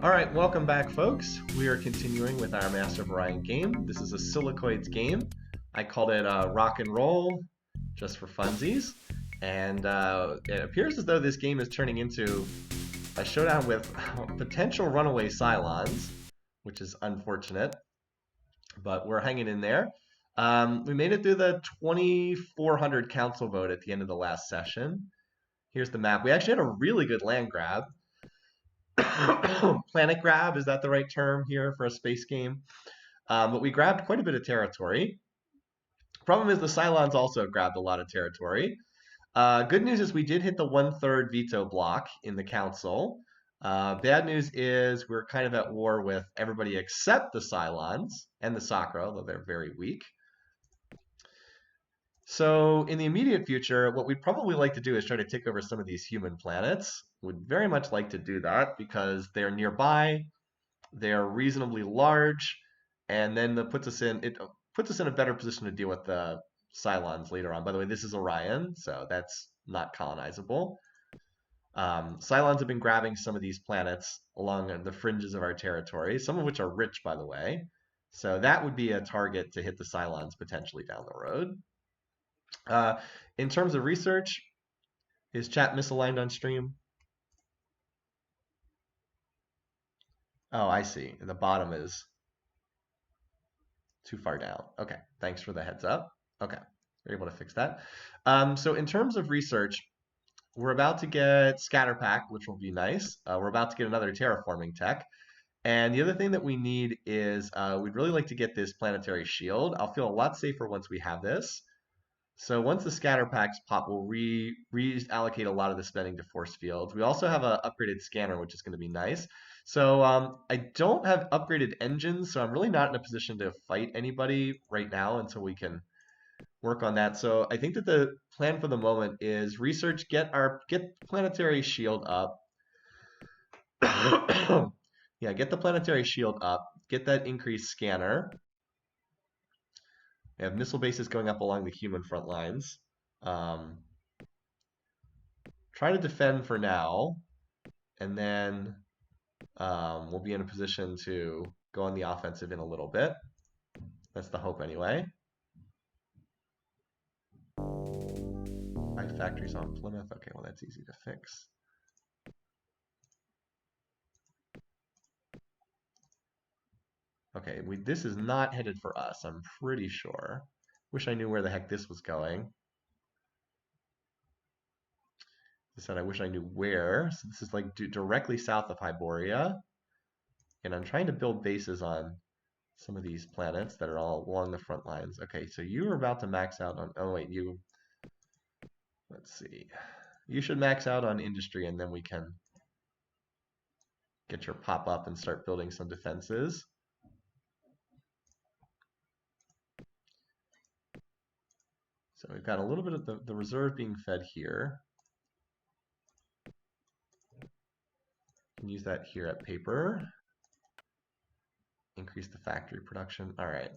Alright, welcome back folks. We are continuing with our Master of Orion game. This is a Silicoids game. I called it Rock and Roll, just for funsies. And it appears as though this game is turning into a showdown with potential runaway Cylons, which is unfortunate. But we're hanging in there. We made it through the 2400 council vote at the end of the last session. Here's the map. We actually had a really good land grab. Planet grab, is that the right term here for a space game? But we grabbed quite a bit of territory. Problem is the Cylons also grabbed a lot of territory. Good news is we did hit the 1/3 veto block in the council. Bad news is we're kind of at war with everybody except the Cylons and the Sakra, although they're very weak. So in the immediate future, what we'd probably like to do is try to take over some of these human planets. Would very much like to do that because they're nearby, they're reasonably large, and then it puts us in a better position to deal with the Cylons later on. By the way, this is Orion, so that's not colonizable. Cylons have been grabbing some of these planets along the fringes of our territory, some of which are rich, by the way. So that would be a target to hit the Cylons potentially down the road. In terms of research, is chat misaligned on stream? Oh, I see. And the bottom is too far down. Okay, thanks for the heads up. Okay, we're able to fix that. So in terms of research, we're about to get Scatter Pack, which will be nice. We're about to get another terraforming tech. And the other thing that we need is we'd really like to get this planetary shield. I'll feel a lot safer once we have this. So once the scatter packs pop, we'll reallocate a lot of the spending to force fields. We also have an upgraded scanner, which is going to be nice. So I don't have upgraded engines, so I'm really not in a position to fight anybody right now until we can work on that. So I think that the plan for the moment is research, get planetary shield up. Yeah, get the planetary shield up, get that increased scanner. We have missile bases going up along the human front lines. Try to defend for now, and then we'll be in a position to go on the offensive in a little bit. That's the hope anyway. 5 factories on Plymouth. Okay, well that's easy to fix. Okay, this is not headed for us, I'm pretty sure. Wish I knew where the heck this was going. I said I wish I knew where. So this is like directly south of Hyboria. And I'm trying to build bases on some of these planets that are all along the front lines. Okay, so you are about to max out on, oh wait, let's see. You should max out on industry and then we can get your pop up and start building some defenses. So we've got a little bit of the reserve being fed here. Can use that here at paper. Increase the factory production. All right.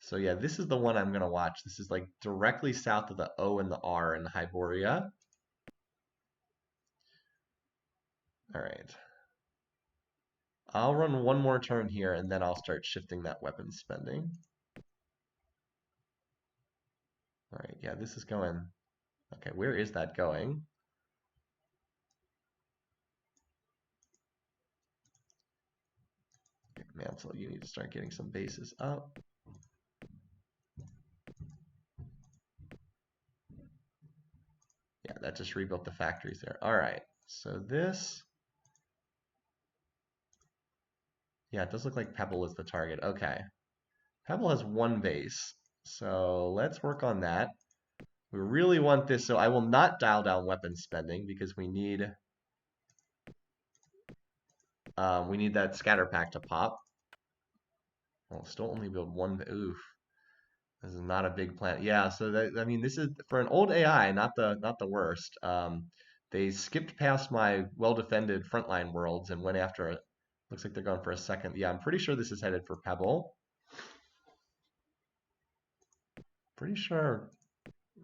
So yeah, this is the one I'm going to watch. This is like directly south of the O and the R in Hyboria. All right. I'll run one more turn here and then I'll start shifting that weapons spending. All right, yeah, this is going. Okay, where is that going? Okay, Mantle, you need to start getting some bases up. Yeah, that just rebuilt the factories there. All right, so this. Yeah, it does look like Pebble is the target. Okay. Pebble has one base, so let's work on that. We really want this, so I will not dial down weapon spending because we need that scatter pack to pop. Well, still only build one. Oof, this is not a big plan. Yeah, so I mean, this is for an old AI, not the worst. They skipped past my well-defended frontline worlds and went after it. Looks like they're going for a second. Yeah, I'm pretty sure this is headed for Pebble. Pretty sure.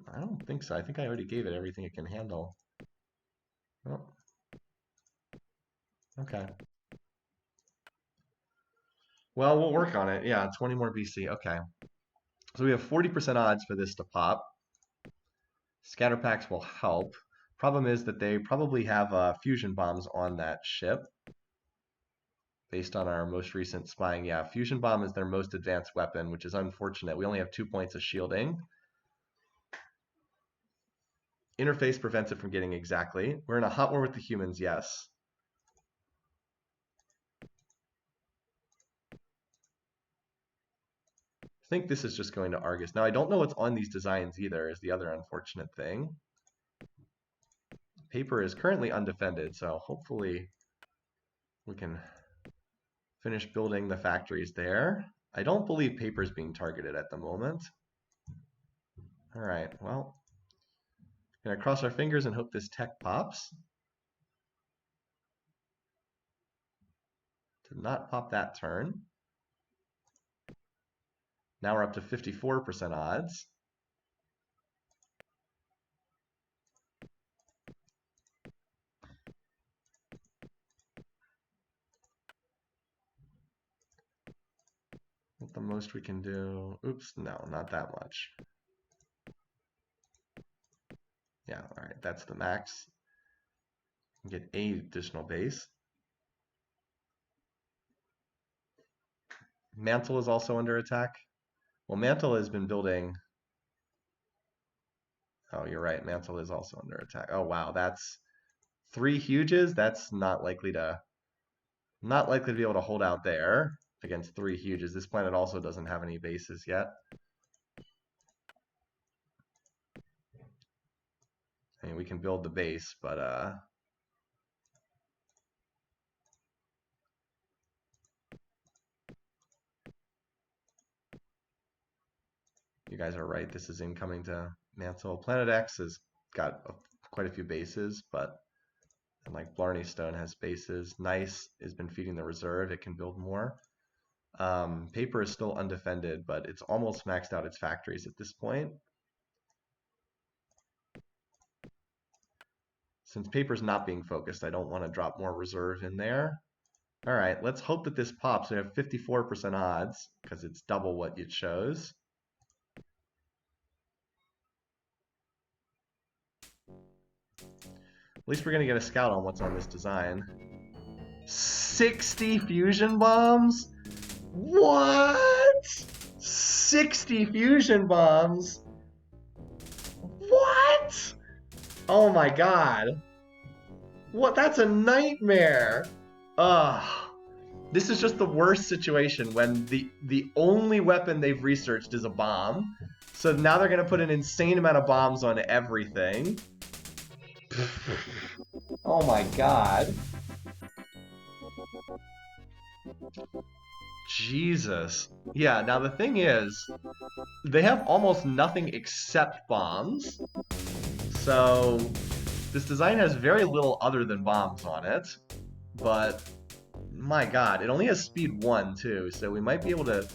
I don't think so. I think I already gave it everything it can handle. Oh. Okay. Well, we'll work on it. Yeah, 20 more BC. Okay. So we have 40% odds for this to pop. Scatter packs will help. Problem is that they probably have fusion bombs on that ship. Based on our most recent spying, yeah, fusion bomb is their most advanced weapon, which is unfortunate. We only have 2 points of shielding. Interface prevents it from getting exactly. We're in a hot war with the humans, yes. I think this is just going to Argus. Now, I don't know what's on these designs either, is the other unfortunate thing. Paper is currently undefended, so hopefully we can finish building the factories there. I don't believe paper is being targeted at the moment. All right, well, gonna cross our fingers and hope this tech pops. Did not pop that turn. Now we're up to 54% odds. What the most we can do? Oops, no, not that much. Yeah, all right, that's the max. Get 8 additional base. Mantle is also under attack. Well, Mantle has been building. Oh, you're right. Mantle is also under attack. Oh, wow, that's 3 huges. That's not likely to be able to hold out there against 3 huges. This planet also doesn't have any bases yet. I mean, we can build the base, but you guys are right. This is incoming to Mantle. Planet X has got quite a few bases, but and like Blarney Stone has bases. Nice has been feeding the reserve. It can build more. Paper is still undefended, but it's almost maxed out its factories at this point. Since paper's not being focused, I don't want to drop more reserve in there. All right, let's hope that this pops. We have 54% odds because it's double what it shows. At least we're going to get a scout on what's on this design. 60 fusion bombs? What? 60 fusion bombs? What? Oh my god. What? That's a nightmare. Ugh. This is just the worst situation when the only weapon they've researched is a bomb. So now they're going to put an insane amount of bombs on everything. Oh my god. Jesus. Yeah, now the thing is, they have almost nothing except bombs. So this design has very little other than bombs on it. But my god, it only has speed 1 too, so we might be able to...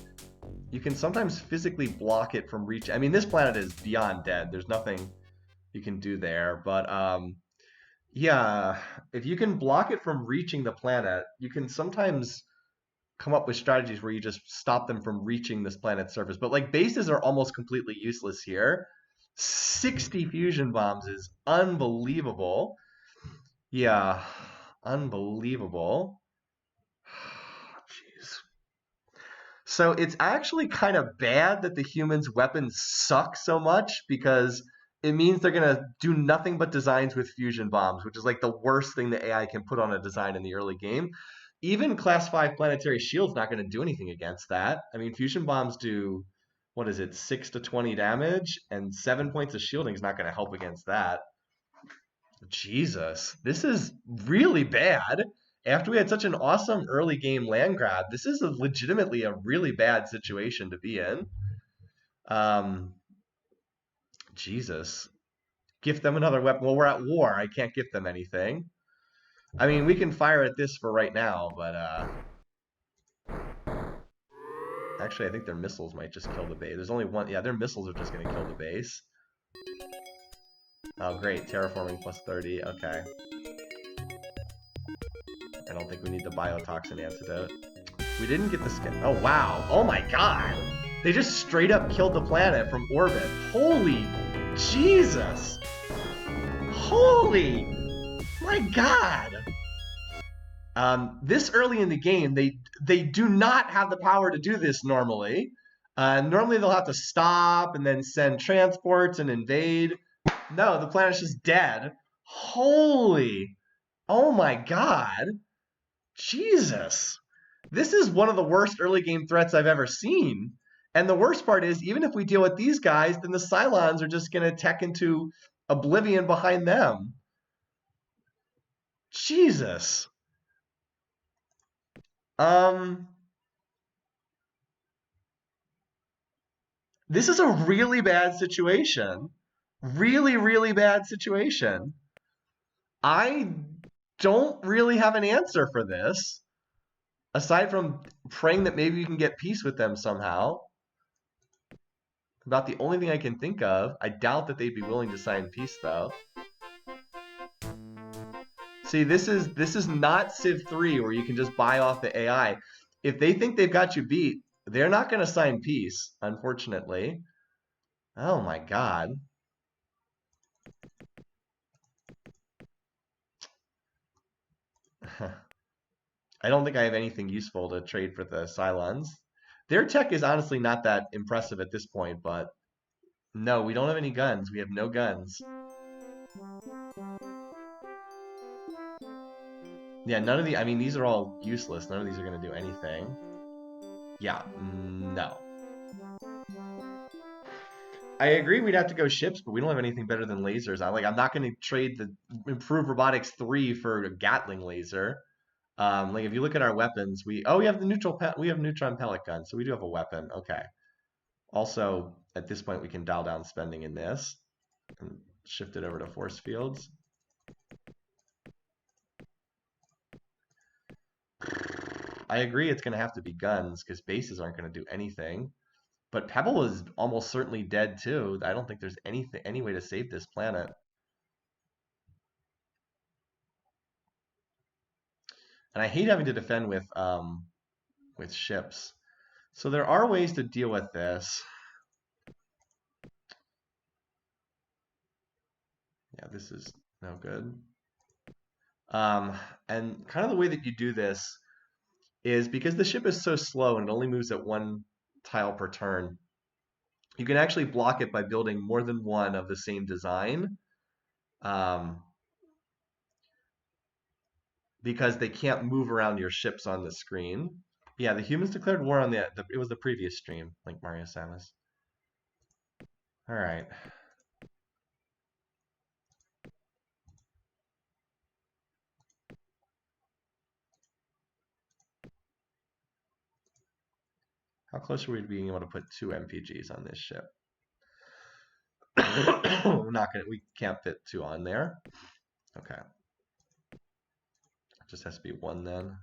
You can sometimes physically block it from reaching... I mean, this planet is beyond dead. There's nothing you can do there, but yeah, if you can block it from reaching the planet, you can sometimes come up with strategies where you just stop them from reaching this planet's surface. But like bases are almost completely useless here. 60 fusion bombs is unbelievable. Yeah, unbelievable. Jeez. So it's actually kind of bad that the humans' weapons suck so much because it means they're going to do nothing but designs with fusion bombs, which is like the worst thing the AI can put on a design in the early game. Even class 5 planetary shield's not going to do anything against that. I mean, fusion bombs do, what is it, 6 to 20 damage, and 7 points of shielding is not going to help against that. Jesus, this is really bad. After we had such an awesome early game land grab, this is legitimately a really bad situation to be in. Jesus. Gift them another weapon. Well, we're at war. I can't gift them anything. I mean, we can fire at this for right now, but actually, I think their missiles might just kill the base. There's only one. Yeah, their missiles are just going to kill the base. Oh, great. Terraforming plus 30. Okay. I don't think we need the biotoxin antidote. We didn't get the skin. Oh, wow. Oh my god. They just straight up killed the planet from orbit. Holy Jesus. Holy my god. This early in the game, they do not have the power to do this normally. Normally they'll have to stop and then send transports and invade. No, the planet's just dead. Holy. Oh my god. Jesus. This is one of the worst early game threats I've ever seen. And the worst part is, even if we deal with these guys, then the Cylons are just going to tech into oblivion behind them. Jesus. This is a really bad situation. Really, really bad situation. I don't really have an answer for this, aside from praying that maybe you can get peace with them somehow. About the only thing I can think of. I doubt that they'd be willing to sign peace, though. See, this is not Civ 3 where you can just buy off the AI. If they think they've got you beat, they're not going to sign peace, unfortunately. Oh my god. I don't think I have anything useful to trade for the Cylons. Their tech is honestly not that impressive at this point, but no, we don't have any guns. We have no guns. Yeah, none of the, I mean, these are all useless. None of these are going to do anything. Yeah, no. I agree we'd have to go ships, but we don't have anything better than lasers. I'm not going to trade the improved robotics 3 for a Gatling laser. Like if you look at our weapons, we have the neutron pellet gun, so we do have a weapon. Okay. Also, at this point, we can dial down spending in this and shift it over to force fields. I agree it's going to have to be guns because bases aren't going to do anything. But Pebble is almost certainly dead too. I don't think there's any way to save this planet. And I hate having to defend with ships. So there are ways to deal with this. Yeah, this is no good. And kind of the way that you do this is because the ship is so slow and it only moves at one tile per turn, you can actually block it by building more than one of the same design. Because they can't move around your ships on the screen. Yeah, the humans declared war on it was the previous stream, like Mario Samus. All right. How close are we to being able to put 2 MPGs on this ship? We can't fit 2 on there. Okay. It just has to be 1 then.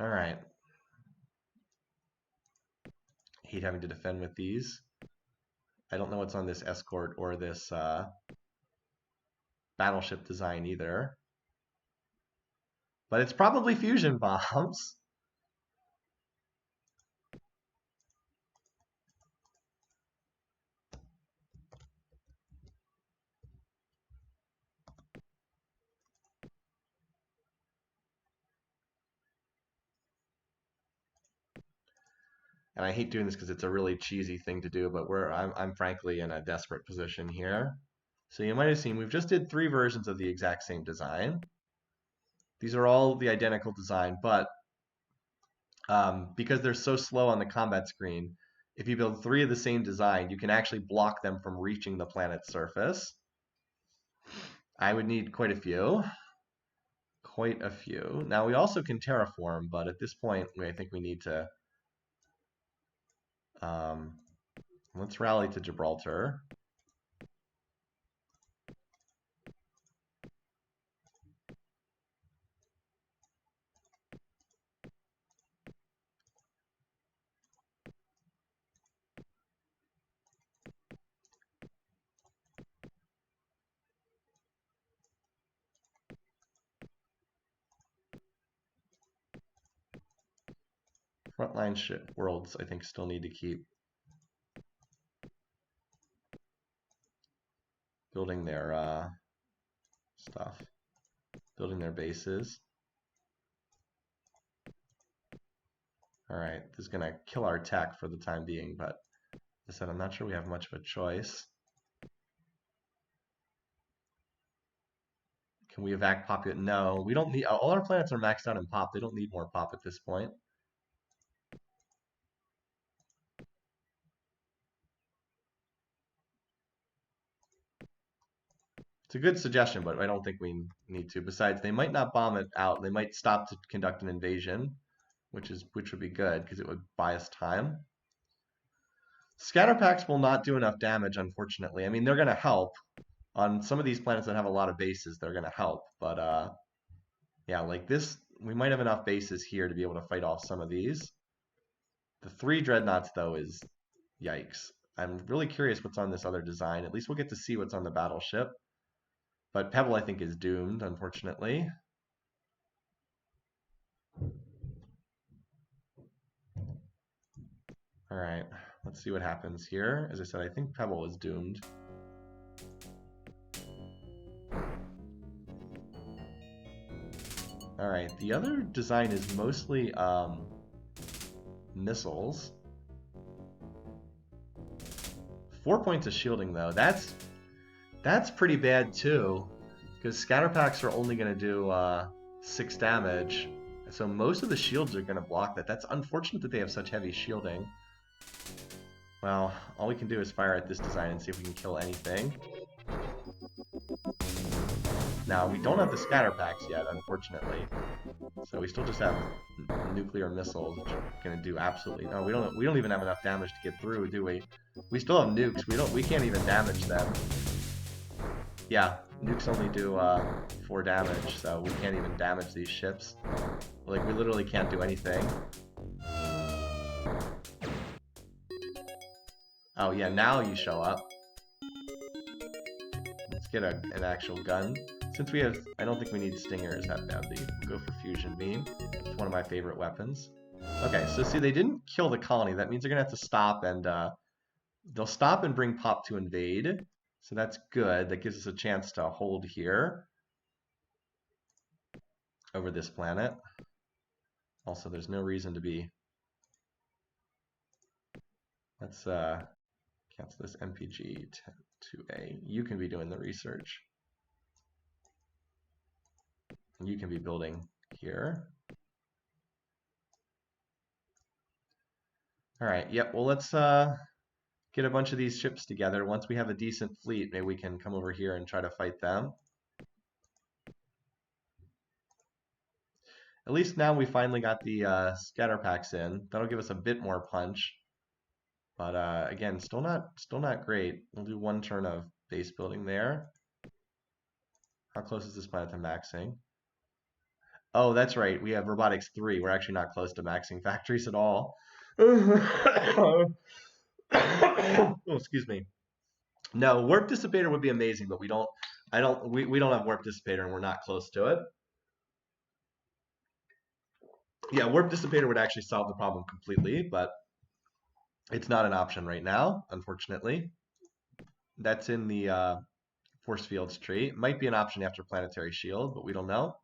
All right. Hate having to defend with these. I don't know what's on this escort or this battleship design either. But it's probably fusion bombs. And I hate doing this because it's a really cheesy thing to do, but I'm frankly in a desperate position here. So you might have seen we've just did 3 versions of the exact same design. These are all the identical design, but because they're so slow on the combat screen, if you build 3 of the same design, you can actually block them from reaching the planet's surface. I would need quite a few. Quite a few. Now we also can terraform, but at this point, I think we need to let's rally to Gibraltar. Frontline worlds, I think, still need to keep building their stuff, building their bases. All right, this is going to kill our tech for the time being, but as I said, I'm not sure we have much of a choice. Can we evac populate? No, we don't need, all our planets are maxed out in pop. They don't need more pop at this point. It's a good suggestion, but I don't think we need to. Besides, they might not bomb it out. They might stop to conduct an invasion, which would be good because it would buy us time. Scatter packs will not do enough damage, unfortunately. I mean, they're going to help. On some of these planets that have a lot of bases, they're going to help. But yeah, like this, we might have enough bases here to be able to fight off some of these. The 3 dreadnoughts, though, is yikes. I'm really curious what's on this other design. At least we'll get to see what's on the battleship. But Pebble, I think, is doomed, unfortunately. All right, let's see what happens here. As I said, I think Pebble is doomed. All right, the other design is mostly missiles. 4 points of shielding, though. That's pretty bad, too, because scatter packs are only going to do 6 damage. So most of the shields are going to block that. That's unfortunate that they have such heavy shielding. Well, all we can do is fire at this design and see if we can kill anything. Now, we don't have the scatter packs yet, unfortunately. So we still just have nuclear missiles, which are going to do absolutely no. We don't even have enough damage to get through, do we? We still have nukes. We can't even damage them. Yeah, nukes only do 4 damage, so we can't even damage these ships. Like, we literally can't do anything. Oh yeah, now you show up. Let's get an actual gun. Since we have, I don't think we need stingers that badly. We'll go for fusion beam. It's one of my favorite weapons. Okay, so see, they didn't kill the colony. That means they're gonna have to stop and they'll stop and bring pop to invade. So that's good. That gives us a chance to hold here over this planet. Also, there's no reason to be. Let's cancel this MPG to A. You can be doing the research. And you can be building here. All right, yep, well, let's get a bunch of these ships together. Once we have a decent fleet, maybe we can come over here and try to fight them. At least now we finally got the scatter packs in. That'll give us a bit more punch. But again, still not great. We'll do 1 turn of base building there. How close is this planet to maxing? Oh, that's right. We have robotics 3. We're actually not close to maxing factories at all. Oh, excuse me. No, warp dissipator would be amazing, but we don't have warp dissipator and we're not close to it. Yeah, warp dissipator would actually solve the problem completely, but it's not an option right now, unfortunately. That's in the force fields tree. It might be an option after planetary shield, but we don't know.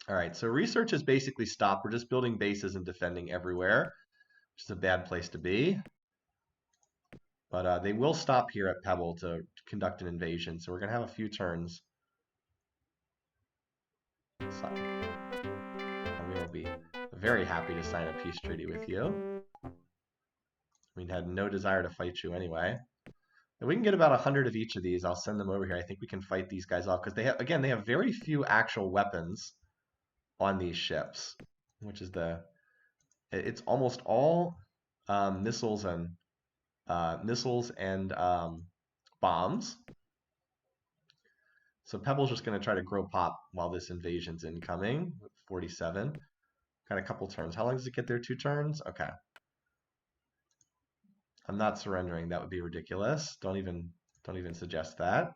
All right, so research has basically stopped. We're just building bases and defending everywhere, which is a bad place to be. But they will stop here at Pebble to conduct an invasion, so we're going to have a few turns. And we will be very happy to sign a peace treaty with you. We had no desire to fight you anyway. If we can get about 100 of each of these, I'll send them over here. I think we can fight these guys off, because they have very few actual weapons on these ships, which is it's almost all missiles and bombs. So Pebble's just going to try to grow pop while this invasion's incoming with 47. Got a couple turns. How long does it get there? 2 turns? Okay. I'm not surrendering. That would be ridiculous. Don't even suggest that.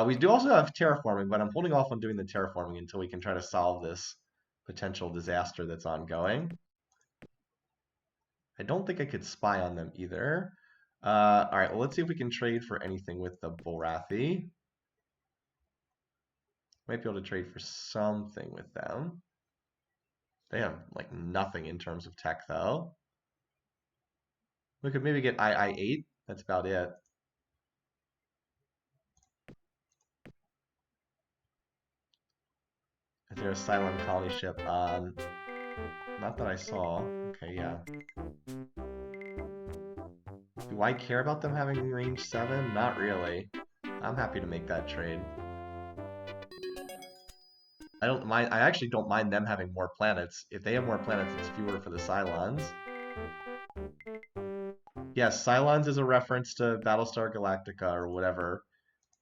We do also have terraforming, but I'm holding off on doing the terraforming until we can try to solve this potential disaster that's ongoing. I don't think I could spy on them either. All right, well, let's see if we can trade for anything with the Bulrathi. Might be able to trade for something with them. They have like nothing in terms of tech though. We could maybe get II-8. That's about it. Is there a Cylon colony ship? Not that I saw. Okay, yeah. Do I care about them having range 7? Not really. I'm happy to make that trade. I don't mind. I actually don't mind them having more planets. If they have more planets, it's fewer for the Cylons. Yes, Cylons is a reference to Battlestar Galactica or whatever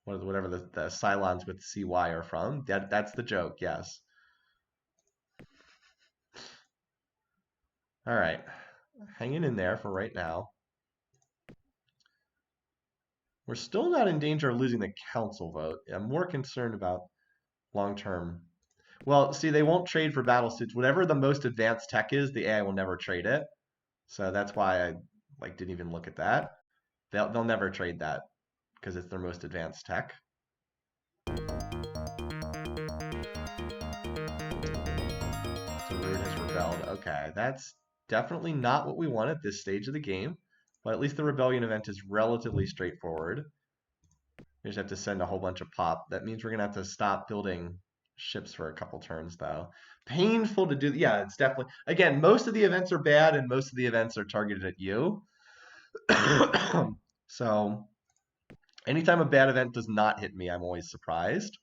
the Cylons with CY are from. That's the joke, yes. All right. Hanging in there for right now. We're still not in danger of losing the council vote. I'm more concerned about long-term. Well, see, they won't trade for battle suits. Whatever the most advanced tech is, the AI will never trade it. So that's why I didn't even look at that. They'll never trade that because it's their most advanced tech. Root has rebelled. Okay, that's definitely not what we want at this stage of the game, but at least the rebellion event is relatively straightforward. We just have to send a whole bunch of pop. That means we're gonna have to stop building ships for a couple turns though. Painful to do. Yeah, it's definitely, again, most of the events are bad and most of the events are targeted at you. So anytime a bad event does not hit me, I'm always surprised.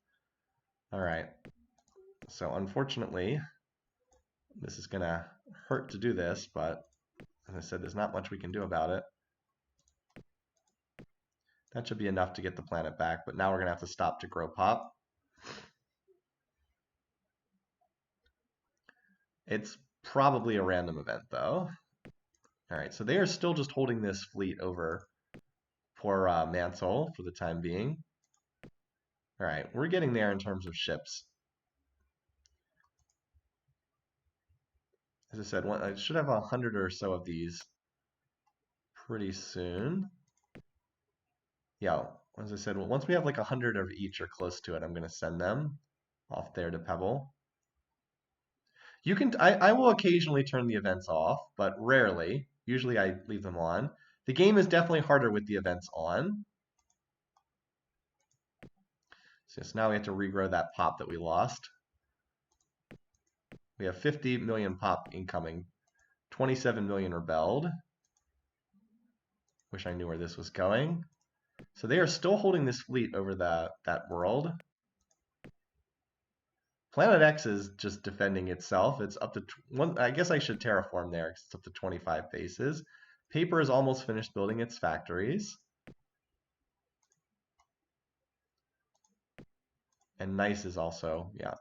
All right. So unfortunately, this is gonna hurt to do this, but as I said, there's not much we can do about it. That should be enough to get the planet back, but now we're gonna have to stop to grow pop. It's probably a random event though. All right, so they are still just holding this fleet over for Mansell for the time being. All right, we're getting there in terms of ships. As I said, I should have 100 or so of these pretty soon. Yeah, as I said, once we have like 100 of each or close to it, I'm going to send them off there to Pebble. You can, I will occasionally turn the events off, but rarely. Usually I leave them on. The game is definitely harder with the events on. So now we have to regrow that pop that we lost. We have 50 million pop incoming, 27 million rebelled. Wish I knew where this was going. So they are still holding this fleet over that world. Planet X is just defending itself. It's up to one. I guess I should terraform there because it's up to 25 bases. Paper is almost finished building its factories. And Nice is also, yeah.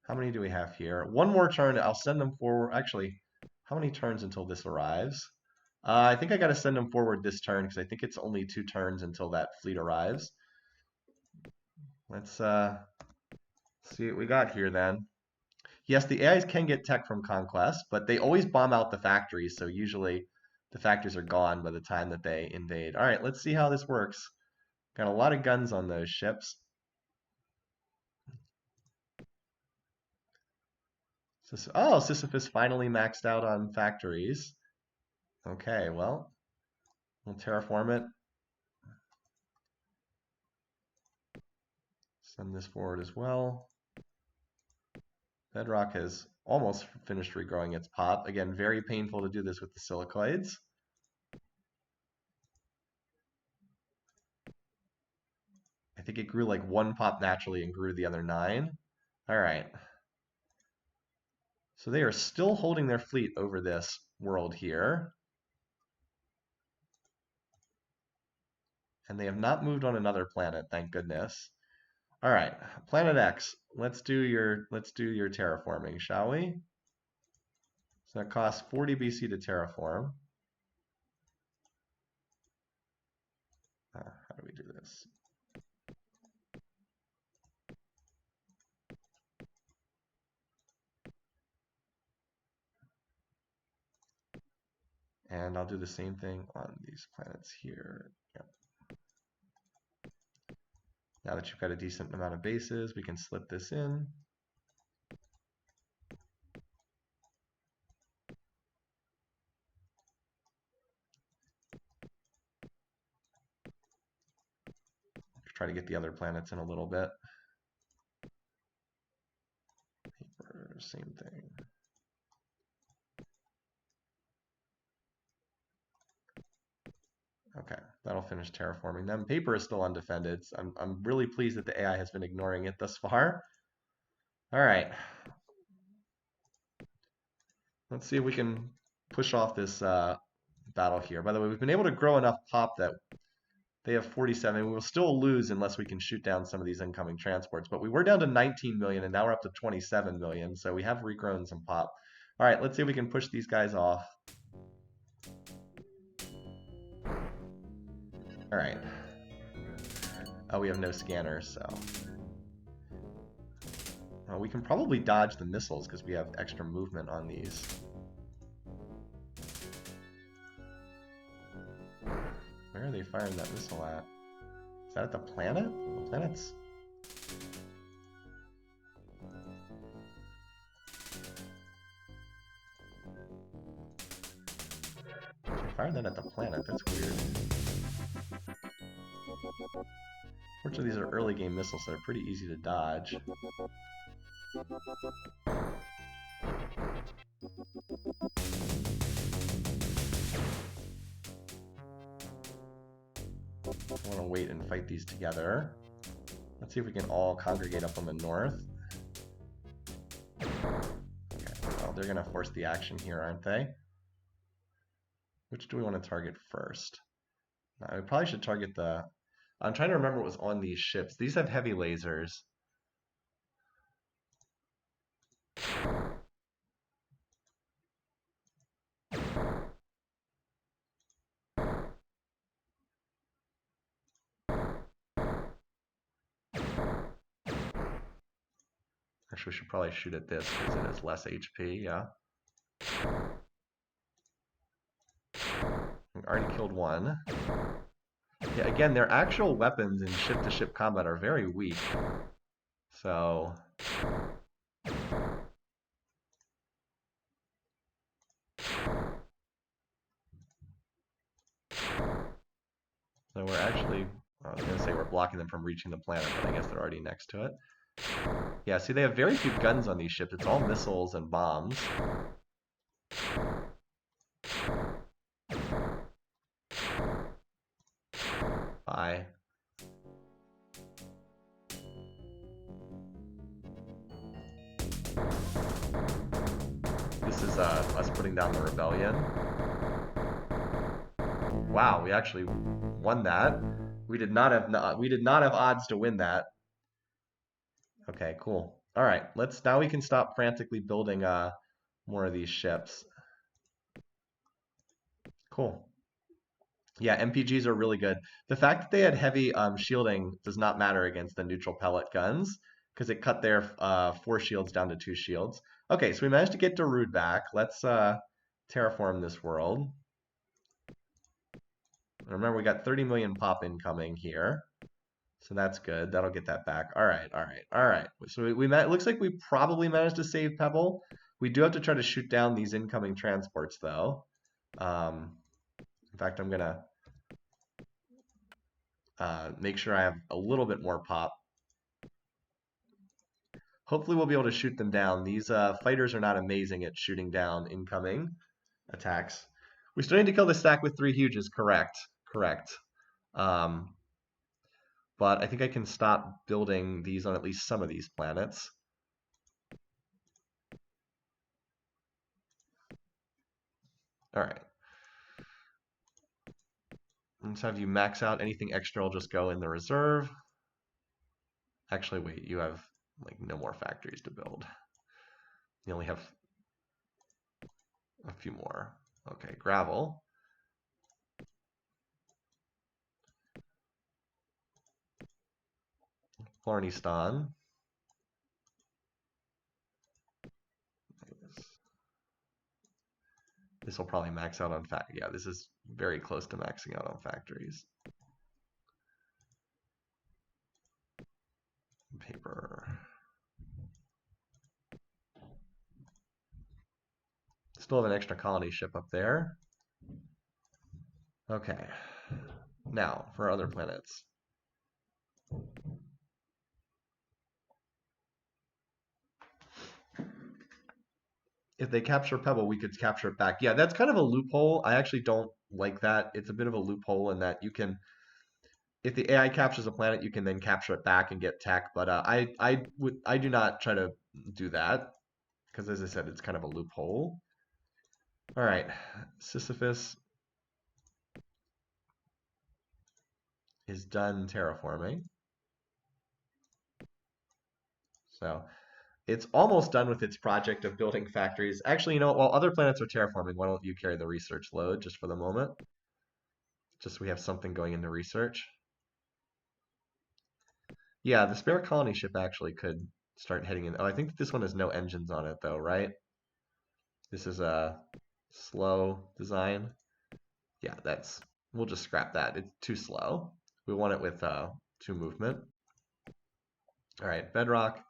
How many do we have here? One more turn. I'll send them forward. Actually, how many turns until this arrives? I think I got to send them forward this turn because I think it's only 2 turns until that fleet arrives. Let's see what we got here then. Yes, the AIs can get tech from Conquest, but they always bomb out the factories, so usually the factories are gone by the time that they invade. All right, let's see how this works. Got a lot of guns on those ships. Oh, Sisyphus finally maxed out on factories. Okay, well, we'll terraform it. Send this forward as well. Bedrock has almost finished regrowing its pop. Again, very painful to do this with the silicoids. I think it grew like 1 pop naturally and grew the other 9. All right. So they are still holding their fleet over this world here. And they have not moved on another planet, thank goodness. All right, Planet X, let's do your terraforming, shall we? So it costs 40 BC to terraform. How do we do this? And I'll do the same thing on these planets here. Yep. Now that you've got a decent amount of bases, we can slip this in. Try to get the other planets in a little bit. Paper, same thing. Okay, that'll finish terraforming them. Paper is still undefended. So I'm really pleased that the AI has been ignoring it thus far. All right. Let's see if we can push off this battle here. By the way, we've been able to grow enough pop that they have 47. We will still lose unless we can shoot down some of these incoming transports. But we were down to 19 million, and now we're up to 27 million. So we have regrown some pop. All right, let's see if we can push these guys off. All right. Oh, we have no scanners, so... we can probably dodge the missiles because we have extra movement on these. Where are they firing that missile at? Is that at the planet? The planet's... They fired that at the planet. That's weird. Fortunately, these are early game missiles, so they're pretty easy to dodge. I want to wait and fight these together. Let's see if we can all congregate up on the north. Okay, well, they're going to force the action here, aren't they? Which do we want to target first? We probably should target the... I'm trying to remember what was on these ships. These have heavy lasers. Actually, we should probably shoot at this because it has less HP, yeah. We already killed one. Yeah, again, their actual weapons in ship-to-ship combat are very weak. So... So we're actually... I was going to say we're blocking them from reaching the planet, but I guess they're already next to it. Yeah, see, they have very few guns on these ships. It's all missiles and bombs. Bye. This is us putting down the rebellion. Wow, we actually won that. We did not have odds to win that. Okay, cool. All right, now we can stop frantically building more of these ships. Cool. Yeah, MPGs are really good. The fact that they had heavy shielding does not matter against the neutral pellet guns because it cut their 4 shields down to 2 shields. Okay, so we managed to get Darude back. Let's terraform this world. Remember, we got 30 million pop incoming here. So that's good. That'll get that back. All right, all right, all right. So it looks like we probably managed to save Pebble. We do have to try to shoot down these incoming transports, though. In fact, I'm going to make sure I have a little bit more pop. Hopefully we'll be able to shoot them down. These fighters are not amazing at shooting down incoming attacks. We still need to kill the stack with 3 huges, correct. Correct. But I think I can stop building these on at least some of these planets. All right. Let's have you max out. Anything extra will just go in the reserve. Actually, wait, you have like no more factories to build. You only have a few more. Okay, gravel. Flornistan. This will probably max out on yeah, this is very close to maxing out on factories. Paper. Still have an extra colony ship up there. Okay. Now, for other planets. If they capture Pebble, we could capture it back. Yeah, that's kind of a loophole. I actually don't like that. It's a bit of a loophole in that you can, if the AI captures a planet, you can then capture it back and get tech. But I do not try to do that because, as I said, it's kind of a loophole. All right, Sisyphus is done terraforming. So it's almost done with its project of building factories. Actually, you know, while other planets are terraforming, why don't you carry the research load just for the moment? Just so we have something going into research. Yeah, the spare colony ship actually could start heading in. Oh, I think this one has no engines on it though, right? This is a slow design. Yeah, we'll just scrap that. It's too slow. We want it with 2 movement. All right, bedrock.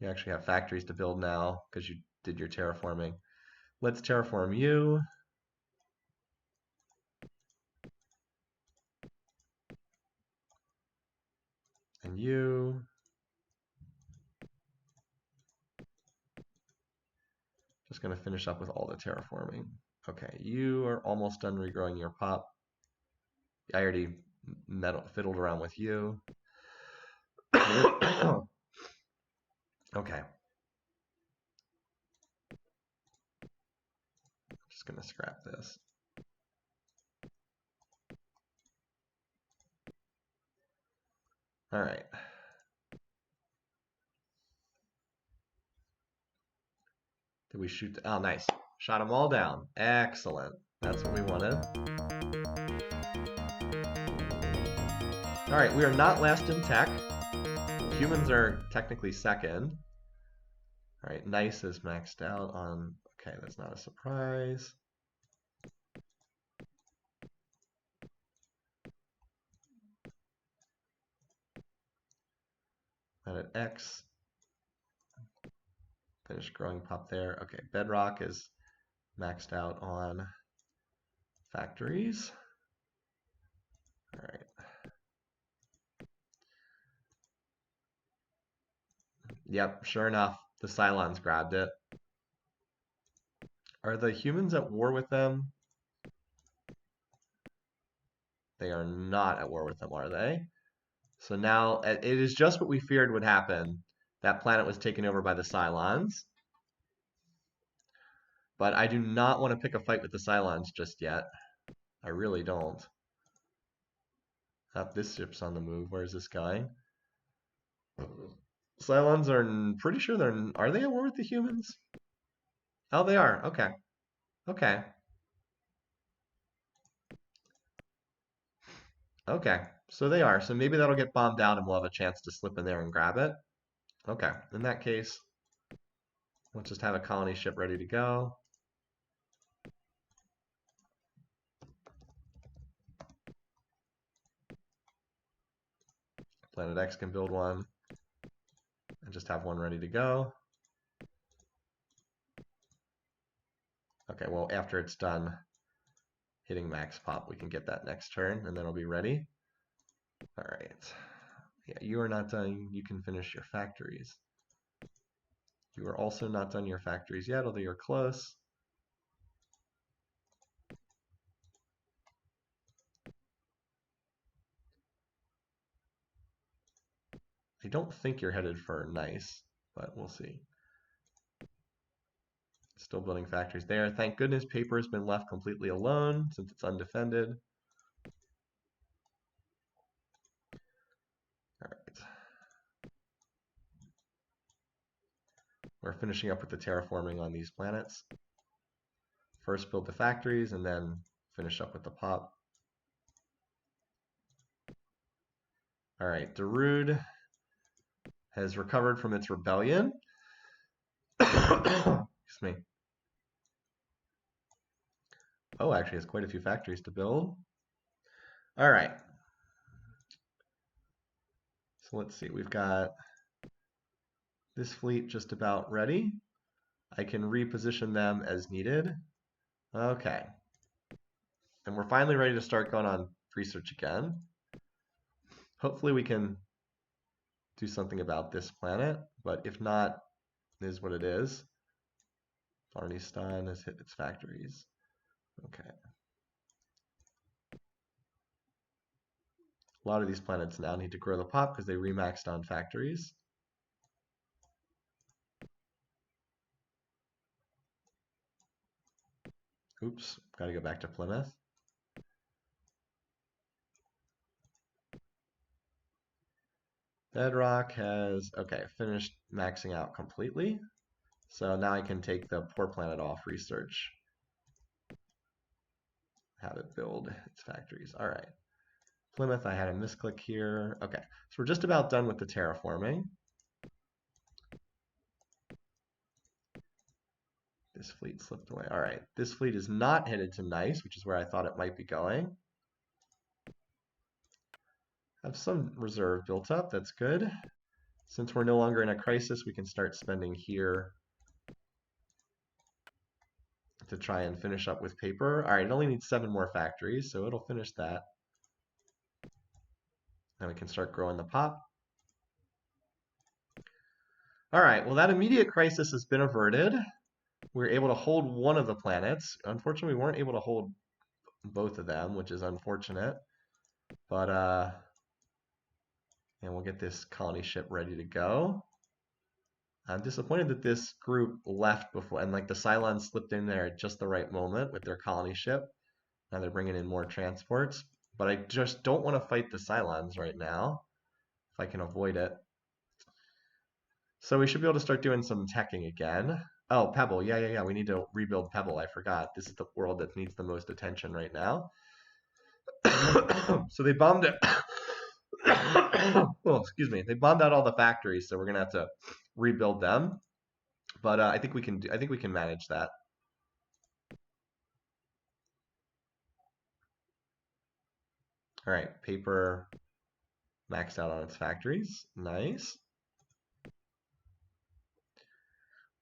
You actually have factories to build now because you did your terraforming. Let's terraform you. And you. Just going to finish up with all the terraforming. Okay, you are almost done regrowing your pop. I already fiddled around with you. Okay. Just going to scrap this. All right. Did we shoot? Oh, nice. Shot them all down. Excellent. That's what we wanted. All right, we are not last in tech. Humans are technically second. All right, nice is maxed out on, okay, that's not a surprise. That at X. Finish growing pop there. Okay, bedrock is maxed out on factories. All right. Yep, sure enough, the Cylons grabbed it. Are the humans at war with them? They are not at war with them, are they? So now it is just what we feared would happen. That planet was taken over by the Cylons. But I do not want to pick a fight with the Cylons just yet. I really don't. This ship's on the move. Where's this going? Cylons are pretty sure are they at war with the humans? Oh, they are. Okay. Okay. Okay. So they are. So maybe that'll get bombed out and we'll have a chance to slip in there and grab it. Okay. In that case, let's just have a colony ship ready to go. Planet X can build one and just have one ready to go. Okay, well, after it's done hitting max pop, we can get that next turn and then it'll be ready. All right. Yeah, you are not done. You can finish your factories. You are also not done your factories yet, although you're close. I don't think you're headed for nice, but we'll see. Still building factories there. Thank goodness paper has been left completely alone since it's undefended. All right. We're finishing up with the terraforming on these planets. First build the factories and then finish up with the pop. All right, Darude has recovered from its rebellion. Excuse me. Oh, actually has quite a few factories to build. All right. So let's see. We've got this fleet just about ready. I can reposition them as needed. Okay. And we're finally ready to start going on research again. Hopefully we can do something about this planet, but if not, it is what it is. Arnistan has hit its factories. Okay. A lot of these planets now need to grow the pop because they remaxed on factories. Oops, got to go back to Plymouth. Bedrock has, okay, finished maxing out completely. So now I can take the poor planet off research. Have it build its factories. All right. Plymouth, I had a misclick here. Okay, so we're just about done with the terraforming. This fleet slipped away. All right, this fleet is not headed to Nice, which is where I thought it might be going. Have some reserve built up, that's good. Since we're no longer in a crisis, we can start spending here to try and finish up with paper. All right, it only needs 7 more factories, so it'll finish that. Then we can start growing the pop. All right, well, that immediate crisis has been averted. We were able to hold one of the planets. Unfortunately, we weren't able to hold both of them, which is unfortunate. But, and we'll get this colony ship ready to go. I'm disappointed that this group left before, and like the Cylons slipped in there at just the right moment with their colony ship. Now they're bringing in more transports. But I just don't want to fight the Cylons right now, if I can avoid it. So we should be able to start doing some teching again. Oh, Pebble. Yeah. We need to rebuild Pebble. I forgot. This is the world that needs the most attention right now. So they bombed it. Oh, excuse me. They bombed out all the factories, so we're gonna have to rebuild them. But I think we can do. I think we can manage that. All right, paper maxed out on its factories. Nice.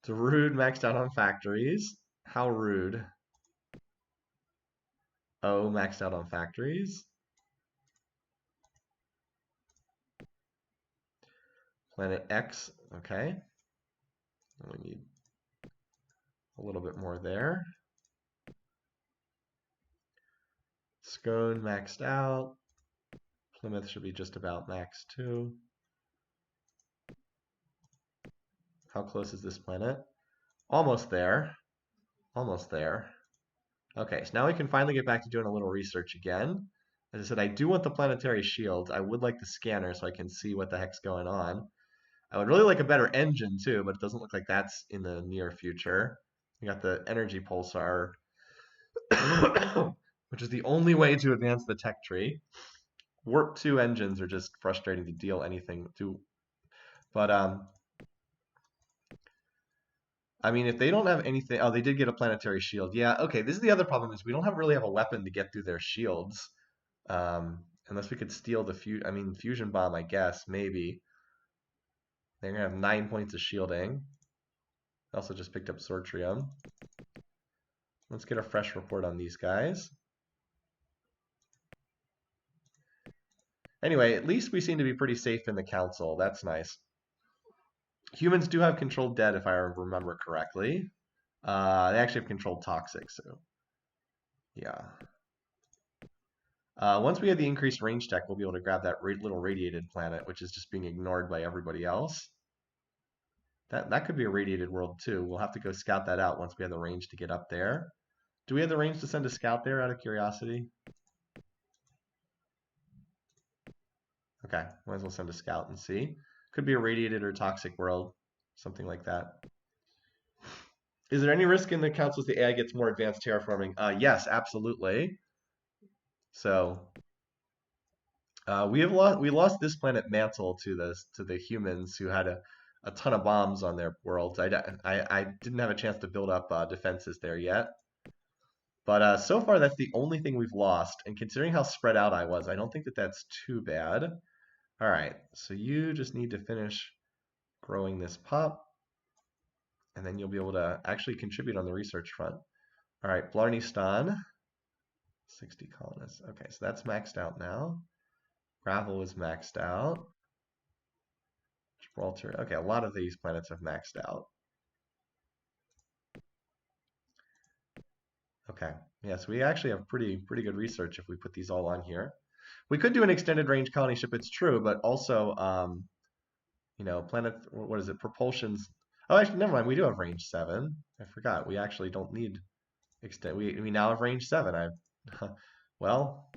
So rude maxed out on factories. How rude. O maxed out on factories. Planet X, okay. We need a little bit more there. Scone maxed out. Plymouth should be just about max too. How close is this planet? Almost there. Almost there. Okay, so now we can finally get back to doing a little research again. As I said, I do want the planetary shields. I would like the scanner so I can see what the heck's going on. I would really like a better engine too, but it doesn't look like that's in the near future. We got the energy pulsar, which is the only way to advance the tech tree. Warp 2 engines are just frustrating to deal anything to. But I mean, if they don't have anything, oh, they did get a planetary shield. Yeah, okay. This is the other problem is we don't really have a weapon to get through their shields, unless we could steal the fusion bomb. I guess maybe they're gonna have 9 points of shielding. Also just picked up Sortrium. Let's get a fresh report on these guys. Anyway, at least we seem to be pretty safe in the council. That's nice. Humans do have controlled dead, if I remember correctly. They actually have controlled toxic, so yeah. Once we have the increased range tech, we'll be able to grab that little radiated planet, which is just being ignored by everybody else. That could be a radiated world too. We'll have to go scout that out once we have the range to get up there. Do we have the range to send a scout there out of curiosity? Okay, might as well send a scout and see. Could be a radiated or toxic world, something like that. Is there any risk in the council as the AI gets more advanced terraforming? Yes, absolutely. So we lost this planet Mantle to the humans who had a ton of bombs on their worlds. I didn't have a chance to build up defenses there yet, But so far, that's the only thing we've lost. And considering how spread out I was, I don't think that that's too bad. All right, so you just need to finish growing this pup, and then you'll be able to actually contribute on the research front. All right, Blarneyston, 60 colonists. Okay, so that's maxed out now. Gravel is maxed out. Gibraltar. Okay, a lot of these planets have maxed out. Okay, yes, we actually have pretty good research if we put these all on here. We could do an extended range colony ship, it's true, but also, you know, planet, what is it, propulsions. Oh, actually, never mind, we do have range 7. I forgot, we actually don't need extend. We now have range 7. Well,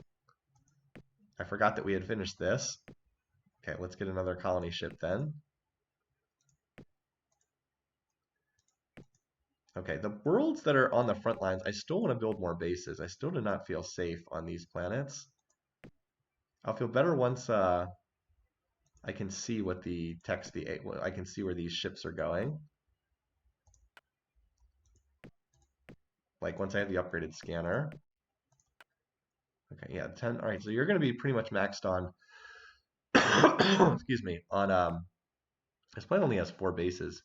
I forgot that we had finished this. Okay, let's get another colony ship then. Okay, the worlds that are on the front lines, I still want to build more bases. I still do not feel safe on these planets. I'll feel better once I can see what the text, I can see where these ships are going. Like once I have the upgraded scanner. Okay, yeah, 10. All right, so you're going to be pretty much maxed on, excuse me, on, this planet only has 4 bases.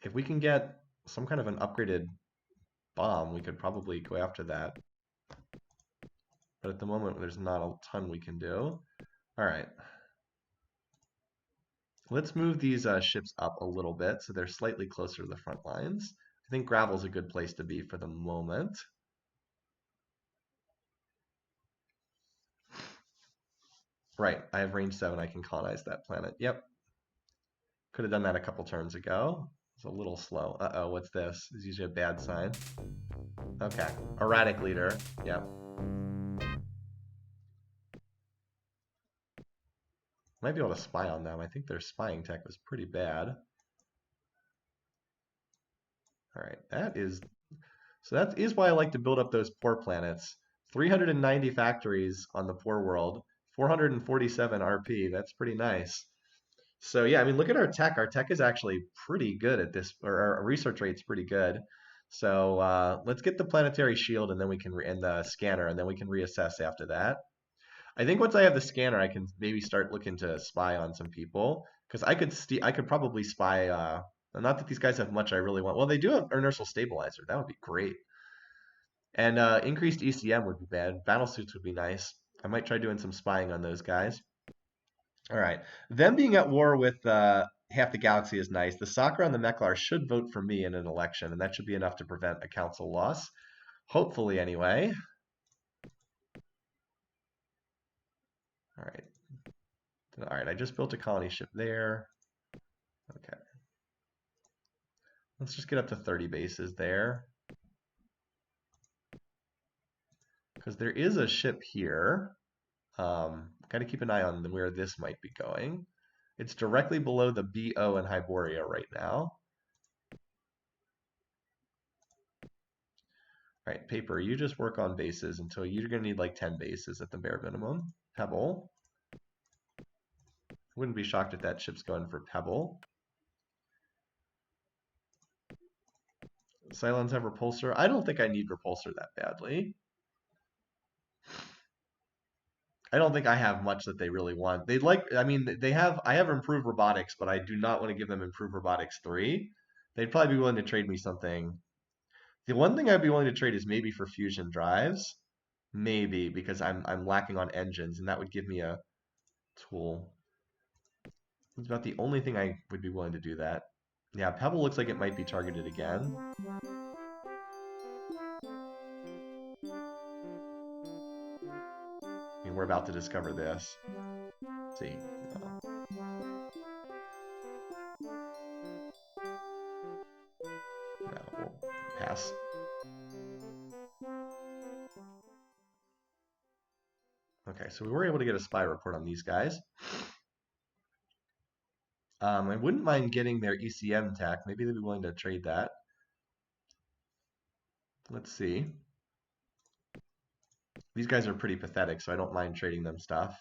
If we can get some kind of an upgraded bomb, we could probably go after that. But at the moment, there's not a ton we can do. All right. Let's move these ships up a little bit so they're slightly closer to the front lines. I think gravel's a good place to be for the moment. Right, I have range 7. I can colonize that planet. Yep. Could have done that a couple turns ago. It's a little slow. Uh-oh, what's this? This is usually a bad sign. Okay, erratic leader. Yep. Might be able to spy on them. I think their spying tech was pretty bad. All right, that is why I like to build up those poor planets. 390 factories on the poor world, 447 RP. That's pretty nice. So yeah, I mean, look at our tech. Our tech is actually pretty good at this, or our research rate's pretty good. So let's get the planetary shield, and then we can and the scanner, and then we can reassess after that. I think once I have the scanner, I can maybe start looking to spy on some people because I could probably spy. Not that these guys have much I really want. Well, they do have inertial stabilizer. That would be great. And increased ECM would be bad. Battle suits would be nice. I might try doing some spying on those guys. All right. Them being at war with half the galaxy is nice. The soccer on the Meklar should vote for me in an election, and that should be enough to prevent a council loss. Hopefully, anyway. All right. All right, I just built a colony ship there. Okay. Let's just get up to 30 bases there. Because there is a ship here. Got to keep an eye on where this might be going. It's directly below the BO in Hyboria right now. All right, Paper, you just work on bases until you're going to need like 10 bases at the bare minimum. Pebble. Wouldn't be shocked if that ship's going for Pebble. Cylons have repulsor. I don't think I need repulsor that badly. I don't think I have much that they really want. They'd like, I mean, I have improved robotics, but I do not want to give them improved robotics 3. They'd probably be willing to trade me something. The one thing I'd be willing to trade is maybe for fusion drives. Maybe, because I'm lacking on engines, and that would give me a tool. It's about the only thing I would be willing to do that. Yeah, Pebble looks like it might be targeted again. I mean, we're about to discover this. Let's see. No, we'll pass. Okay, so we were able to get a spy report on these guys. I wouldn't mind getting their ECM tech. Maybe they'd be willing to trade that. Let's see. These guys are pretty pathetic, so I don't mind trading them stuff.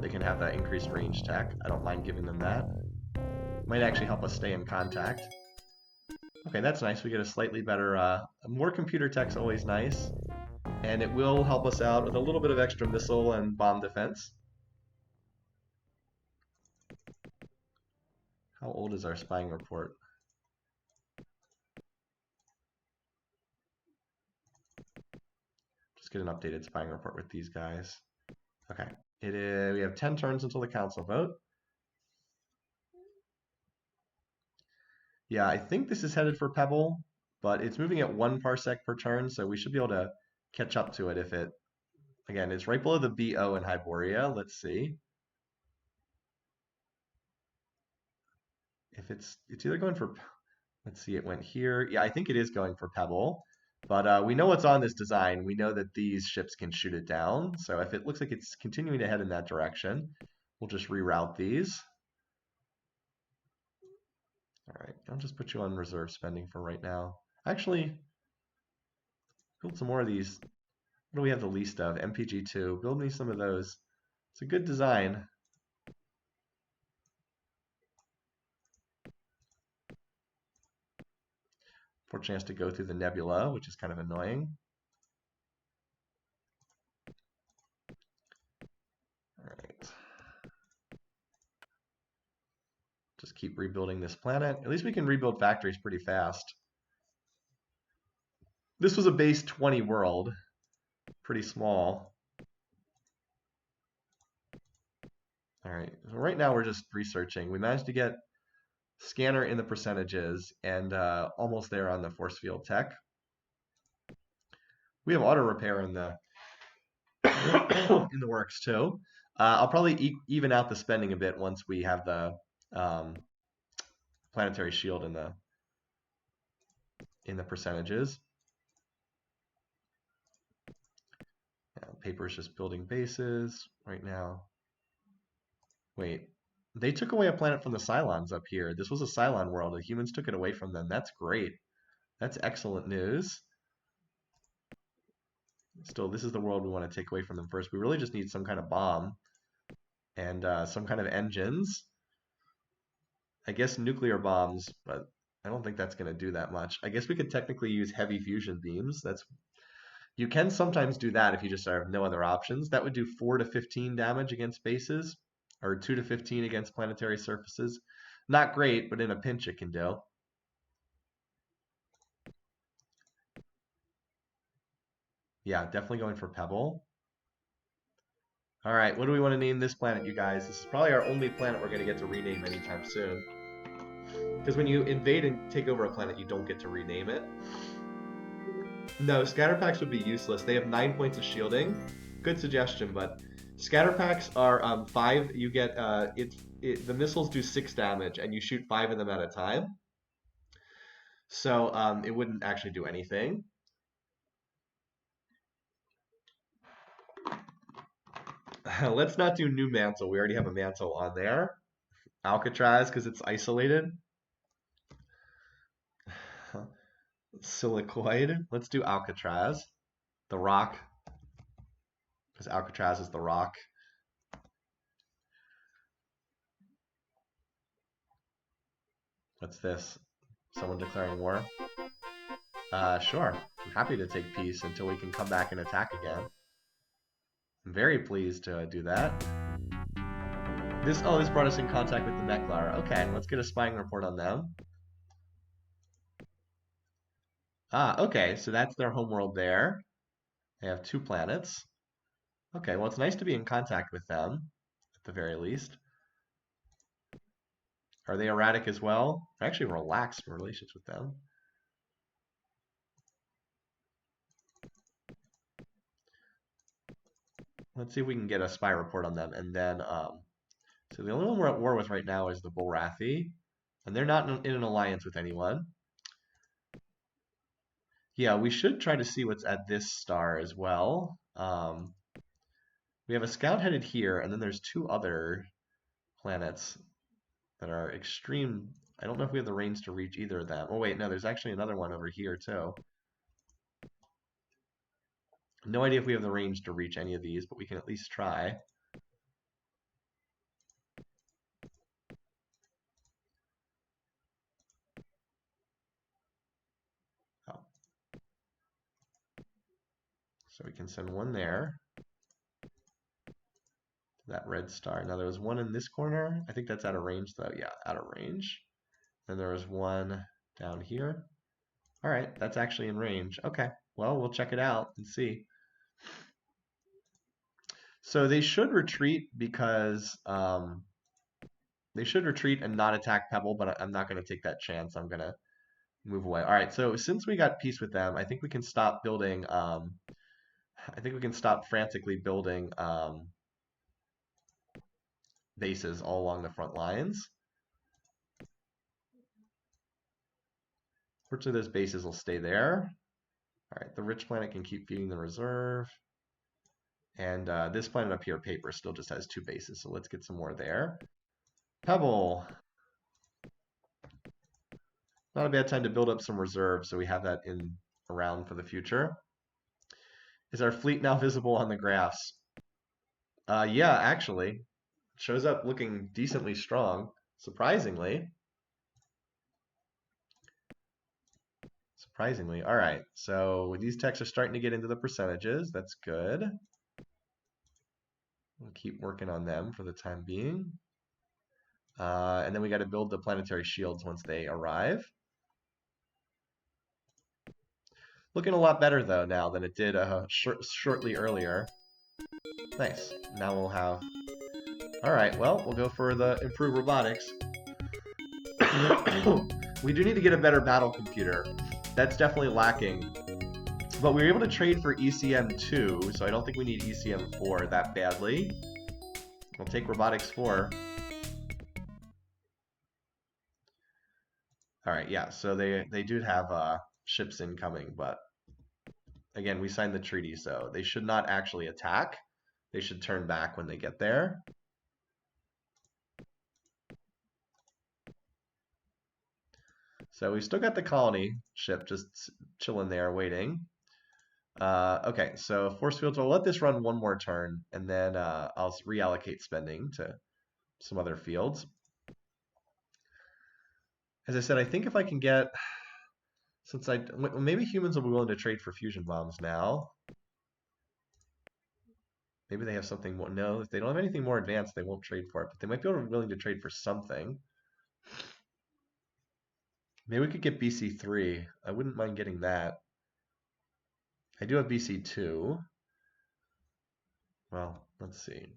They can have that increased range tech. I don't mind giving them that. Might actually help us stay in contact. Okay, that's nice. We get a slightly better, more computer tech's always nice. And it will help us out with a little bit of extra missile and bomb defense. How old is our spying report? Just get an updated spying report with these guys. Okay, we have 10 turns until the council vote. Yeah, I think this is headed for Pebble, but it's moving at 1 parsec per turn, so we should be able to catch up to it if it, again, it's right below the BO in Hyboria. Let's see. If it's either going for, let's see, it went here. Yeah, I think it is going for Pebble, but we know what's on this design. We know that these ships can shoot it down, so if it looks like it's continuing to head in that direction, we'll just reroute these. All right, I'll just put you on reserve spending for right now. Actually, build some more of these. What do we have the least of? MPG2. Build me some of those. It's a good design. Fortunately, has to go through the nebula, which is kind of annoying. All right. Just keep rebuilding this planet. At least we can rebuild factories pretty fast. This was a base 20 world. Pretty small. All right. So right now we're just researching. We managed to get scanner in the percentages and almost there on the force field tech. We have auto repair in the in the works too. I'll probably even out the spending a bit once we have the planetary shield in the percentages. Yeah, paper is just building bases right now. Wait, they took away a planet from the Cylons up here. This was a Cylon world. The humans took it away from them. That's great. That's excellent news. Still, this is the world we want to take away from them first. We really just need some kind of bomb and some kind of engines. I guess nuclear bombs, but I don't think that's going to do that much. I guess we could technically use heavy fusion beams. You can sometimes do that if you just have no other options. That would do 4 to 15 damage against bases, or 2 to 15 against planetary surfaces. Not great, but in a pinch it can do. Yeah, definitely going for Pebble. All right, what do we want to name this planet, you guys? This is probably our only planet we're going to get to rename anytime soon. Because when you invade and take over a planet, you don't get to rename it. No, scatter packs would be useless. They have 9 points of shielding. Good suggestion, but scatter packs are 5. You get the missiles do 6 damage, and you shoot 5 of them at a time. So it wouldn't actually do anything. Let's not do new mantle. We already have a mantle on there. Alcatraz because it's isolated. Silicoid. Let's do Alcatraz. The rock. Because Alcatraz is the rock. What's this? Someone declaring war? Sure. I'm happy to take peace until we can come back and attack again. I'm very pleased to do that. This brought us in contact with the Meklar. Okay, let's get a spying report on them. Okay, so that's their homeworld there. They have 2 planets. Okay, well, it's nice to be in contact with them, at the very least. Are they erratic as well? I actually relaxed relations with them. Let's see if we can get a spy report on them. And then, so the only one we're at war with right now is the Bulrathi. And they're not in an alliance with anyone. Yeah, we should try to see what's at this star as well. We have a scout headed here, and then there's 2 other planets that are extreme. I don't know if we have the range to reach either of them. Oh wait, no, there's actually another one over here too. No idea if we have the range to reach any of these, but we can at least try. So we can send one there. That red star. Now there was one in this corner. I think that's out of range though. Yeah, out of range. Then there was one down here. All right, that's actually in range. Okay, well, we'll check it out and see. So they should retreat because they should retreat and not attack Pebble, but I'm not going to take that chance. I'm going to move away. All right, so since we got peace with them, I think we can stop building. I think we can stop frantically building bases all along the front lines. Fortunately, those bases will stay there. All right, the rich planet can keep feeding the reserve. And this planet up here, Paper, still just has 2 bases, so let's get some more there. Pebble. Not a bad time to build up some reserves so we have that in around for the future. Is our fleet now visible on the graphs? Yeah, actually. It shows up looking decently strong, surprisingly. Surprisingly. All right, so these techs are starting to get into the percentages. That's good. We'll keep working on them for the time being. And then we got to build the planetary shields once they arrive. Looking a lot better, though, now than it did shortly earlier. Nice. Now we'll have... Alright, well, we'll go for the improved robotics. We do need to get a better battle computer. That's definitely lacking. But we were able to trade for ECM2, so I don't think we need ECM4 that badly. We'll take robotics 4. Alright, yeah, so they do have ships incoming, but again, we signed the treaty, so they should not actually attack. They should turn back when they get there. So we've still got the colony ship just chilling there waiting. Okay, so force fields, I'll let this run one more turn, and then I'll reallocate spending to some other fields. As I said, I think if I can get, since maybe humans will be willing to trade for fusion bombs now. Maybe they have something more. No, if they don't have anything more advanced, they won't trade for it, but they might be willing to trade for something. Maybe we could get BC3. I wouldn't mind getting that. I do have BC2. Well, let's see.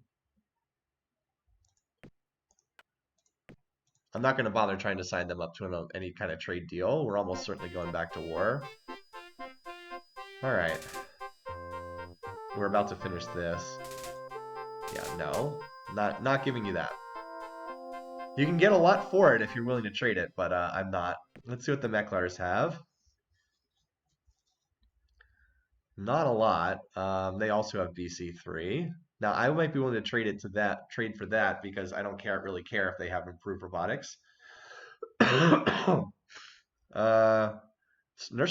I'm not going to bother trying to sign them up to any kind of trade deal. We're almost certainly going back to war. All right. We're about to finish this. Yeah, no. Not giving you that. You can get a lot for it if you're willing to trade it, but I'm not. Let's see what the Mechlars have. Not a lot. They also have BC3. Now I might be willing to trade it to trade for that because I don't really care if they have improved robotics. Inertial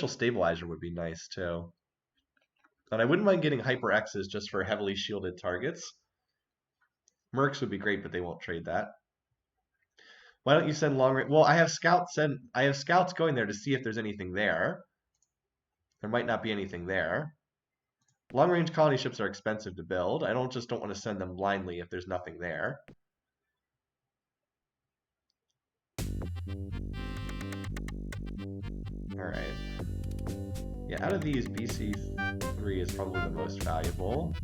stabilizer would be nice too. And I wouldn't mind getting Hyper X's just for heavily shielded targets. Mercs would be great, but they won't trade that. Why don't you send long range? Well, I have scouts going there to see if there's anything there. There might not be anything there. Long-range colony ships are expensive to build. I don't want to send them blindly if there's nothing there. All right. Yeah, out of these, BC3 is probably the most valuable.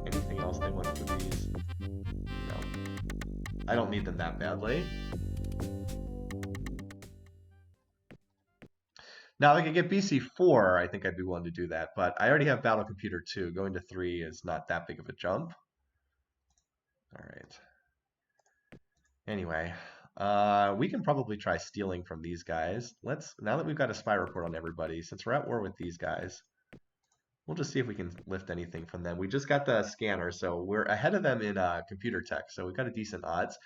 Anything else they want for these? No. I don't need them that badly. Now, if I could get BC4, I think I'd be willing to do that, but I already have Battle Computer 2. Going to 3 is not that big of a jump. All right. Anyway, we can probably try stealing from these guys. Now that we've got a spy report on everybody, since we're at war with these guys, we'll just see if we can lift anything from them. We just got the scanner, so we're ahead of them in computer tech, so we've got a decent odds.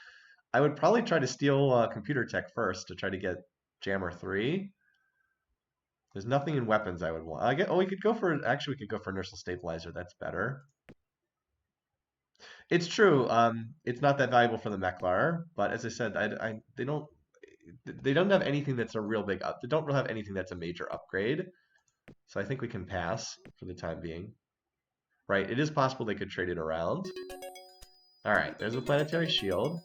I would probably try to steal computer tech first to try to get Jammer 3. There's nothing in weapons I would want. We could go for inertial stabilizer. That's better. It's true. It's not that valuable for the Mechlar, but as I said, they don't. they don't have anything that's a real big up. They don't really have anything that's a major upgrade. So I think we can pass for the time being. Right, it is possible they could trade it around. All right, there's a planetary shield.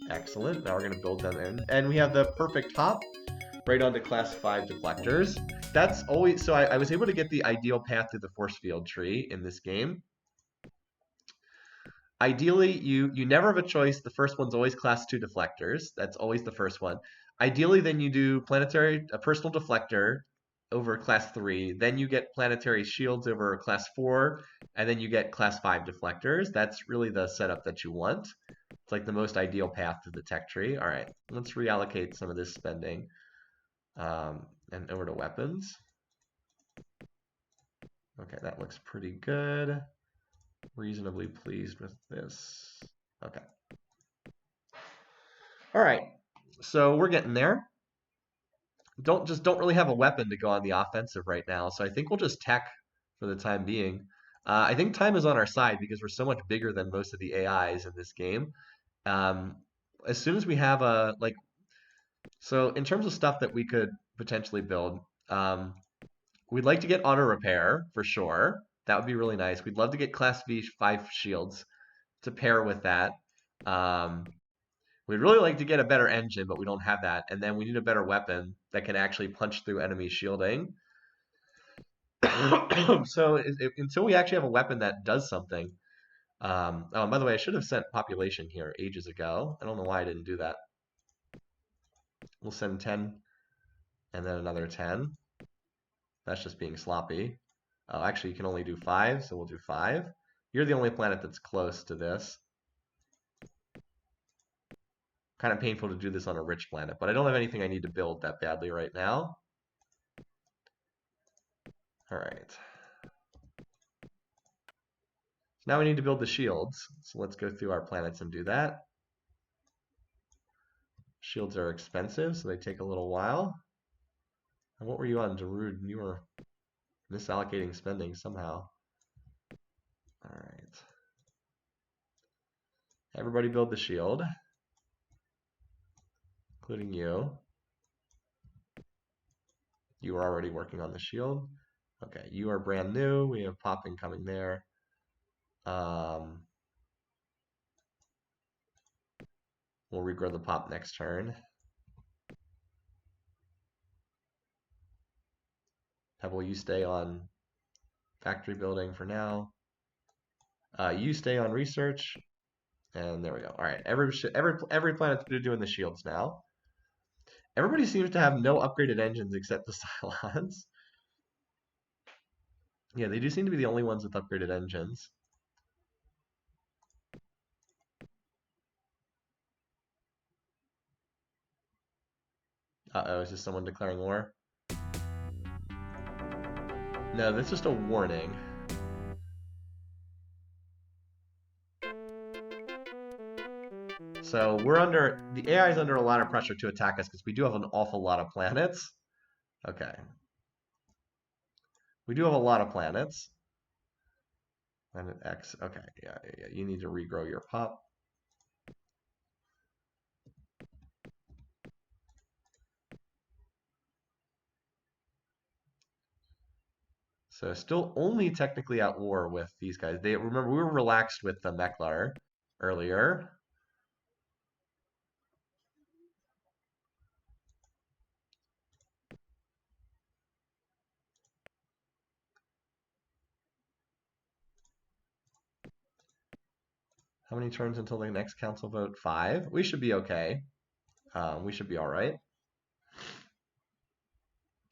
Excellent. Now we're going to build them in. And we have the perfect hop right onto class 5 deflectors. That's always, so I was able to get the ideal path to the force field tree in this game. Ideally, you never have a choice. The first one's always class 2 deflectors. That's always the first one. Ideally, then you do a personal deflector over class 3. Then you get planetary shields over class 4. And then you get class 5 deflectors. That's really the setup that you want. It's like the most ideal path to the tech tree. All right, let's reallocate some of this spending and over to weapons. Okay, that looks pretty good. Reasonably pleased with this. Okay. All right, so we're getting there. Don't really have a weapon to go on the offensive right now, so I think we'll just tech for the time being. I think time is on our side because we're so much bigger than most of the AIs in this game. As soon as we have so in terms of stuff that we could potentially build, we'd like to get auto repair for sure. That would be really nice. We'd love to get class V5 shields to pair with that. We'd really like to get a better engine, but we don't have that. And then we need a better weapon that can actually punch through enemy shielding. So until we actually have a weapon that does something. Oh, and by the way, I should have sent population here ages ago. I don't know why I didn't do that. We'll send 10 and then another 10. That's just being sloppy. Oh, actually, you can only do 5, so we'll do 5. You're the only planet that's close to this. Kind of painful to do this on a rich planet, but I don't have anything I need to build that badly right now. All right. So now we need to build the shields. So let's go through our planets and do that. Shields are expensive, so they take a little while. And what were you on, Darude? You were misallocating spending somehow. All right. Everybody build the shield, including you. You were already working on the shield. Okay, you are brand new. We have popping coming there. We'll regrow the pop next turn. Pebble, you stay on factory building for now. You stay on research. And there we go. All right, every planet's doing the shields now. Everybody seems to have no upgraded engines except the Cylons. Yeah, they do seem to be the only ones with upgraded engines. Uh-oh, is this someone declaring war? No, that's just a warning. So the AI is under a lot of pressure to attack us because we do have an awful lot of planets. Okay. We do have a lot of planets. Planet X, okay, yeah. You need to regrow your pop. So still only technically at war with these guys. Remember, we were relaxed with the Meklar earlier. How many turns until the next council vote? 5. We should be okay. We should be all right.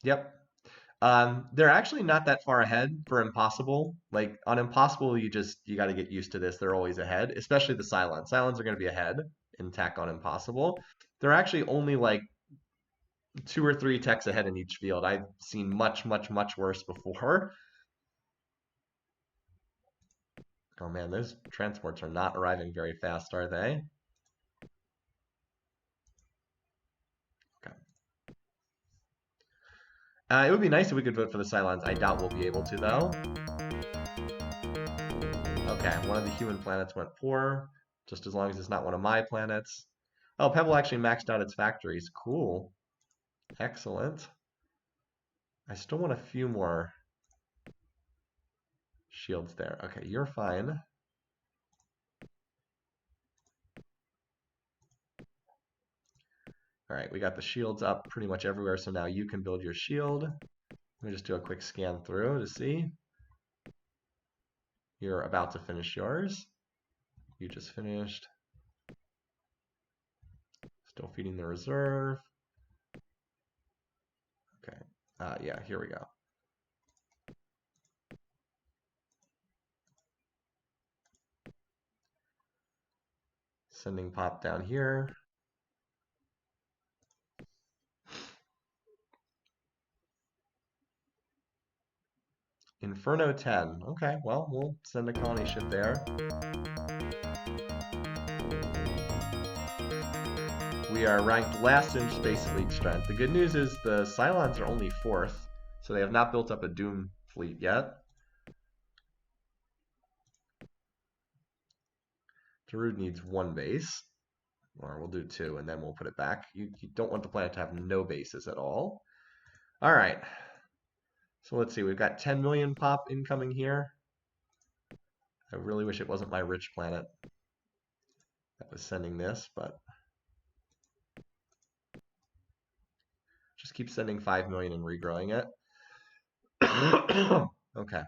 Yep. They're actually not that far ahead for Impossible. Like on Impossible, you got to get used to this. They're always ahead, especially the Cylons. Cylons are going to be ahead in tech on Impossible. They're actually only like 2 or 3 techs ahead in each field. I've seen much, much, much worse before. Oh man, those transports are not arriving very fast, are they? Okay. It would be nice if we could vote for the Cylons. I doubt we'll be able to, though. Okay, one of the human planets went poor, just as long as it's not one of my planets. Oh, Pebble actually maxed out its factories. Cool. Excellent. I still want a few more shields there. Okay, you're fine. All right, we got the shields up pretty much everywhere, so now you can build your shield. Let me just do a quick scan through to see. You're about to finish yours. You just finished. Still feeding the reserve. Okay, yeah, here we go. Sending pop down here. Inferno 10. Okay, well, we'll send a colony ship there. We are ranked last in Space Fleet strength. The good news is the Cylons are only 4th, so they have not built up a Doom fleet yet. Darude needs 1 base, or we'll do 2, and then we'll put it back. You don't want the planet to have no bases at all. All right. So let's see. We've got 10 million pop incoming here. I really wish it wasn't my rich planet that was sending this, but just keep sending 5 million and regrowing it. Okay.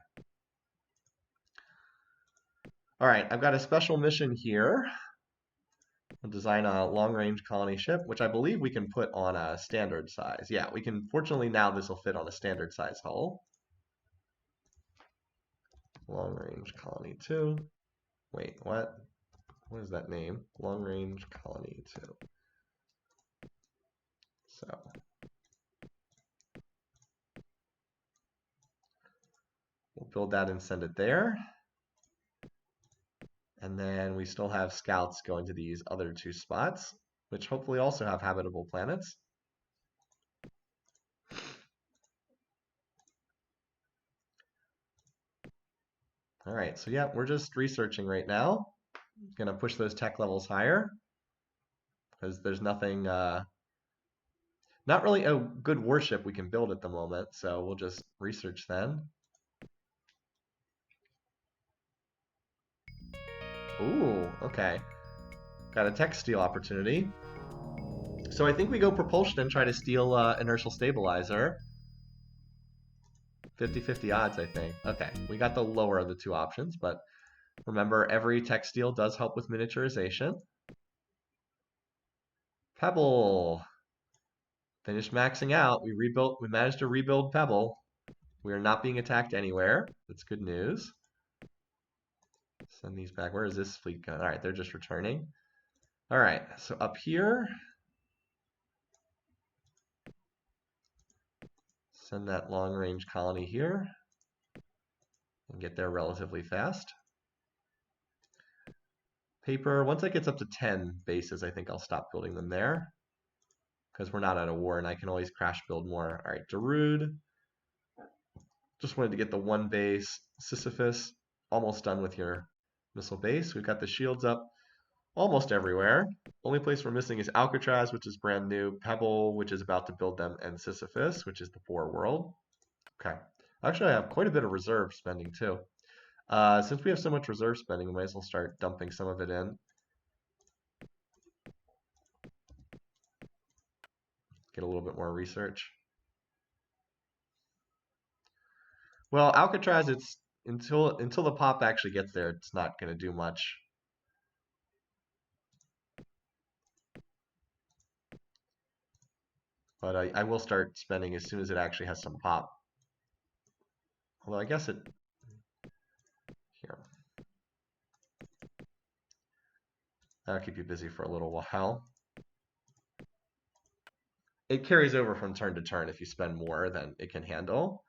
All right, I've got a special mission here. We'll design a long-range colony ship, which I believe we can put on a standard size. Yeah, we can. Fortunately, now this will fit on a standard size hull. Long-range colony 2. Wait, what? What is that name? Long-range colony 2. So we'll build that and send it there. And then we still have scouts going to these other 2 spots, which hopefully also have habitable planets. All right, so yeah, we're just researching right now. Gonna push those tech levels higher because there's nothing, not really a good warship we can build at the moment, so we'll just research then. Ooh, okay. Got a tech steal opportunity. So I think we go propulsion and try to steal inertial stabilizer. 50-50 odds, I think. Okay, we got the lower of the 2 options, but remember, every tech steal does help with miniaturization. Pebble. Finished maxing out. We managed to rebuild Pebble. We are not being attacked anywhere. That's good news. Send these back. Where is this fleet going? All right, they're just returning. All right, so up here, send that long-range colony here and get there relatively fast. Paper, once it gets up to 10 bases, I think I'll stop building them there because we're not at a war and I can always crash build more. All right, Darude. Just wanted to get the 1 base. Sisyphus, almost done with your missile base. We've got the shields up almost everywhere. Only place we're missing is Alcatraz, which is brand new, Pebble, which is about to build them, and Sisyphus, which is the 4 world. Okay. Actually, I have quite a bit of reserve spending too. Since we have so much reserve spending, we might as well start dumping some of it in. Get a little bit more research. Well, Alcatraz, it's until the pop actually gets there, it's not going to do much. But I will start spending as soon as it actually has some pop. Although I guess it here. That'll keep you busy for a little while. It carries over from turn to turn. If you spend more than it can handle.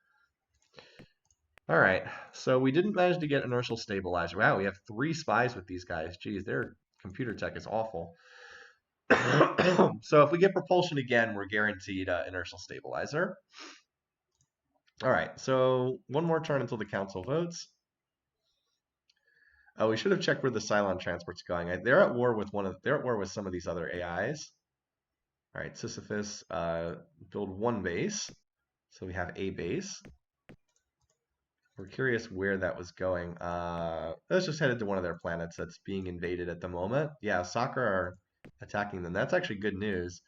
All right, so we didn't manage to get inertial stabilizer. Wow, we have 3 spies with these guys. Geez, their computer tech is awful. So if we get propulsion again, we're guaranteed inertial stabilizer. All right, so 1 more turn until the council votes. Oh, we should have checked where the Cylon transport's going. They're at war with they're at war with some of these other AIs. All right, Sisyphus, build one base. So we have a base. We're curious where that was going. That's just headed to one of their planets that's being invaded at the moment. Yeah, Sakura are attacking them. That's actually good news.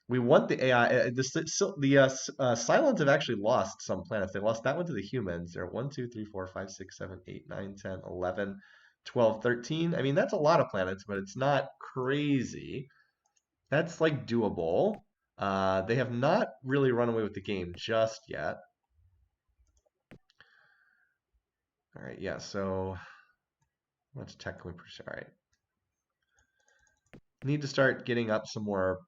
We want the AI. Cylons have actually lost some planets. They lost that one to the humans. They're 1, 2, 3, 4, 5, 6, 7, 8, 9, 10, 11, 12, 13. I mean, that's a lot of planets, but it's not crazy. That's like doable. They have not really run away with the game just yet. All right, yeah, so how much tech can we pursue? All right. Need to start getting up some more,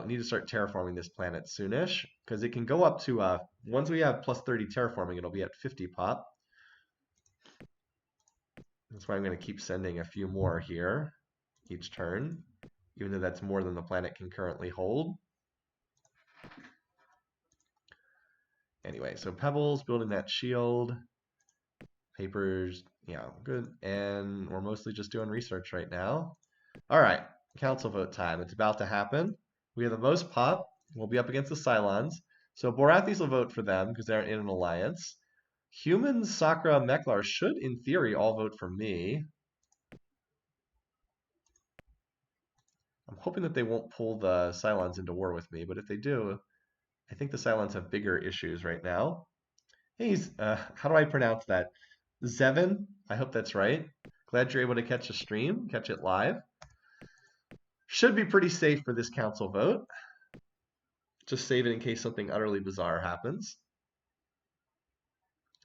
need to start terraforming this planet soonish, because it can go up to, once we have plus 30 terraforming, it'll be at 50 pop. That's why I'm going to keep sending a few more here each turn, even though that's more than the planet can currently hold. Anyway, so Pebbles, building that shield. Papers, yeah, good. And we're mostly just doing research right now. All right, council vote time. It's about to happen. We have the most pop. We'll be up against the Cylons. So Borathis will vote for them because they're in an alliance. Humans, Sakura, Meklar should, in theory, all vote for me. I'm hoping that they won't pull the Cylons into war with me, but if they do, I think the Cylons have bigger issues right now. Hey, how do I pronounce that? Zevin? I hope that's right. Glad you're able to catch a stream, catch it live. Should be pretty safe for this council vote. Just save it in case something utterly bizarre happens.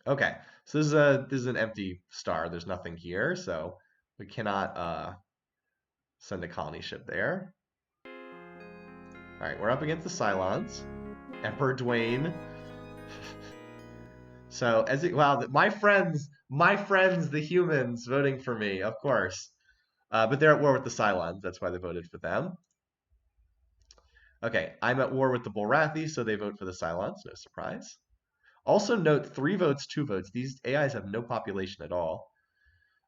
Okay, so this is an empty star. There's nothing here, so we cannot send a colony ship there. All right, we're up against the Cylons. Emperor Dwayne. So wow, my friends, the humans voting for me, of course. But they're at war with the Cylons. That's why they voted for them. Okay, I'm at war with the Borathi, so they vote for the Cylons. No surprise. Also note 3 votes, 2 votes. These AIs have no population at all.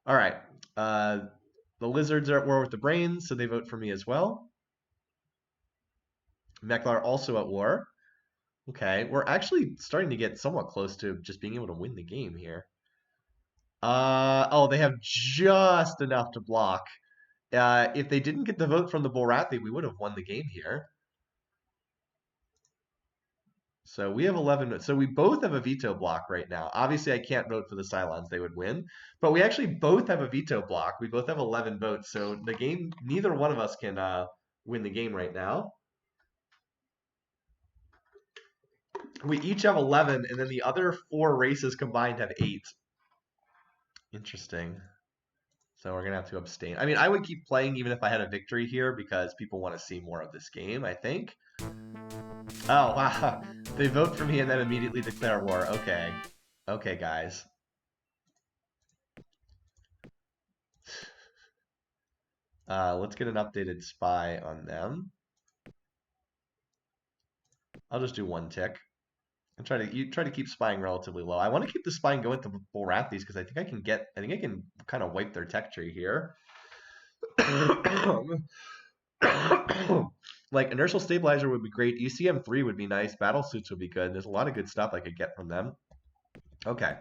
All right. The lizards are at war with the brains, so they vote for me as well. Meklar also at war. Okay, we're actually starting to get somewhat close to just being able to win the game here. Oh, they have just enough to block. If they didn't get the vote from the Borathi, we would have won the game here. So we have 11. So we both have a veto block right now. Obviously, I can't vote for the Cylons. They would win. But we actually both have a veto block. We both have 11 votes. So the game, neither one of us can win the game right now. We each have 11, and then the other 4 races combined have 8. Interesting. So we're going to have to abstain. I mean, I would keep playing even if I had a victory here because people want to see more of this game, I think. Oh, wow. They vote for me and then immediately declare war. Okay. Okay, guys. Let's get an updated spy on them. I'll just do 1 tick. And try to keep spying relatively low. I want to keep the spying going to Borathis because I think I can kind of wipe their tech tree here. Like inertial stabilizer would be great. ECM3 would be nice. Battle suits would be good. There's a lot of good stuff I could get from them. Okay.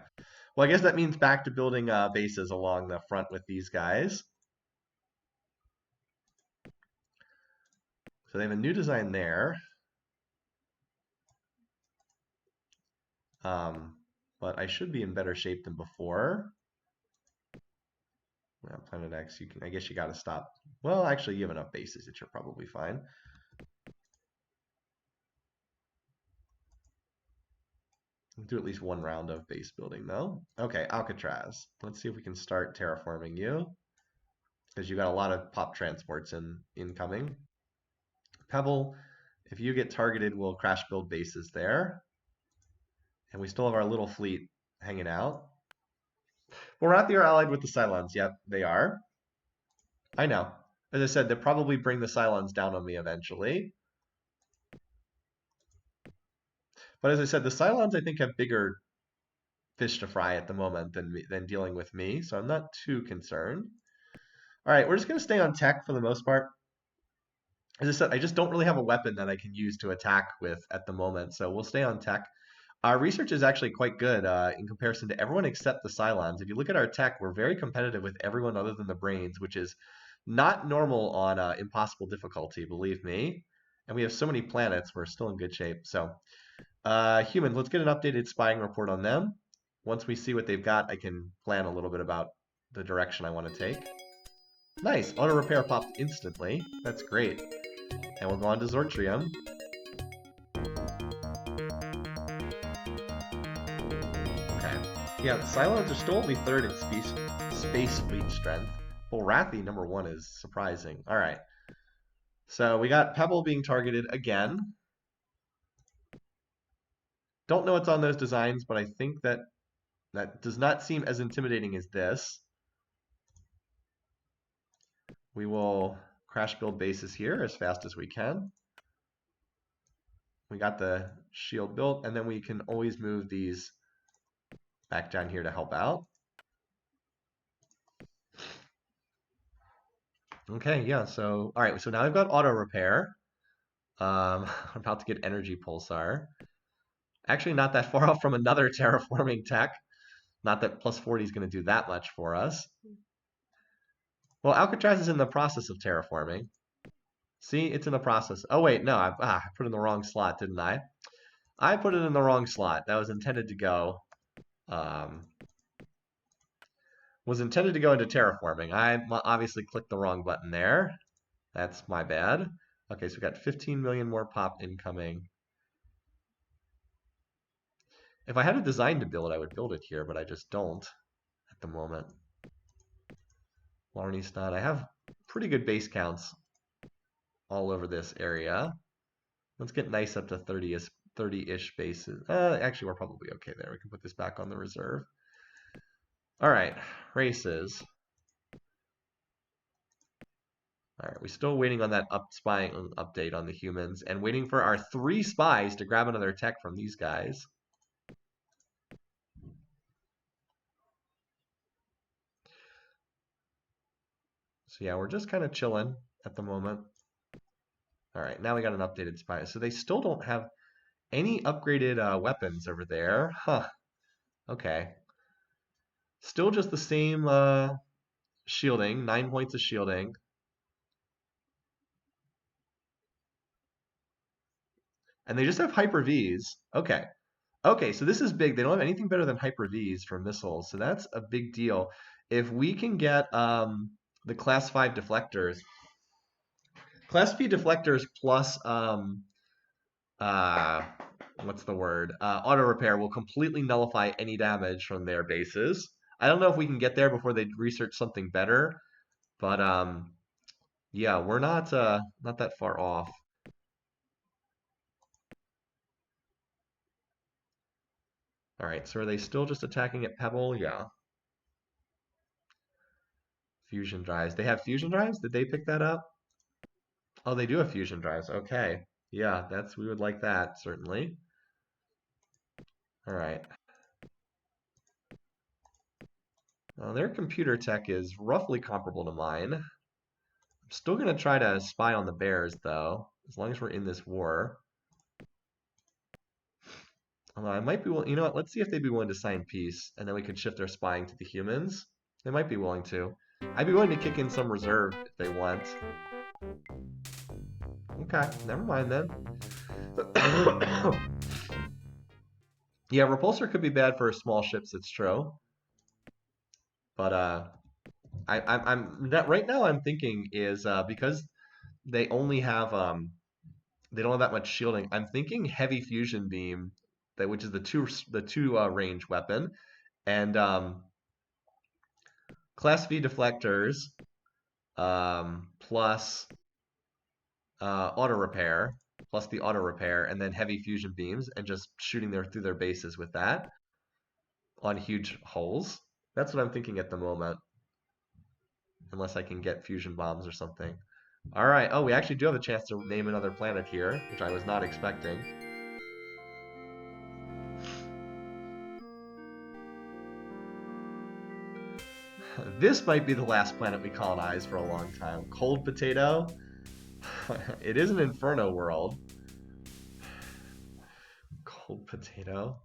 Well, I guess that means back to building bases along the front with these guys. So they have a new design there. But I should be in better shape than before. Well, Planet X, I guess you got to stop. Well, actually, you have enough bases that you're probably fine. Do at least 1 round of base building, though. Okay, Alcatraz. Let's see if we can start terraforming you. Because you got a lot of pop transports incoming. Pebble, if you get targeted, we'll crash build bases there. And we still have our little fleet hanging out. Borathi are allied with the Cylons. Yep, they are. I know. As I said, they'll probably bring the Cylons down on me eventually. But as I said, the Cylons, I think, have bigger fish to fry at the moment than dealing with me, so I'm not too concerned. All right, we're just going to stay on tech for the most part. As I said, I just don't really have a weapon that I can use to attack with at the moment, so we'll stay on tech. Our research is actually quite good in comparison to everyone except the Cylons. If you look at our tech, we're very competitive with everyone other than the Brains, which is not normal on impossible difficulty, believe me. And we have so many planets, we're still in good shape. So, humans, let's get an updated spying report on them. Once we see what they've got, I can plan a little bit about the direction I want to take. Nice, auto repair popped instantly. That's great. And we'll go on to Zortrium. Okay. Yeah, the Cylons are still only third in space fleet strength. Well, Rathi, number 1, is surprising. All right. So we got Pebble being targeted again. Don't know what's on those designs, but I think that does not seem as intimidating as this. We will crash build bases here as fast as we can. We got the shield built, and then we can always move these back down here to help out. Okay, yeah, so, all right, so now I've got auto repair. I'm about to get energy pulsar. Actually, not that far off from another terraforming tech. Not that plus 40 is going to do that much for us. Well, Alcatraz is in the process of terraforming. See, it's in the process. Oh, wait, no, I put it in the wrong slot, didn't I? I put it in the wrong slot. That was intended to go, into terraforming. I obviously clicked the wrong button there. That's my bad. Okay, so we got 15 million more pop incoming. If I had a design to build, I would build it here, but I just don't at the moment. Larnystad. I have pretty good base counts all over this area. Let's get nice up to 30-ish bases. Actually, we're probably okay there. We can put this back on the reserve. All right, races. All right, we're still waiting on that spying update on the humans and waiting for our 3 spies to grab another tech from these guys. So yeah, we're just kind of chilling at the moment. All right, now we got an updated spy. So they still don't have any upgraded weapons over there. Huh. Okay. Still just the same shielding, 9 points of shielding. And they just have Hyper Vs. Okay. Okay, so this is big. They don't have anything better than Hyper Vs for missiles, so that's a big deal. If we can get the Class 5 deflectors, Class P deflectors plus what's the word? Auto repair will completely nullify any damage from their bases. I don't know if we can get there before they research something better, but yeah, we're not that far off. All right, so are they still just attacking at Pebble? Yeah. Fusion drives. They have fusion drives? Did they pick that up? Oh, they do have fusion drives. Okay. Yeah, we would like that, certainly. All right. Their computer tech is roughly comparable to mine. I'm still going to try to spy on the bears, though, as long as we're in this war. Although I might be willing, you know what, let's see if they'd be willing to sign peace, and then we could shift our spying to the humans. They might be willing to. I'd be willing to kick in some reserve if they want. Okay, never mind then. Yeah, repulsor could be bad for small ships, it's true. But I'm right now I'm thinking is because they only have they don't have that much shielding. I'm thinking heavy fusion beam, which is the two range weapon, and class V deflectors, plus auto repair, plus the auto repair, and then heavy fusion beams, and just shooting through their bases with that on huge holes. That's what I'm thinking at the moment. Unless I can get fusion bombs or something. All right. Oh, we actually do have a chance to name another planet here, which I was not expecting. This might be the last planet we colonize for a long time. Cold Potato. It is an Inferno world. Cold Potato.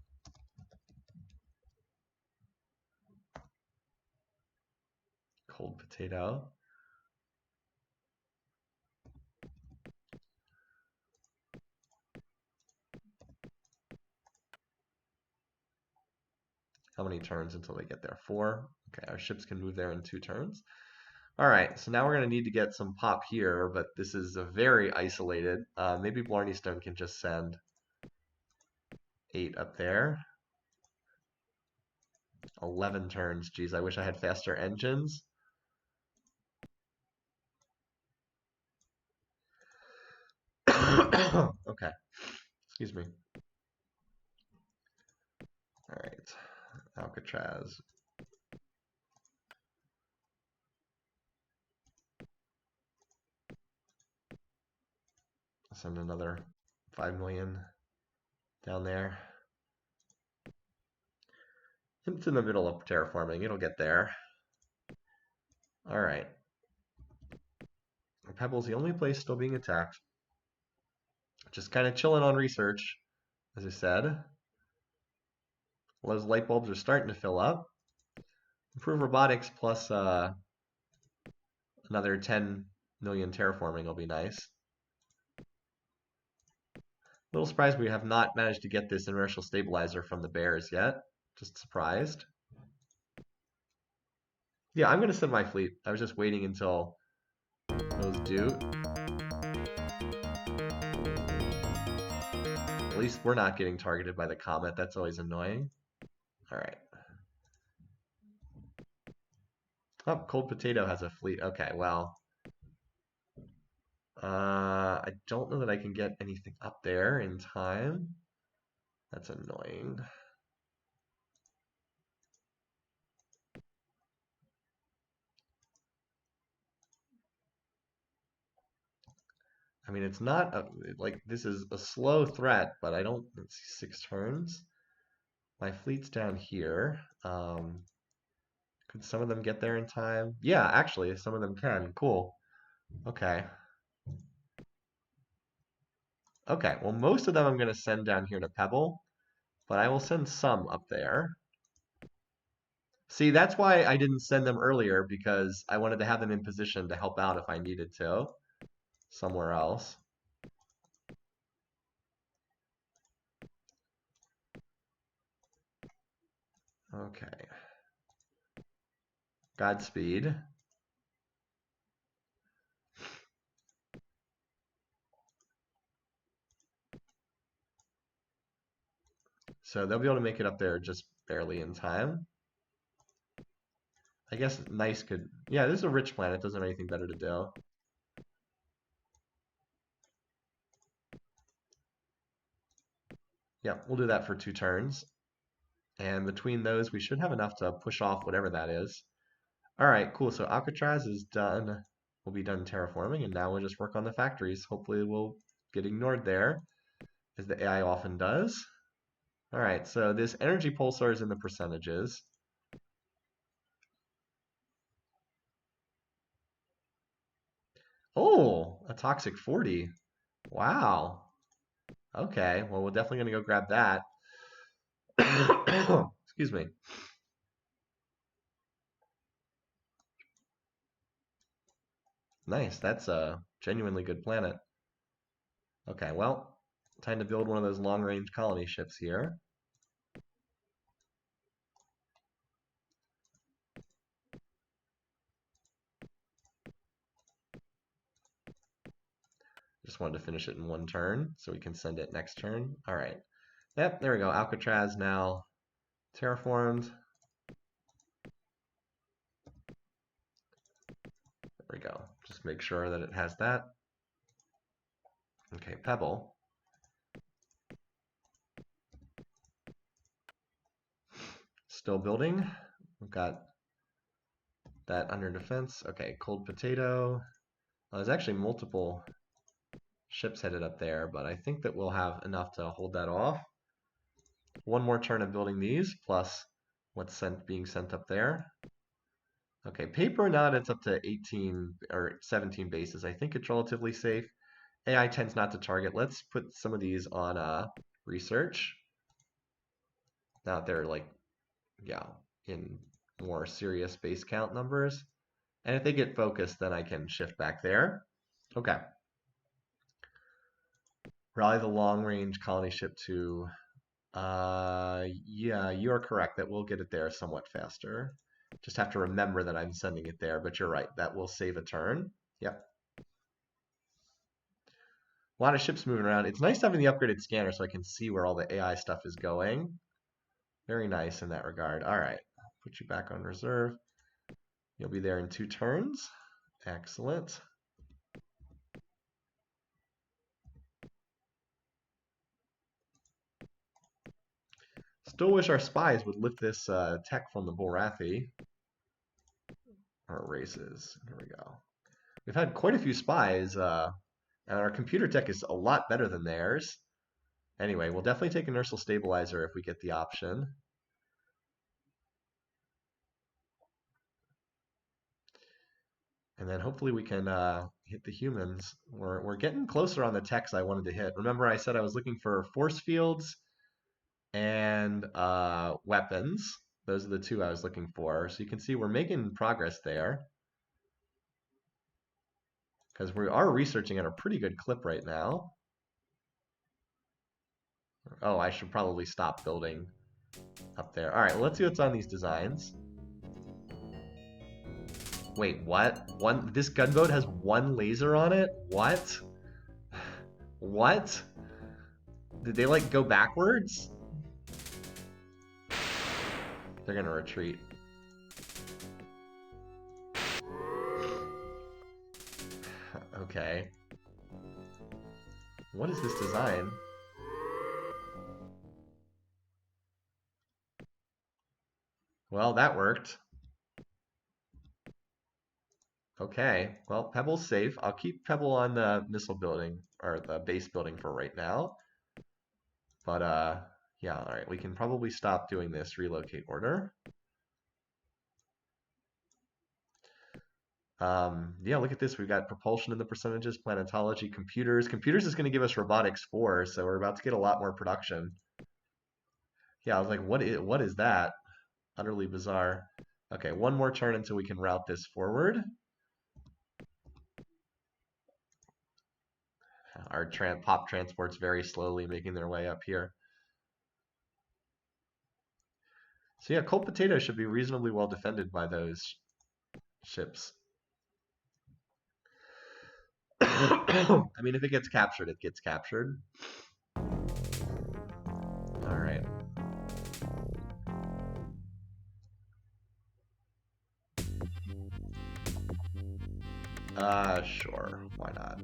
Cold Potato. How many turns until they get there? 4. Okay, our ships can move there in 2 turns. All right, so now we're going to need to get some pop here, but this is a very isolated. Maybe Blarney Stone can just send 8 up there. 11 turns. Geez, I wish I had faster engines. Okay, excuse me. All right, Alcatraz. Send another 5 million down there. It's in the middle of terraforming. It'll get there. All right. Pebble's the only place still being attacked. Just kind of chilling on research, as I said. Those light bulbs are starting to fill up. Improve robotics plus another 10 million terraforming will be nice. A little surprised we have not managed to get this inertial stabilizer from the bears yet. Just surprised. Yeah, I'm going to send my fleet. I was just waiting until those do. At least we're not getting targeted by the comet. That's always annoying. All right. Oh, Cold Potato has a fleet. Okay, well. I don't know that I can get anything up there in time. That's annoying. I mean, it's not like this is a slow threat, but I don't. Let's see, 6 turns. My fleet's down here. Could some of them get there in time? Yeah, actually, some of them can. Cool. Okay. Okay, well, most of them I'm going to send down here to Pebble, but I will send some up there. See, that's why I didn't send them earlier, because I wanted to have them in position to help out if I needed to somewhere else. Okay. Godspeed. So they'll be able to make it up there just barely in time. I guess nice could... Yeah, this is a rich planet. Doesn't have anything better to do. Yeah, we'll do that for 2 turns. And between those, we should have enough to push off whatever that is. All right, cool. So Alcatraz is done. We'll be done terraforming, and now we'll just work on the factories. Hopefully we'll get ignored there, as the AI often does. All right, so this energy pulsar is in the percentages. Oh, a toxic 40. Wow. Okay, well, we're definitely going to go grab that. Excuse me. Nice, that's a genuinely good planet. Okay, well, time to build one of those long-range colony ships here. Just wanted to finish it in 1 turn, so we can send it next turn. All right. Yep, there we go. Alcatraz now terraformed. There we go. Just make sure that it has that. Okay, Pebble. Still building. We've got that under defense. Okay, Cold Potato. There's actually multiple ships headed up there, but I think that we'll have enough to hold that off. 1 more turn of building these, plus what's being sent up there. Okay, paper now that it's up to 18 or 17 bases, I think it's relatively safe. AI tends not to target. Let's put some of these on research. Now that they're like, yeah, in more serious base count numbers. And if they get focused, then I can shift back there. Okay. Rally the long range colony ship to, yeah, you are correct that we'll get it there somewhat faster. Just have to remember that I'm sending it there, but you're right, that will save a turn. Yep. A lot of ships moving around. It's nice having the upgraded scanner so I can see where all the AI stuff is going. Very nice in that regard. All right, put you back on reserve. You'll be there in 2 turns. Excellent. Still wish our spies would lift this tech from the Borathi. Our races. Here we go. We've had quite a few spies, and our computer tech is a lot better than theirs. Anyway, we'll definitely take inertial stabilizer if we get the option. And then hopefully we can hit the humans. We're getting closer on the techs I wanted to hit. Remember I said I was looking for force fields and weapons. Those are the 2 I was looking for. So you can see we're making progress there. Because we are researching at a pretty good clip right now. Oh, I should probably stop building up there. All right, well, let's see what's on these designs. Wait, what? This gunboat has 1 laser on it? What? What? Did they like go backwards? They're gonna retreat. Okay. What is this design? Well, that worked. Okay, well, Pebble's safe. I'll keep Pebble on the missile building, or the base building for right now. But, yeah, all right, we can probably stop doing this relocate order. Yeah, look at this. We've got propulsion in the percentages, planetology, computers. Computers is going to give us robotics 4, so we're about to get a lot more production. Yeah, I was like, what is that? Utterly bizarre. Okay, 1 more turn until we can route this forward. Our pop transport's very slowly making their way up here. So yeah, Cold Potato should be reasonably well defended by those ships. I mean, if it gets captured, it gets captured. All right. Sure. Why not?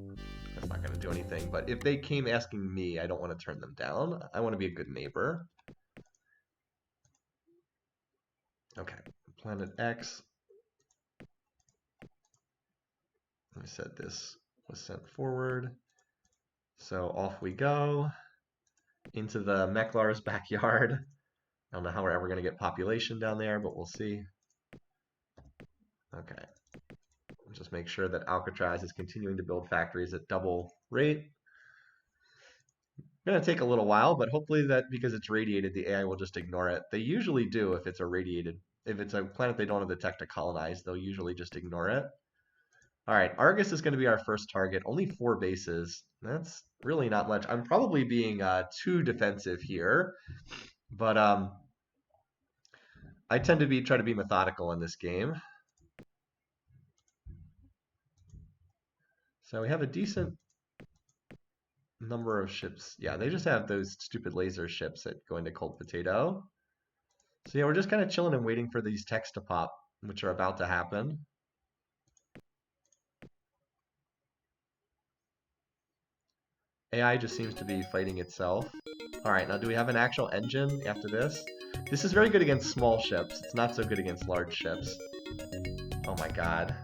That's not going to do anything. But if they came asking me, I don't want to turn them down. I want to be a good neighbor. Okay. Planet X. I said this was sent forward. So off we go into the Meklar's backyard. I don't know how we're ever going to get population down there, but we'll see. Okay. Just make sure that Alcatraz is continuing to build factories at double rate. Going to take a little while, but hopefully that because it's radiated, the AI will just ignore it. They usually do if it's if it's a planet they don't have the tech to colonize, they'll usually just ignore it. All right, Argus is going to be our first target. Only 4 bases. That's really not much. I'm probably being too defensive here, but I tend to try to be methodical in this game. So we have a decent number of ships. Yeah, they just have those stupid laser ships that go into Cold Potato. So yeah, we're just kind of chilling and waiting for these techs to pop, which are about to happen. AI just seems to be fighting itself. All right, now do we have an actual engine after this? This is very good against small ships. It's not so good against large ships. Oh my god.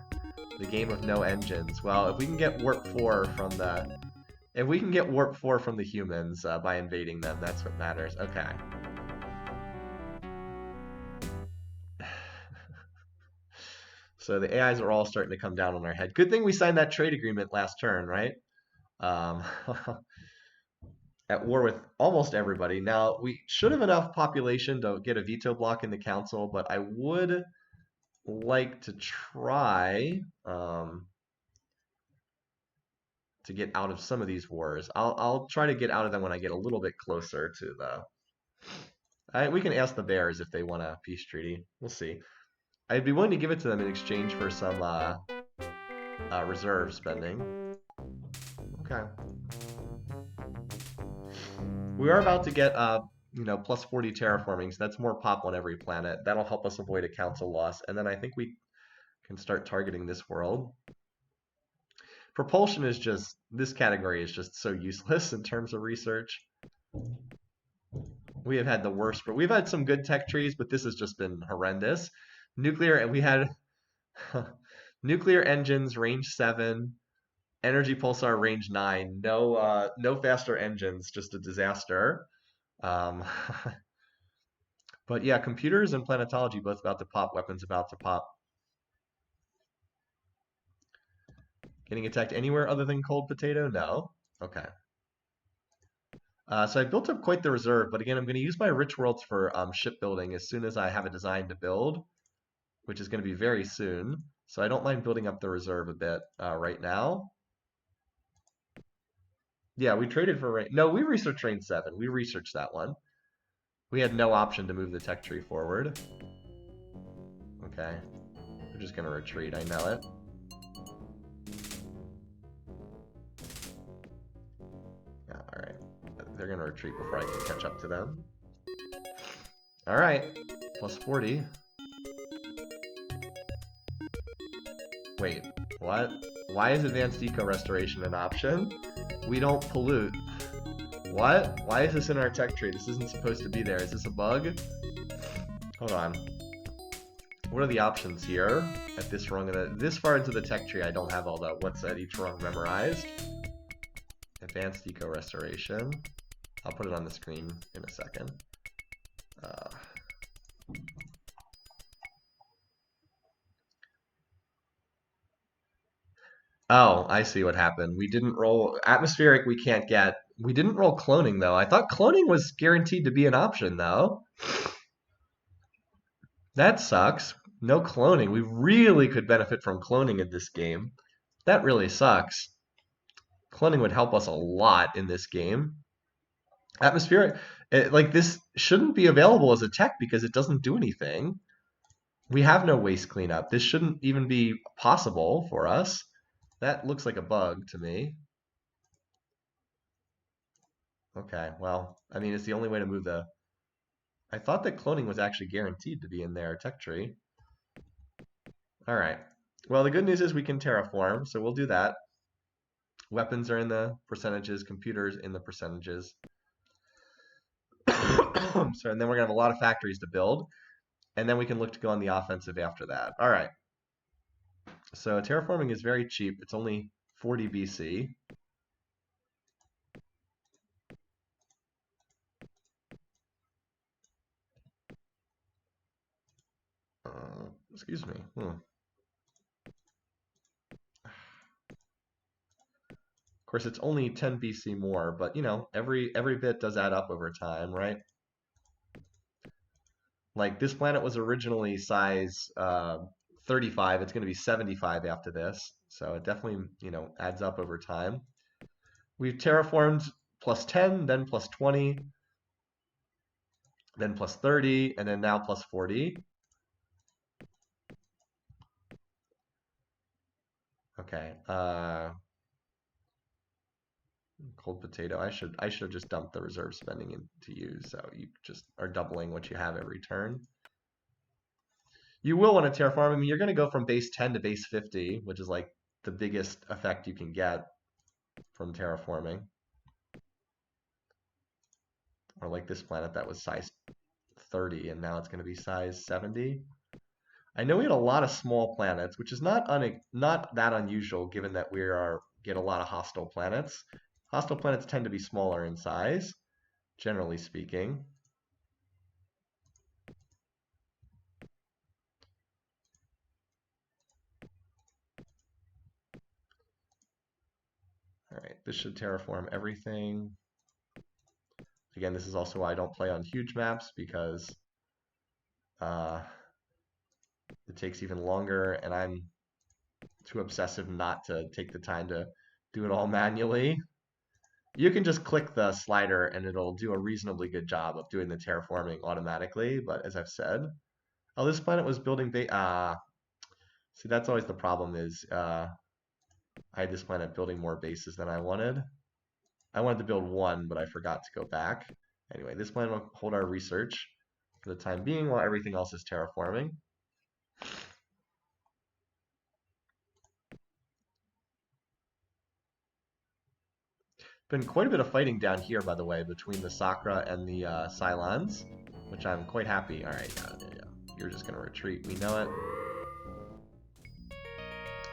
The game of no engines. Well, if we can get warp 4 from the... If we can get warp 4 from the humans by invading them, that's what matters. Okay. So the AIs are all starting to come down on our head. Good thing we signed that trade agreement last turn, right? Um, at war with almost everybody. Now, we should have enough population to get a veto block in the council, but I would like to try to get out of some of these wars. I'll try to get out of them when I get a little bit closer to the. We can ask the Bears if they want a peace treaty. We'll see. I'd be willing to give it to them in exchange for some reserve spending. Okay. We are about to get plus 40 terraforming, so that's more pop on every planet. That'll help us avoid a council loss, and then I think we can start targeting this world. Propulsion is just, this category is just so useless in terms of research. We have had the worst, but we've had some good tech trees, but this has just been horrendous. Nuclear, and we had nuclear engines range 7, energy pulsar range 9. No faster engines, just a disaster. But yeah, computers and planetology both about to pop, weapons about to pop. Getting attacked anywhere other than cold potato? No. Okay. So I built up quite the reserve, but again, I'm going to use my rich worlds for shipbuilding as soon as I have a design to build, which is going to be very soon. So I don't mind building up the reserve a bit right now. Yeah, we traded for no, we researched range 7. We researched that one. We had no option to move the tech tree forward. Okay. We're just going to retreat. I know it. Yeah, all right. They're going to retreat before I can catch up to them. All right. Plus 40. Wait, what? Why is advanced eco restoration an option? We don't pollute. What? Why is this in our tech tree? This isn't supposed to be there. Is this a bug? Hold on. What are the options here at this rung? This far into the tech tree, I don't have all the what's at each rung memorized. Advanced eco restoration. I'll put it on the screen in a second. Oh, I see what happened. We didn't roll atmospheric. We can't get. We didn't roll cloning though. I thought cloning was guaranteed to be an option though. That sucks. No cloning. We really could benefit from cloning in this game. That really sucks. Cloning would help us a lot in this game. Atmospheric, like this shouldn't be available as a tech because it doesn't do anything. We have no waste cleanup. This shouldn't even be possible for us. That looks like a bug to me. Okay, well, I mean, it's the only way to move the... I thought that cloning was actually guaranteed to be in their tech tree. All right. Well, the good news is we can terraform, so we'll do that. Weapons are in the percentages, computers in the percentages. So, and then we're going to have a lot of factories to build, and then we can look to go on the offensive after that. All right. So terraforming is very cheap. It's only 40 BC. Excuse me. Of course, it's only 10 BC more, but you know, every bit does add up over time, right? Like this planet was originally size 35. It's going to be 75 after this, so it definitely, you know, adds up over time. We've terraformed plus 10, then plus 20, then plus 30, and then now plus 40. Okay. Cold potato. I should have just dumped the reserve spending into you, so you just are doubling what you have every turn. You will want to terraform. I mean, you're going to go from base 10 to base 50, which is like the biggest effect you can get from terraforming. Or like this planet that was size 30, and now it's going to be size 70. I know we had a lot of small planets, which is not that unusual given that we get a lot of hostile planets. Hostile planets tend to be smaller in size, generally speaking. This should terraform everything. Again, this is also why I don't play on huge maps, because uh, it takes even longer, and I'm too obsessive not to take the time to do it all manually. You can just click the slider and it'll do a reasonably good job of doing the terraforming automatically, but as I've said, oh, this planet was building see, that's always the problem is I had this planet building more bases than I wanted. I wanted to build one, but I forgot to go back. Anyway, this planet will hold our research for the time being while everything else is terraforming. Been quite a bit of fighting down here, by the way, between the Sakra and the Cylons, which I'm quite happy. All right, yeah. You're just gonna retreat. We know it.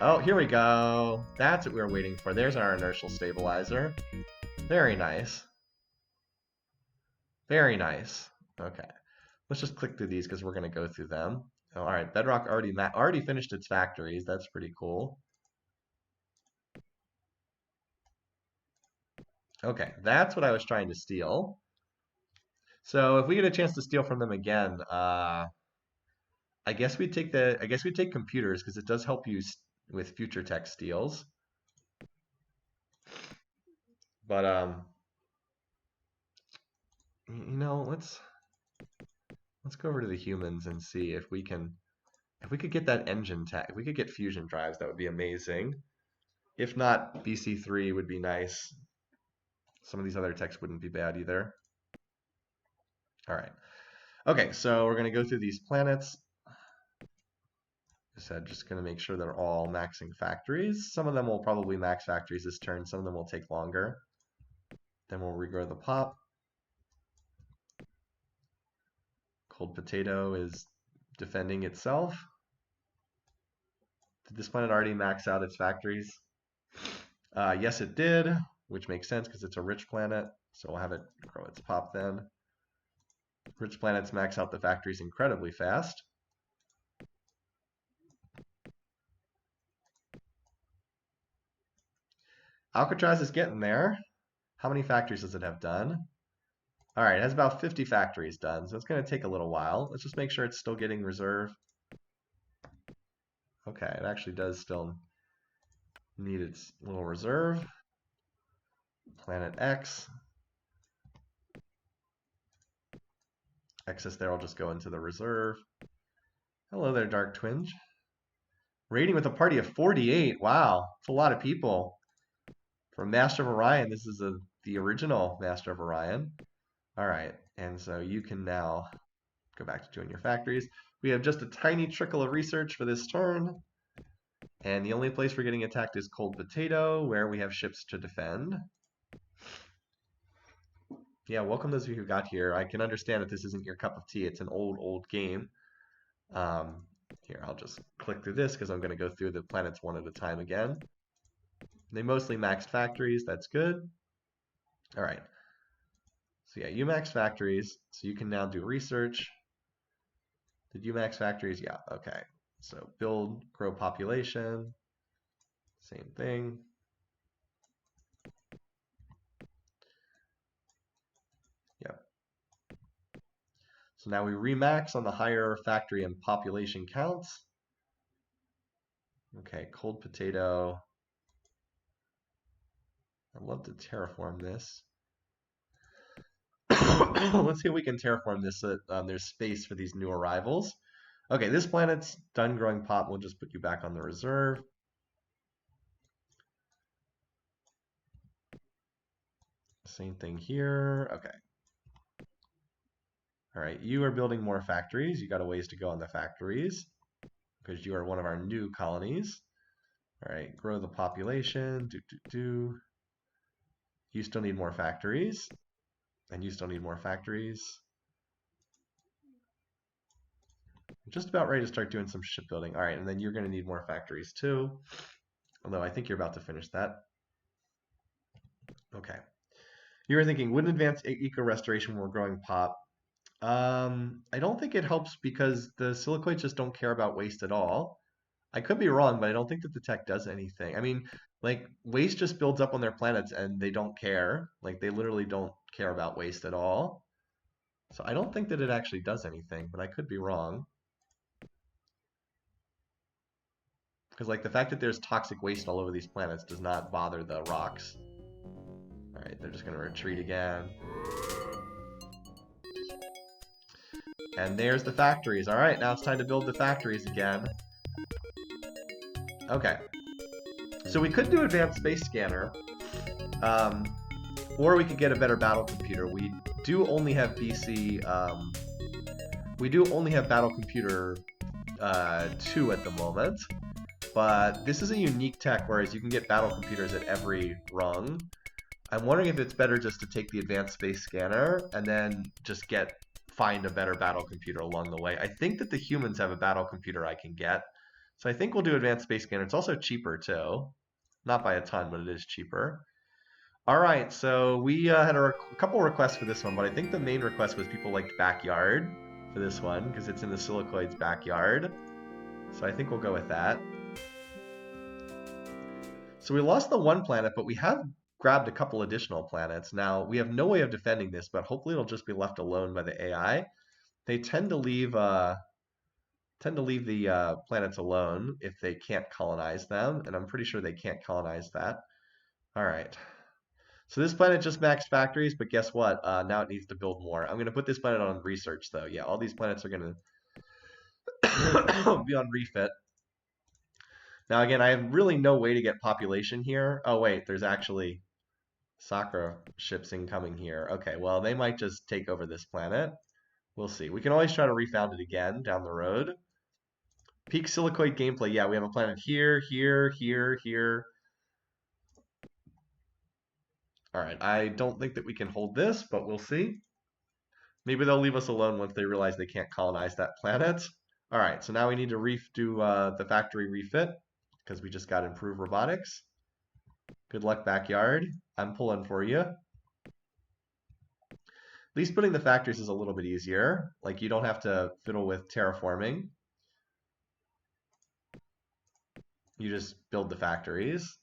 Oh, here we go. That's what we were waiting for. There's our inertial stabilizer. Very nice. Very nice. Okay. Let's just click through these because we're going to go through them. Oh, all right. Bedrock already finished its factories. That's pretty cool. Okay, that's what I was trying to steal. So if we get a chance to steal from them again, I guess we take computers because it does help you with future tech steals. But you know, let's go over to the humans and see if we could get that engine tech. If we could get fusion drives, that would be amazing. If not, BC3 would be nice. Some of these other techs wouldn't be bad either. All right. Okay, so we're going to go through these planets. I said, just going to make sure they're all maxing factories. Some of them will probably max factories this turn. Some of them will take longer. Then we'll regrow the pop. Cold Potato is defending itself. Did this planet already max out its factories? Yes, it did, which makes sense because it's a rich planet. So we'll have it grow its pop then. Rich planets max out the factories incredibly fast. Alcatraz is getting there. How many factories does it have done? All right, it has about 50 factories done, so it's going to take a little while. Let's just make sure it's still getting reserve. Okay, it actually does still need its little reserve. Planet X. Excess there will just go into the reserve. Hello there, Dark Twinge. Raiding with a party of 48. Wow, that's a lot of people. From Master of Orion, this is the original Master of Orion. All right, and so you can now go back to doing your factories. We have just a tiny trickle of research for this turn. And the only place we're getting attacked is Cold Potato, where we have ships to defend. Yeah, welcome those of you who got here. I can understand that this isn't your cup of tea. It's an old game. Here, I'll just click through this because I'm going to go through the planets one at a time again. They mostly maxed factories. That's good. All right. So yeah, you max factories. So you can now do research. Did you max factories? Yeah, okay. So build, grow population. Same thing. Yep. So now we remax on the higher factory and population counts. Okay, Cold Potato. I'd love to terraform this. Let's see if we can terraform this so that there's space for these new arrivals. Okay, this planet's done growing pop. We'll just put you back on the reserve. Same thing here. Okay. All right, you are building more factories. You got a ways to go on the factories because you are one of our new colonies. All right, grow the population. You still need more factories. And you still need more factories. I'm just about ready to start doing some shipbuilding. All right, and then you're going to need more factories too. Although I think you're about to finish that. Okay. You were thinking, wouldn't advance eco restoration when we're growing pop? I don't think it helps because the silicoids just don't care about waste at all. I could be wrong, but I don't think that the tech does anything. I mean, Like, waste just builds up on their planets and they don't care. Like, they literally don't care about waste at all. So I don't think that it actually does anything, but I could be wrong. Because, like, the fact that there's toxic waste all over these planets does not bother the rocks. All right, they're just going to retreat again. And there's the factories. All right, now it's time to build the factories again. Okay. So we could do advanced space scanner. Or we could get a better battle computer. We do only have BC. We do only have battle computer 2 at the moment. But this is a unique tech, whereas you can get battle computers at every rung. I'm wondering if it's better just to take the advanced space scanner and then just find a better battle computer along the way. I think that the humans have a battle computer I can get. So I think we'll do advanced space scanner. It's also cheaper too. Not by a ton, but it is cheaper. All right, so we had a couple requests for this one, but I think the main request was people liked backyard for this one because it's in the silicoid's backyard. So I think we'll go with that. So we lost the one planet, but we have grabbed a couple additional planets. Now, we have no way of defending this, but hopefully it'll just be left alone by the AI. They tend to leave the planets alone if they can't colonize them, and I'm pretty sure they can't colonize that. All right. So this planet just maxed factories, but guess what? Now it needs to build more. I'm going to put this planet on research, though. Yeah, all these planets are going to be on refit. Now, again, I have really no way to get population here. Oh, wait, there's actually Sakura ships incoming here. Okay, well, they might just take over this planet. We'll see. We can always try to refound it again down the road. Peak silicoid gameplay. Yeah, we have a planet here, here, here, here. All right, I don't think that we can hold this, but we'll see. Maybe they'll leave us alone once they realize they can't colonize that planet. All right, so now we need to do the factory refit because we just got improved robotics. Good luck, backyard. I'm pulling for you. At least putting the factories is a little bit easier. Like, you don't have to fiddle with terraforming. You just build the factories.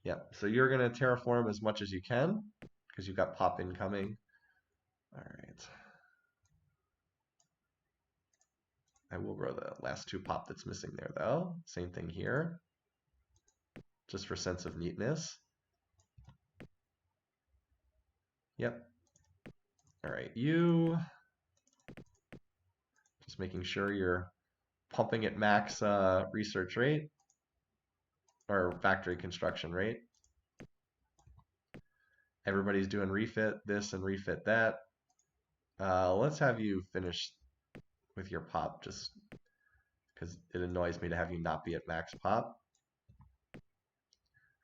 Yeah, so you're going to terraform as much as you can because you've got pop incoming. All right. I will grow the last 2 pop that's missing there, though. Same thing here, just for sense of neatness. Yep. All right, you. Just making sure you're pumping at max research rate or factory construction rate. Everybody's doing refit this and refit that. Let's have you finish with your pop just because it annoys me to have you not be at max pop.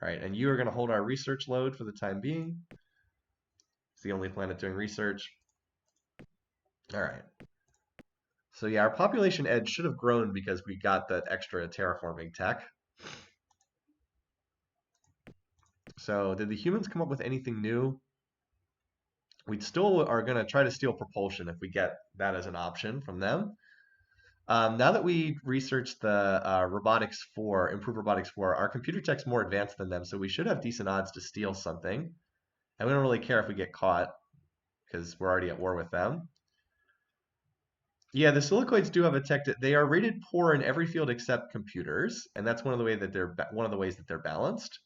All right, and you are going to hold our research load for the time being. It's the only planet doing research. All right. So yeah, our population edge should have grown because we got that extra terraforming tech. So did the humans come up with anything new? We still are going to try to steal propulsion if we get that as an option from them. Now that we researched the robotics 4, improved robotics 4, our computer tech's more advanced than them, so we should have decent odds to steal something. And we don't really care if we get caught because we're already at war with them. Yeah, the silicoids do have a tech that they are rated poor in every field except computers, and that's one of the ways that they're balanced.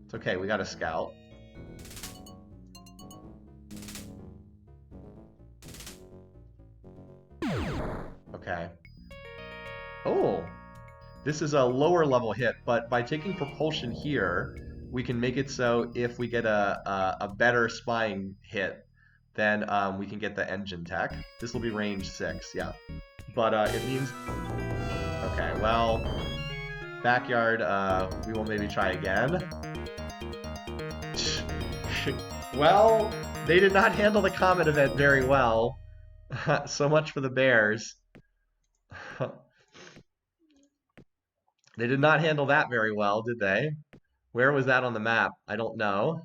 It's okay, we got a scout. Okay. Oh, this is a lower level hit, but by taking propulsion here, we can make it so if we get a better spying hit, then we can get the engine tech. This will be range 6, yeah. But it means... Okay, well, backyard, we will maybe try again. Well, they did not handle the comet event very well. So much for the bears. They did not handle that very well, did they? Where was that on the map? I don't know.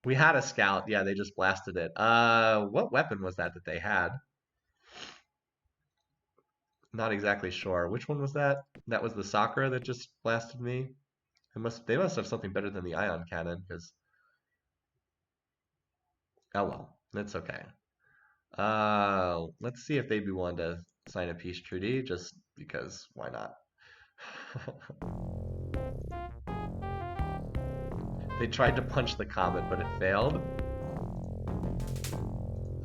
We had a scout. Yeah, they just blasted it. What weapon was that they had? Not exactly sure. Which one was that? That was the Sakura that just blasted me. They must have something better than the ion cannon, because oh well, that's okay. Let's see if they'd be willing to sign a peace treaty, just because why not? They tried to punch the comet, but it failed.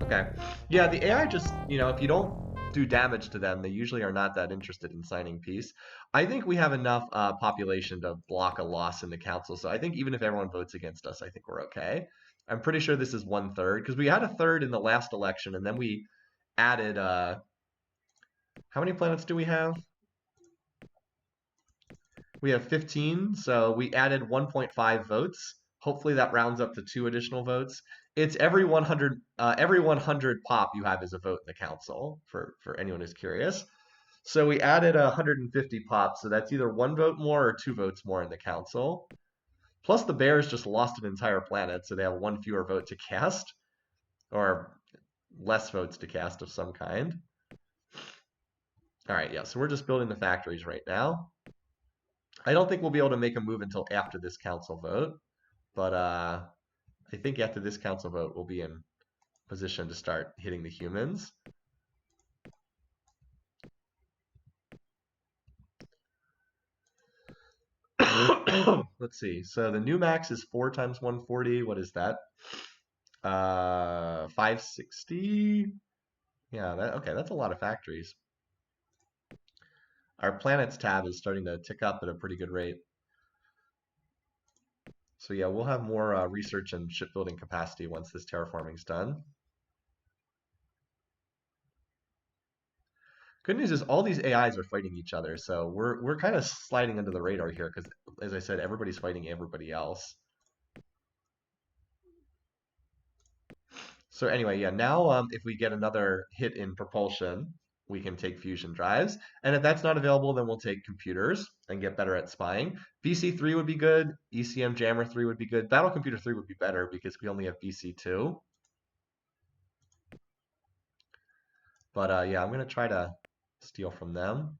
Okay. Yeah, the AI just, if you don't do damage to them, they usually are not that interested in signing peace. I think we have enough population to block a loss in the council. So I think even if everyone votes against us, I think we're okay. I'm pretty sure this is 1/3 because we had a third in the last election, and then we added. How many planets do we have? We have 15, so we added 1.5 votes. Hopefully that rounds up to 2 additional votes. It's every 100 pop you have is a vote in the council, for anyone who's curious. So we added 150 pop, so that's either 1 vote more or 2 votes more in the council. Plus the bears just lost an entire planet, so they have 1 fewer vote to cast, or less votes to cast of some kind. All right, yeah, so we're just building the factories right now. I don't think we'll be able to make a move until after this council vote, but I think after this council vote, we'll be in position to start hitting the humans. Let's see. So the new max is 4 times 140. What is that? 560. Yeah, okay, that's a lot of factories. Our planets tab is starting to tick up at a pretty good rate. So yeah, we'll have more research and shipbuilding capacity once this terraforming's done. Good news is all these AIs are fighting each other, so we're kind of sliding under the radar here because, as I said, everybody's fighting everybody else. So anyway, yeah, now if we get another hit in propulsion, we can take fusion drives. And if that's not available, then we'll take computers and get better at spying. BC3 would be good. ECM Jammer 3 would be good. Battle Computer 3 would be better because we only have BC2. But yeah, I'm going to try to steal from them.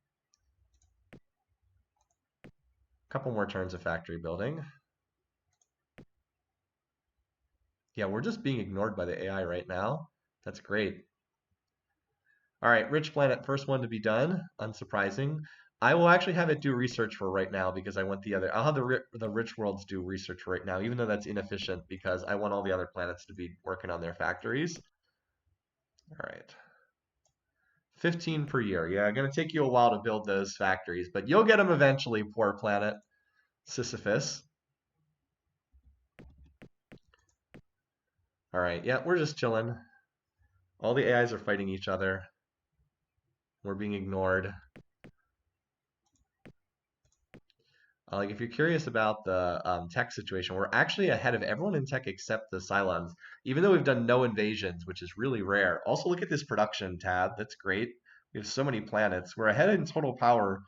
A couple more turns of factory building. Yeah, we're just being ignored by the AI right now. That's great. All right, Rich Planet, first one to be done. Unsurprising. I will actually have it do research for right now because I want the other. I'll have the rich worlds do research right now, even though that's inefficient because I want all the other planets to be working on their factories. All right. 15 per year. Yeah, going to take you a while to build those factories, but you'll get them eventually, poor planet Sisyphus. All right, yeah, we're just chilling. All the AIs are fighting each other. We're being ignored. Like if you're curious about the tech situation, we're actually ahead of everyone in tech except the Cylons, even though we've done no invasions, which is really rare. Also, look at this production tab. That's great. We have so many planets. We're ahead in total power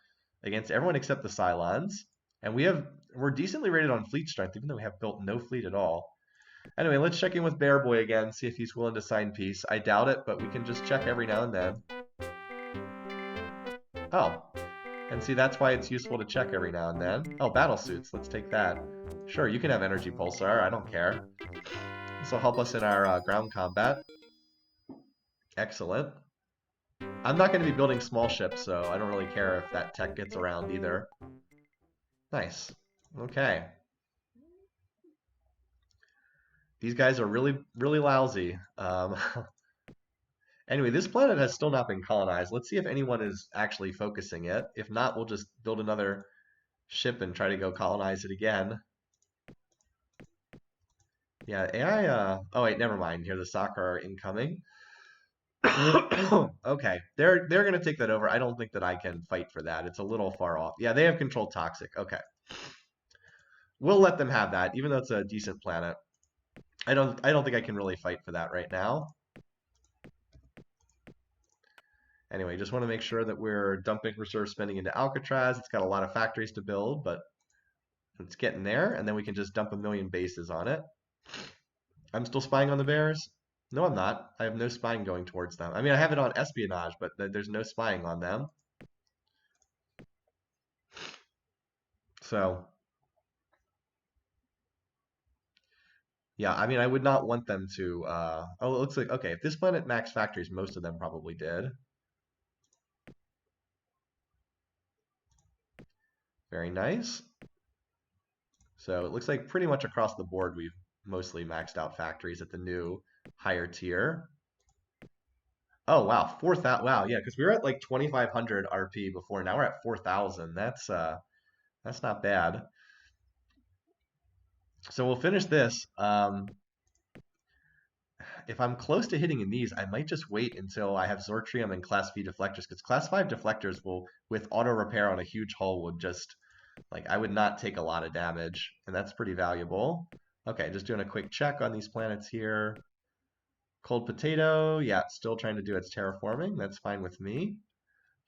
against everyone except the Cylons, and we're decently rated on fleet strength, even though we have built no fleet at all. Anyway, let's check in with Bear Boy again, see if he's willing to sign peace. I doubt it, but we can just check every now and then. Oh, and see, that's why it's useful to check every now and then. Oh, battle suits. Let's take that. Sure, you can have energy pulsar. I don't care. This will help us in our ground combat. Excellent. I'm not going to be building small ships, so I don't really care if that tech gets around either. Nice. Okay. These guys are really, really lousy. Anyway, this planet has still not been colonized. Let's see if anyone is actually focusing it. If not, we'll just build another ship and try to go colonize it again. Yeah, AI, oh wait, never mind. Here, the Sakura are incoming. Okay, they're gonna take that over. I don't think that I can fight for that. It's a little far off. Yeah, they have controlled toxic. Okay. We'll let them have that, even though it's a decent planet. I don't think I can really fight for that right now. Anyway, just want to make sure that we're dumping reserve spending into Alcatraz. It's got a lot of factories to build, but it's getting there, and then we can just dump 1,000,000 bases on it. I'm still spying on the bears? No, I'm not. I have no spying going towards them. I mean, I have it on espionage, but there's no spying on them. So, yeah, I mean, I would not want them to, oh, it looks like, okay, if this planet maxed factories, most of them probably did. Very nice. So it looks like pretty much across the board, we've mostly maxed out factories at the new higher tier. Oh, wow, 4,000, wow, yeah, because we were at like 2,500 RP before, now we're at 4,000. That's not bad. So we'll finish this. If I'm close to hitting in these, I might just wait until I have Zortrium and Class V deflectors, because Class 5 deflectors will, with auto repair on a huge hull, would just, like, I would not take a lot of damage, and that's pretty valuable. Okay, just doing a quick check on these planets here. Cold Potato, yeah, still trying to do its terraforming. That's fine with me.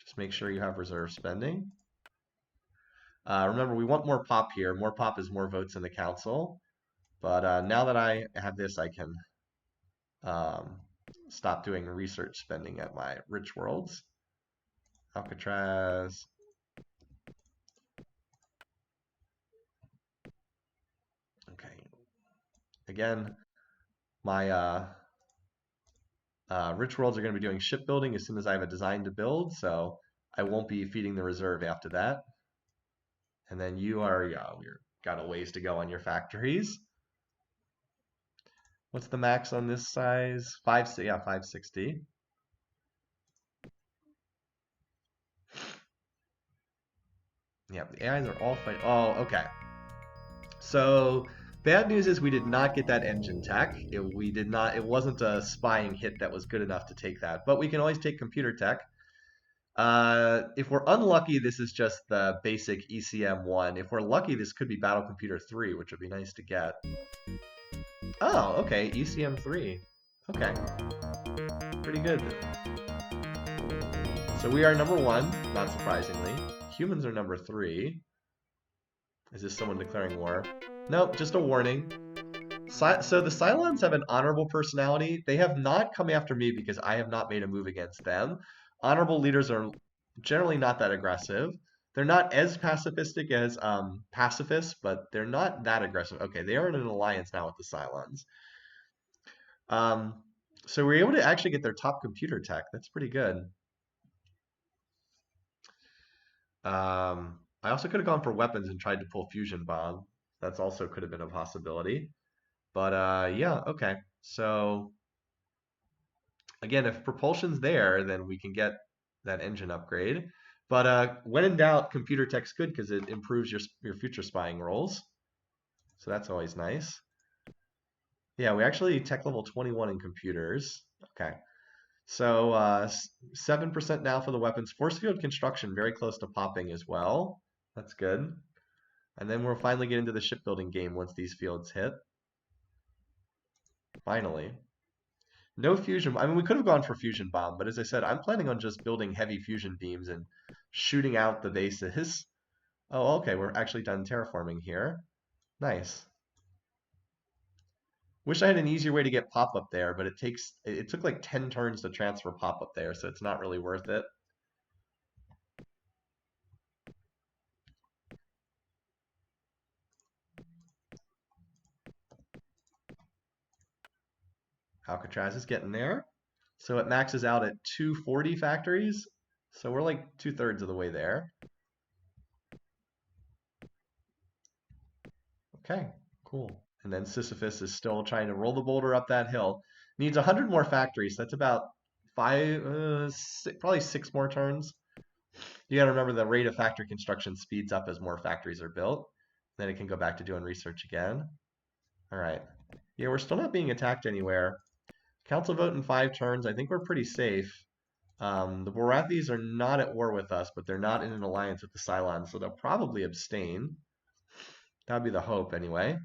Just make sure you have reserve spending. Remember, we want more pop here. More pop is more votes in the council. But now that I have this, I can stop doing research spending at my rich worlds. Alcatraz. Okay. Again, my rich worlds are going to be doing shipbuilding as soon as I have a design to build, so I won't be feeding the reserve after that. And then you are, yeah, we're got a ways to go on your factories. What's the max on this size? 560. Yeah, the AIs are all fighting. Oh, okay. So bad news is we did not get that engine tech. We did not. It wasn't a spying hit that was good enough to take that. But we can always take computer tech. If we're unlucky, this is just the basic ECM1. If we're lucky, this could be Battle Computer 3, which would be nice to get. Oh, okay, ECM3. Okay, pretty good. So we are number 1, not surprisingly. Humans are number 3. Is this someone declaring war? Nope, just a warning. So the Cylons have an honorable personality. They have not come after me because I have not made a move against them. Honorable leaders are generally not that aggressive. They're not as pacifistic as pacifists, but they're not that aggressive. Okay, they are in an alliance now with the Cylons. So we're able to actually get their top computer tech. That's pretty good. I also could have gone for weapons and tried to pull fusion bomb. That's also could have been a possibility. But yeah, okay. So again, if propulsion's there, then we can get that engine upgrade. But when in doubt, computer tech's good because it improves your future spying rolls. So that's always nice. Yeah, we actually tech level 21 in computers. Okay. So 7% now for the weapons. Force field construction, very close to popping as well. That's good. And then we'll finally get into the shipbuilding game once these fields hit. Finally. No fusion. I mean, we could have gone for fusion bomb, but as I said, I'm planning on just building heavy fusion beams and shooting out the bases. Oh, okay, we're actually done terraforming here. Nice. Wish I had an easier way to get pop up there, but it took like 10 turns to transfer pop up there, so it's not really worth it. Alcatraz is getting there. So it maxes out at 240 factories. So we're like 2/3 of the way there. Okay, cool. And then Sisyphus is still trying to roll the boulder up that hill. Needs 100 more factories. That's about probably 6 more turns. You gotta remember the rate of factory construction speeds up as more factories are built. Then it can go back to doing research again. All right. Yeah, we're still not being attacked anywhere. Council vote in 5 turns. I think we're pretty safe. The Borathis are not at war with us, but they're not in an alliance with the Cylons, so they'll probably abstain. That would be the hope, anyway.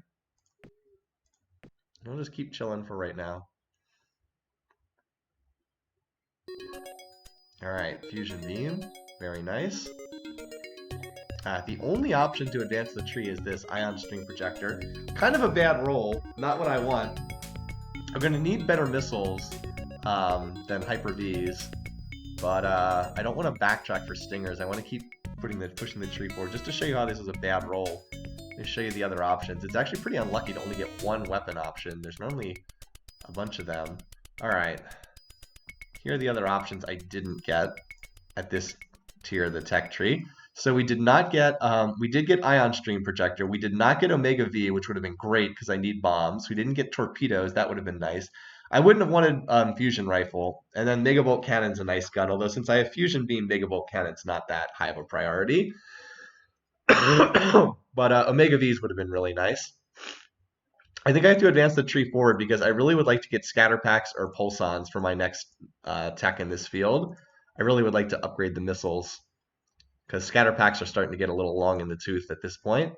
We'll just keep chilling for right now. All right, fusion beam. Very nice. The only option to advance the tree is this ion string projector. Kind of a bad roll, not what I want. I'm going to need better missiles than Hyper-Vs, but I don't want to backtrack for stingers. I want to keep pushing the tree forward just to show you how this is a bad roll. Let me show you the other options. It's actually pretty unlucky to only get one weapon option. There's normally a bunch of them. All right. Here are the other options I didn't get at this tier of the tech tree. So we did not get, we did get ion stream projector. We did not get Omega V, which would have been great because I need bombs. We didn't get torpedoes. That would have been nice. I wouldn't have wanted fusion rifle. And then megavolt cannon's a nice gun, although since I have fusion beam, megavolt cannon's not that high of a priority. But Omega V's would have been really nice. I think I have to advance the tree forward because I really would like to get scatter packs or pulsons for my next tech in this field. I really would like to upgrade the missiles because scatter packs are starting to get a little long in the tooth at this point.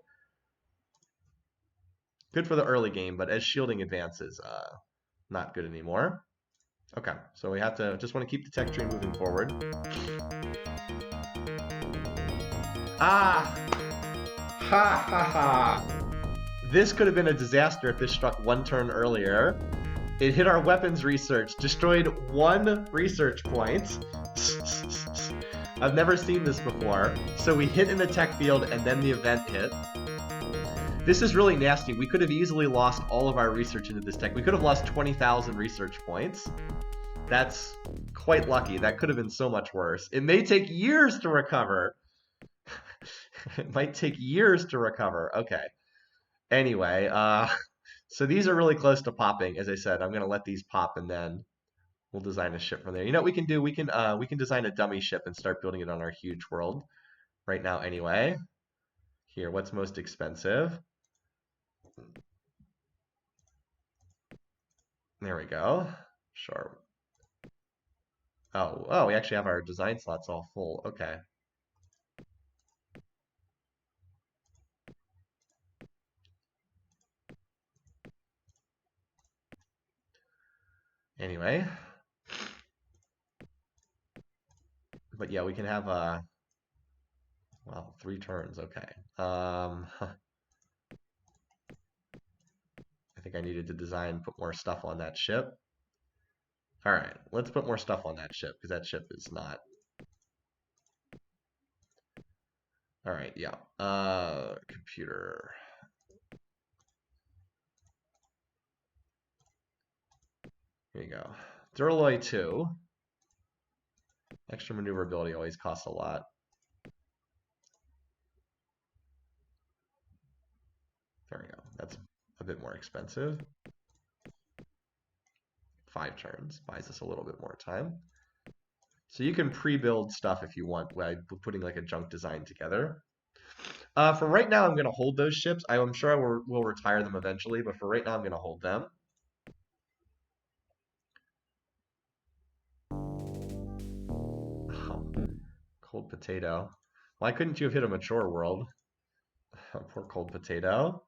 Good for the early game, but as shielding advances, not good anymore. Okay, so we have to just want to keep the tech tree moving forward. Ah! Ha ha ha! This could have been a disaster if this struck one turn earlier. It hit our weapons research, destroyed 1 research point. I've never seen this before. So we hit in the tech field and then the event hit. This is really nasty. We could have easily lost all of our research into this tech. We could have lost 20,000 research points. That's quite lucky. That could have been so much worse. It may take years to recover. It might take years to recover. Okay. Anyway, so these are really close to popping. As I said, I'm going to let these pop and then we'll design a ship from there. You know what we can do? We can design a dummy ship and start building it on our huge world right now anyway. Here, what's most expensive? There we go. Sure. Oh, we actually have our design slots all full. Okay. Anyway. But yeah, we can have well, 3 turns. Okay. I think I needed to put more stuff on that ship. All right, let's put more stuff on that ship because that ship is not. All right, yeah. Computer. Here you go. Duralloy 2. Extra maneuverability always costs a lot. There we go. That's a bit more expensive. 5 turns. Buys us a little bit more time. So you can pre-build stuff if you want by putting like a junk design together. For right now, I'm going to hold those ships. I'm sure I will retire them eventually, but for right now, I'm going to hold them. Oh, cold potato. Why couldn't you have hit a mature world? Poor cold potato.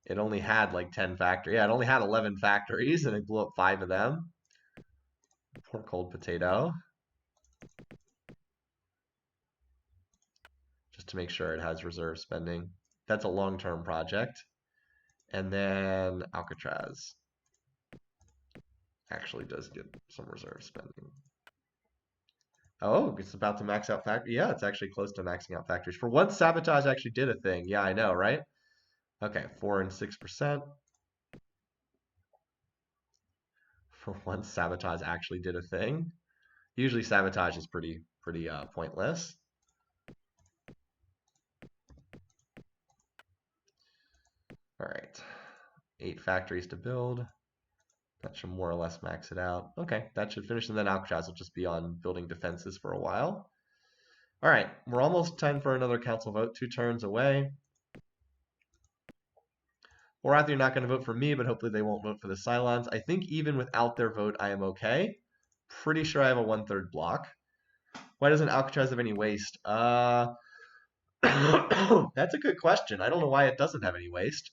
It only had like 10 factories. Yeah, it only had 11 factories, and it blew up 5 of them. Poor cold potato. Just to make sure it has reserve spending. That's a long-term project. And then Alcatraz actually does get some reserve spending. Oh, it's about to max out factory. Yeah, it's actually close to maxing out factories. For once, sabotage actually did a thing. Yeah, I know, right? Okay, 4 and 6%. For once, sabotage actually did a thing. Usually, sabotage is pretty pointless. All right, 8 factories to build. That should more or less max it out. Okay, that should finish, and then Alcatraz will just be on building defenses for a while. All right, we're almost time for another council vote, 2 turns away. Or either you're not going to vote for me, but hopefully they won't vote for the Cylons. I think even without their vote, I am okay. Pretty sure I have a 1/3 block. Why doesn't Alcatraz have any waste? That's a good question. I don't know why it doesn't have any waste.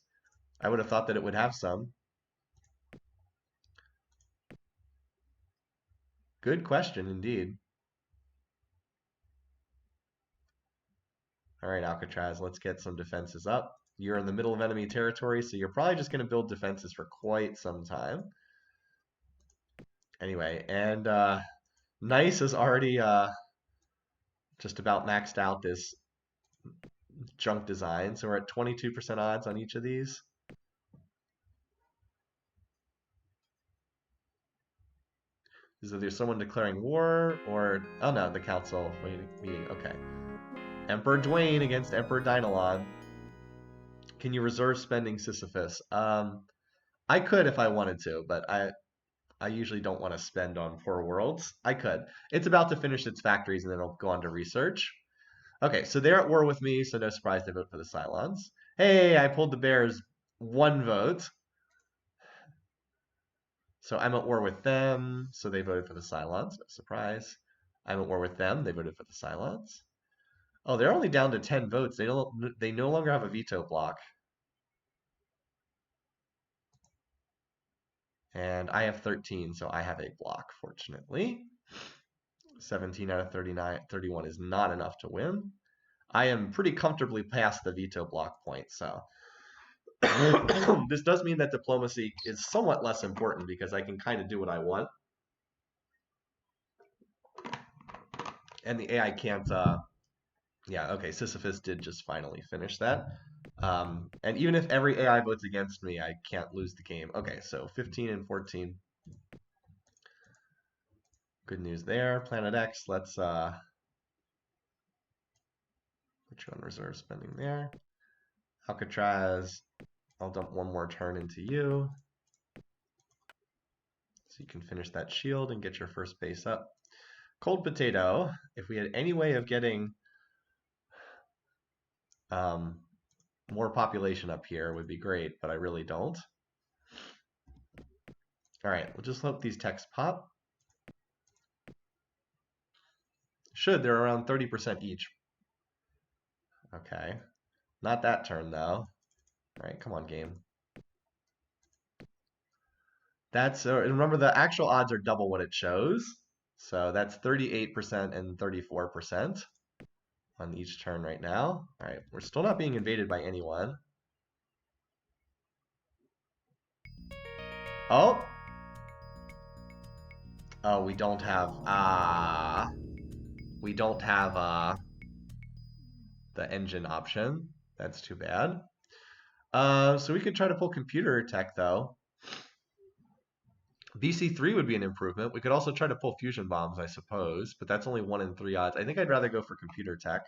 I would have thought that it would have some. Good question, indeed. All right, Alcatraz, let's get some defenses up. You're in the middle of enemy territory, so you're probably just going to build defenses for quite some time. Anyway, and Nice is already Just about maxed out this junk design. So we're at 22% odds on each of these. Is either someone declaring war or, oh no, the council meeting. Okay. Emperor Dwayne against Emperor Dynalon. Can you reserve spending Sisyphus? I could if I wanted to, but I usually don't want to spend on poor worlds. I could. It's about to finish its factories and then it'll go on to research. Okay, so they're at war with me, so no surprise they vote for the Cylons. Hey, I pulled the Bears 1 vote. So I'm at war with them, so they voted for the Cylons. No surprise. I'm at war with them. They voted for the Cylons. Oh, they're only down to 10 votes. They no longer have a veto block. And I have 13, so I have a block, fortunately. 17 out of 39, 31 is not enough to win. I am pretty comfortably past the veto block point, so this does mean that diplomacy is somewhat less important because I can kind of do what I want. And the AI can't, yeah, okay, Sisyphus did just finally finish that. And even if every AI votes against me, I can't lose the game. Okay, so 15 and 14. Good news there. Planet X, let's put you on reserve spending there. Alcatraz, I'll dump 1 more turn into you. So you can finish that shield and get your first base up. Cold Potato, if we had any way of getting more population up here would be great, but I really don't. All right, we'll just hope these techs pop. Should, they're around 30% each. Okay, not that turn though. All right, come on, game. That's, remember the actual odds are double what it shows. So that's 38% and 34% on each turn right now. All right, we're still not being invaded by anyone. Oh, oh, we don't have the engine option. That's too bad. So we could try to pull computer tech though. BC3 would be an improvement. We could also try to pull fusion bombs, I suppose, but that's only 1 in 3 odds. I think I'd rather go for computer tech.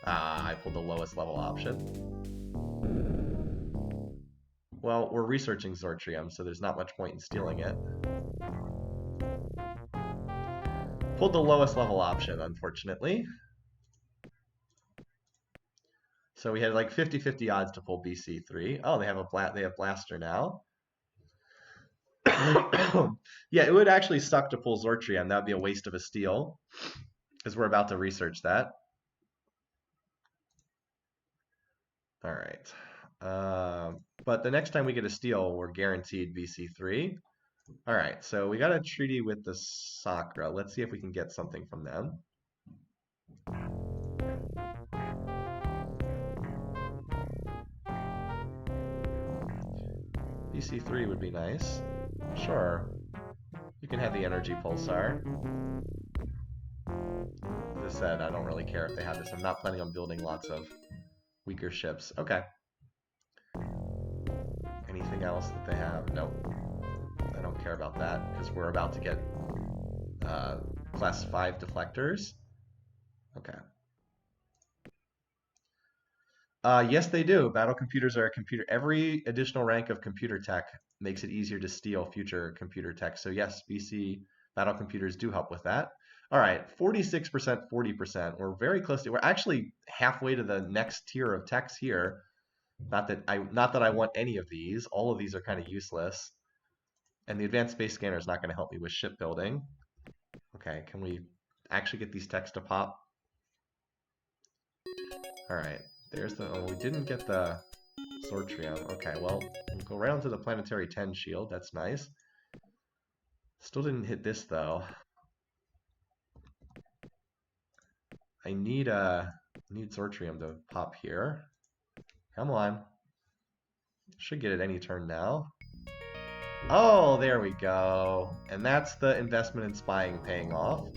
I pulled the lowest level option. Well, we're researching Zortrium, so there's not much point in stealing it. Pulled the lowest level option, unfortunately. So we had like 50-50 odds to pull BC3. Oh, they have Blaster now. Yeah, it would actually suck to pull Zortrium. That would be a waste of a steal, because we're about to research that. All right. But the next time we get a steal, we're guaranteed BC3. All right, so we got a treaty with the Sakra. Let's see if we can get something from them. BC3 would be nice. Sure. You can have the energy pulsar. As I said, I don't really care if they have this. I'm not planning on building lots of weaker ships. Okay. Anything else that they have? Nope. I don't care about that because we're about to get class 5 deflectors. Okay. Yes, they do. Battle computers are a computer. Every additional rank of computer tech makes it easier to steal future computer tech. So yes, BC battle computers do help with that. All right, 46%, 40%. We're very close to. We're actually halfway to the next tier of techs here. Not that I want any of these. All of these are kind of useless. And the advanced space scanner is not going to help me with shipbuilding. Okay, can we actually get these techs to pop? All right. There's the, oh, we didn't get the Sortrium. Okay, well, we'll go right onto the planetary 10 shield. That's nice. Still didn't hit this, though. I need Sortrium to pop here. Come on. Should get it any turn now. Oh, there we go. And that's the investment in spying paying off.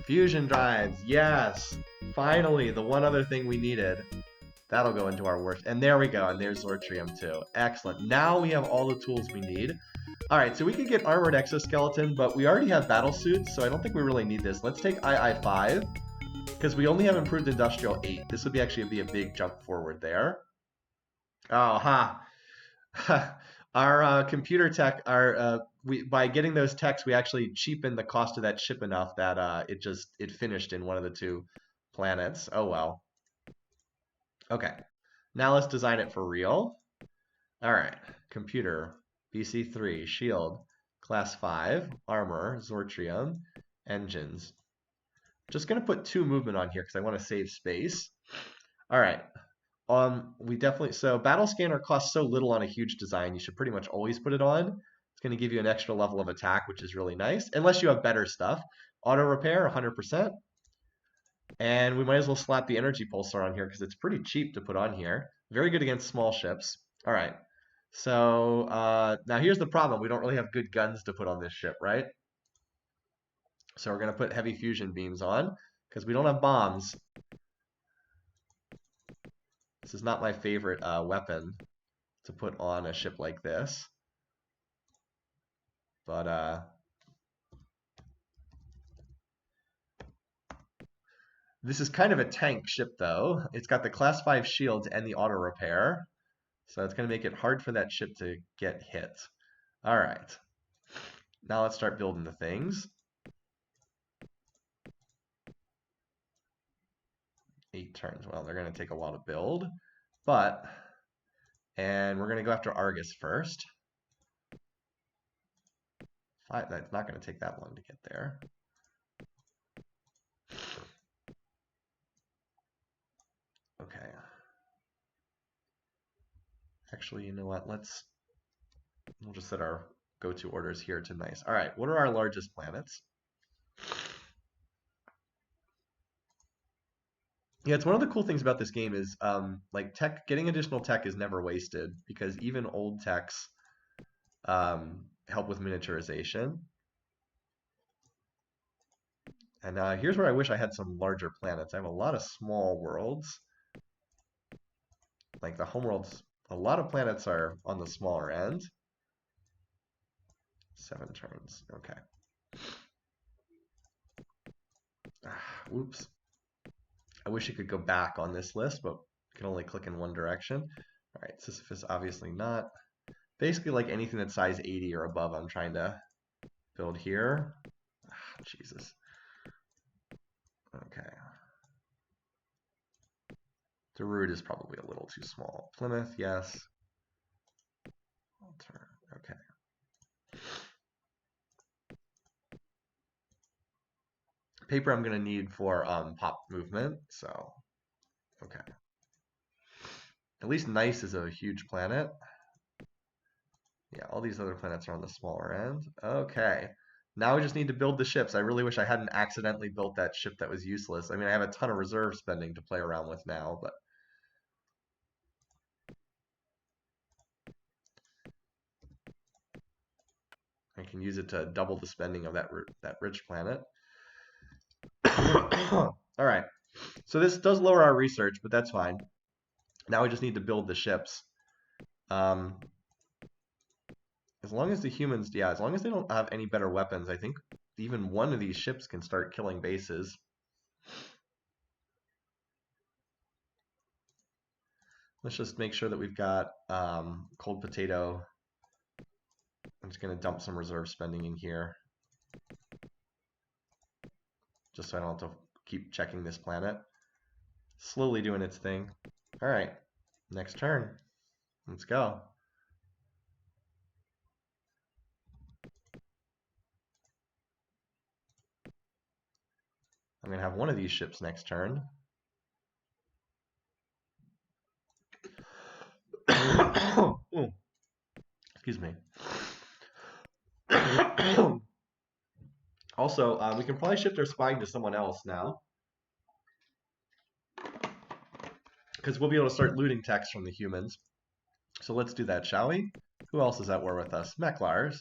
Fusion drives, yes! Finally, the one other thing we needed. That'll go into our works. And there we go, and there's Zortrium too. Excellent. Now we have all the tools we need. Alright, so we could get Armored Exoskeleton, but we already have battle suits, so I don't think we really need this. Let's take II-5, because we only have Improved Industrial 8. This would be actually be a big jump forward there. Oh, ha! Our computer tech, by getting those techs, we actually cheapened the cost of that ship enough that it finished in one of the two planets. Oh well. Okay, now let's design it for real. All right, computer, BC3, shield, class 5, armor, Zortrium, engines. Just gonna put 2 movement on here because I want to save space. All right. So battle scanner costs so little on a huge design, you should pretty much always put it on. It's going to give you an extra level of attack, which is really nice, unless you have better stuff. Auto repair, 100%. And we might as well slap the energy pulsar on here because it's pretty cheap to put on here. Very good against small ships. All right. So now here's the problem. We don't really have good guns to put on this ship, right? So we're going to put heavy fusion beams on because we don't have bombs. This is not my favorite weapon to put on a ship like this. But this is kind of a tank ship, though. It's got the class 5 shields and the auto repair. So it's going to make it hard for that ship to get hit. All right. Now let's start building the things. 8 turns. Well, they're going to take a while to build. And we're going to go after Argus first. 5, that's not going to take that long to get there. Okay. Actually, you know what? We'll just set our go-to orders here to nice. All right, what are our largest planets? Yeah, it's one of the cool things about this game is like getting additional tech is never wasted because even old techs help with miniaturization. And here's where I wish I had some larger planets. I have a lot of small worlds. Like the homeworlds, a lot of planets are on the smaller end. 7 turns, okay. Whoops. I wish you could go back on this list, but you can only click in one direction. All right, Sisyphus obviously not. Basically like anything that's size 80 or above I'm trying to build here. Jesus. Okay. Darude is probably a little too small. Plymouth, yes. Alter, okay. Paper I'm going to need for pop movement, so okay. At least Nice is a huge planet. Yeah, all these other planets are on the smaller end. Okay. Now we just need to build the ships. I really wish I hadn't accidentally built that ship that was useless. I mean, I have a ton of reserve spending to play around with now, but I can use it to double the spending of that rich planet. All right. So this does lower our research, but that's fine. Now we just need to build the ships. As long as the humans, yeah, as long as they don't have any better weapons, I think even one of these ships can start killing bases. Let's just make sure that we've got cold potato. I'm just going to dump some reserve spending in here. Just so I don't have to keep checking this planet. Slowly doing its thing. All right, next turn. Let's go. I'm going to have one of these ships next turn. Excuse me. Also, we can probably shift our spying to someone else now. Because we'll be able to start looting techs from the humans. So let's do that, shall we? Who else is at war with us? Mechlars.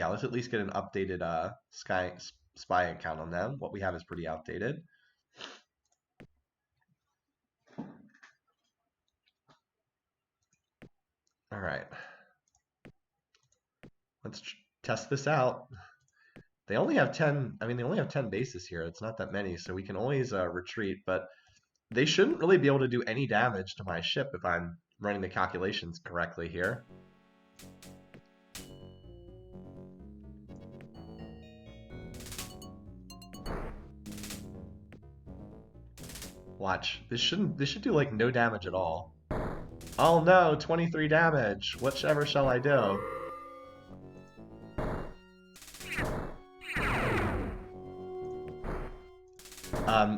Yeah, let's at least get an updated spy account on them. What we have is pretty outdated. All right. Let's test this out. They only have 10, I mean, they only have 10 bases here. It's not that many, so we can always retreat, but they shouldn't really be able to do any damage to my ship if I'm running the calculations correctly here. Watch. This should do like no damage at all. Oh no, 23 damage. Whatever shall I do?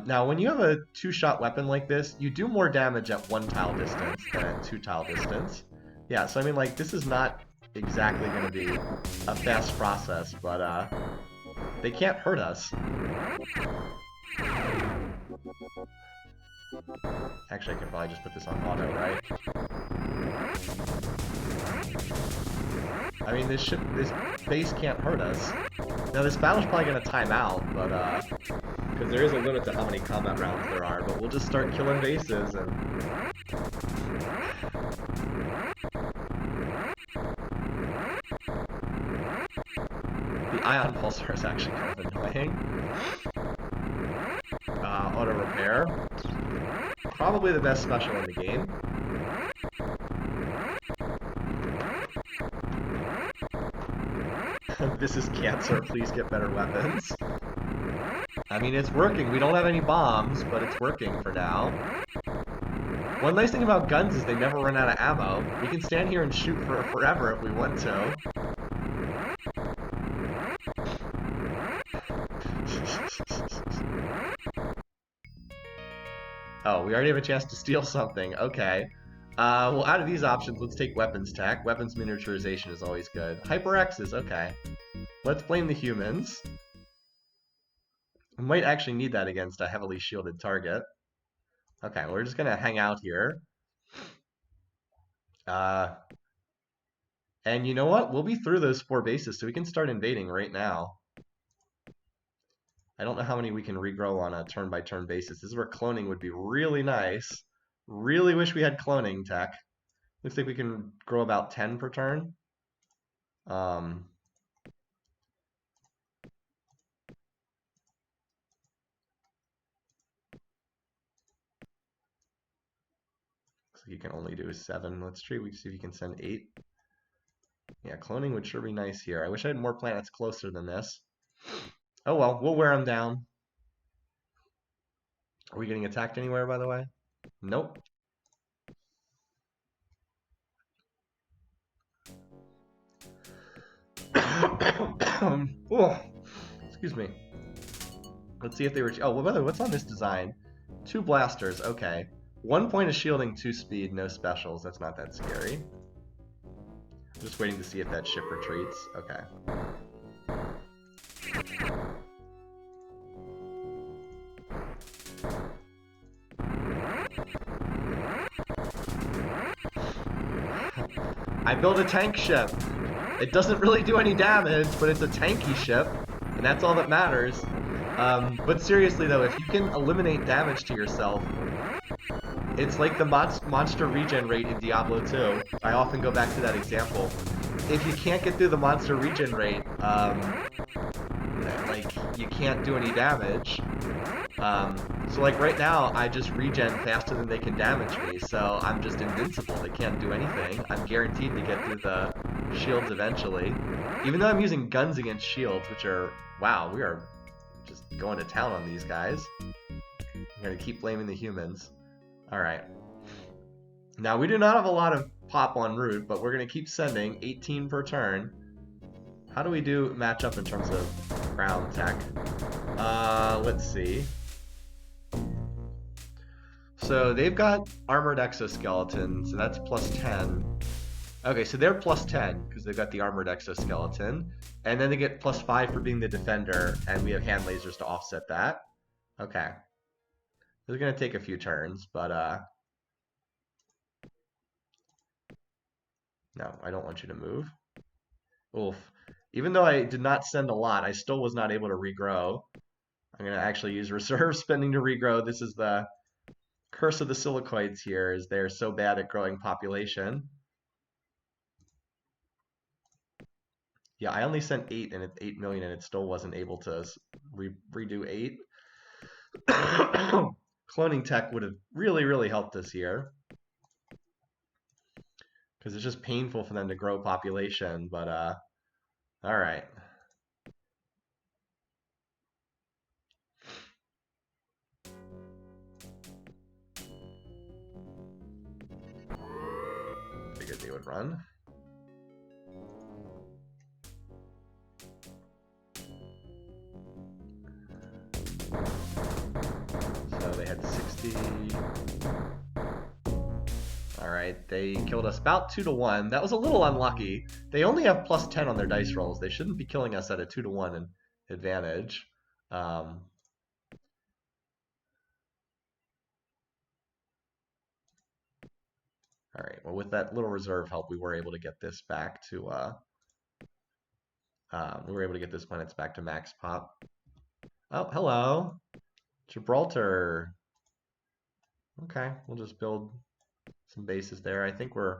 Now, when you have a two-shot weapon like this, you do more damage at one tile distance than at two tile distance. Yeah, so I mean, like, this is not exactly going to be a fast process, but they can't hurt us. Actually, I could probably just put this on auto, right? I mean, this base can't hurt us. Now, this battle's probably going to time out, but, because there is a limit to how many combat rounds there are, but we'll just start killing bases and... The ion pulsar is actually kind of annoying. Auto repair. Probably the best special in the game. This is cancer, please get better weapons. I mean, it's working. We don't have any bombs, but it's working for now. One nice thing about guns is they never run out of ammo. We can stand here and shoot for forever if we want to. Oh, we already have a chance to steal something. Okay. Well, out of these options, let's take weapons tech. Weapons miniaturization is always good. HyperX, okay. Let's blame the humans. We might actually need that against a heavily shielded target. Okay, we're just gonna hang out here. And you know what? We'll be through those 4 bases, so we can start invading right now. I don't know how many we can regrow on a turn-by-turn basis. This is where cloning would be really nice. Really wish we had cloning tech. Looks like we can grow about 10 per turn. So you can only do 7. Let's see if you can send 8. Yeah, cloning would sure be nice here. I wish I had more planets closer than this. Oh well, we'll wear them down. Are we getting attacked anywhere, by the way? Nope. Oh, excuse me. Let's see if they were... Oh, well, by the way, what's on this design? 2 blasters, okay. 1 point of shielding, 2 speed, no specials. That's not that scary. I'm just waiting to see if that ship retreats. Okay. I built a tank ship. It doesn't really do any damage, but it's a tanky ship, and that's all that matters. But seriously though, if you can eliminate damage to yourself, it's like the monster regen rate in Diablo 2. I often go back to that example. If you can't get through the monster regen rate, like, you can't do any damage. So like right now, I just regen faster than they can damage me, so I'm just invincible. They can't do anything. I'm guaranteed to get through the shields eventually. Even though I'm using guns against shields, which are, wow, we are just going to town on these guys. I'm gonna keep blaming the humans. Alright. Now, we do not have a lot of pop en route, but we're gonna keep sending 18 per turn. How do we do match up in terms of ground tech? Let's see. So they've got armored exoskeletons, so that's plus 10. Okay, so they're plus 10 because they've got the armored exoskeleton. And then they get plus 5 for being the defender, and we have hand lasers to offset that. Okay. This is going to take a few turns, but no, I don't want you to move. Oof. Even though I did not send a lot, I still was not able to regrow. I'm going to actually use reserve spending to regrow. This is the curse of the silicoids here, is they're so bad at growing population. Yeah, I only sent 8 and it's 8 million and it still wasn't able to redo 8. Cloning tech would have really, really helped us here. Because it's just painful for them to grow population, but all right. Figured they would run. So they had 60. All right, they killed us about 2-1. That was a little unlucky. They only have plus 10 on their dice rolls. They shouldn't be killing us at a 2-1 advantage. All right, well, with that little reserve help, we were able to get this back to we were able to get this planets back to max pop. Oh, hello, Gibraltar. Okay, we'll just build some bases there. I think we're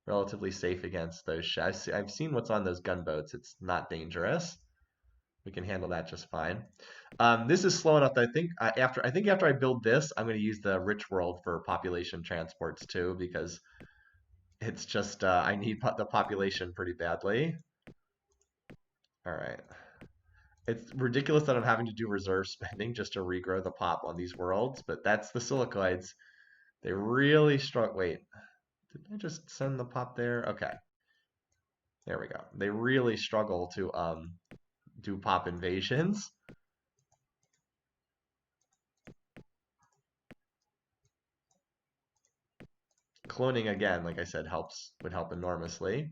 relatively safe against those ships. I've seen what's on those gunboats. It's not dangerous. We can handle that just fine. This is slow enough that I think after I build this, I'm going to use the rich world for population transports too, because it's just I need the population pretty badly. All right. It's ridiculous that I'm having to do reserve spending just to regrow the pop on these worlds, but that's the silicoids. They really struggle. Wait, did I just send the pop there? Okay. There we go. They really struggle to do pop invasions. Cloning again, like I said, would help enormously.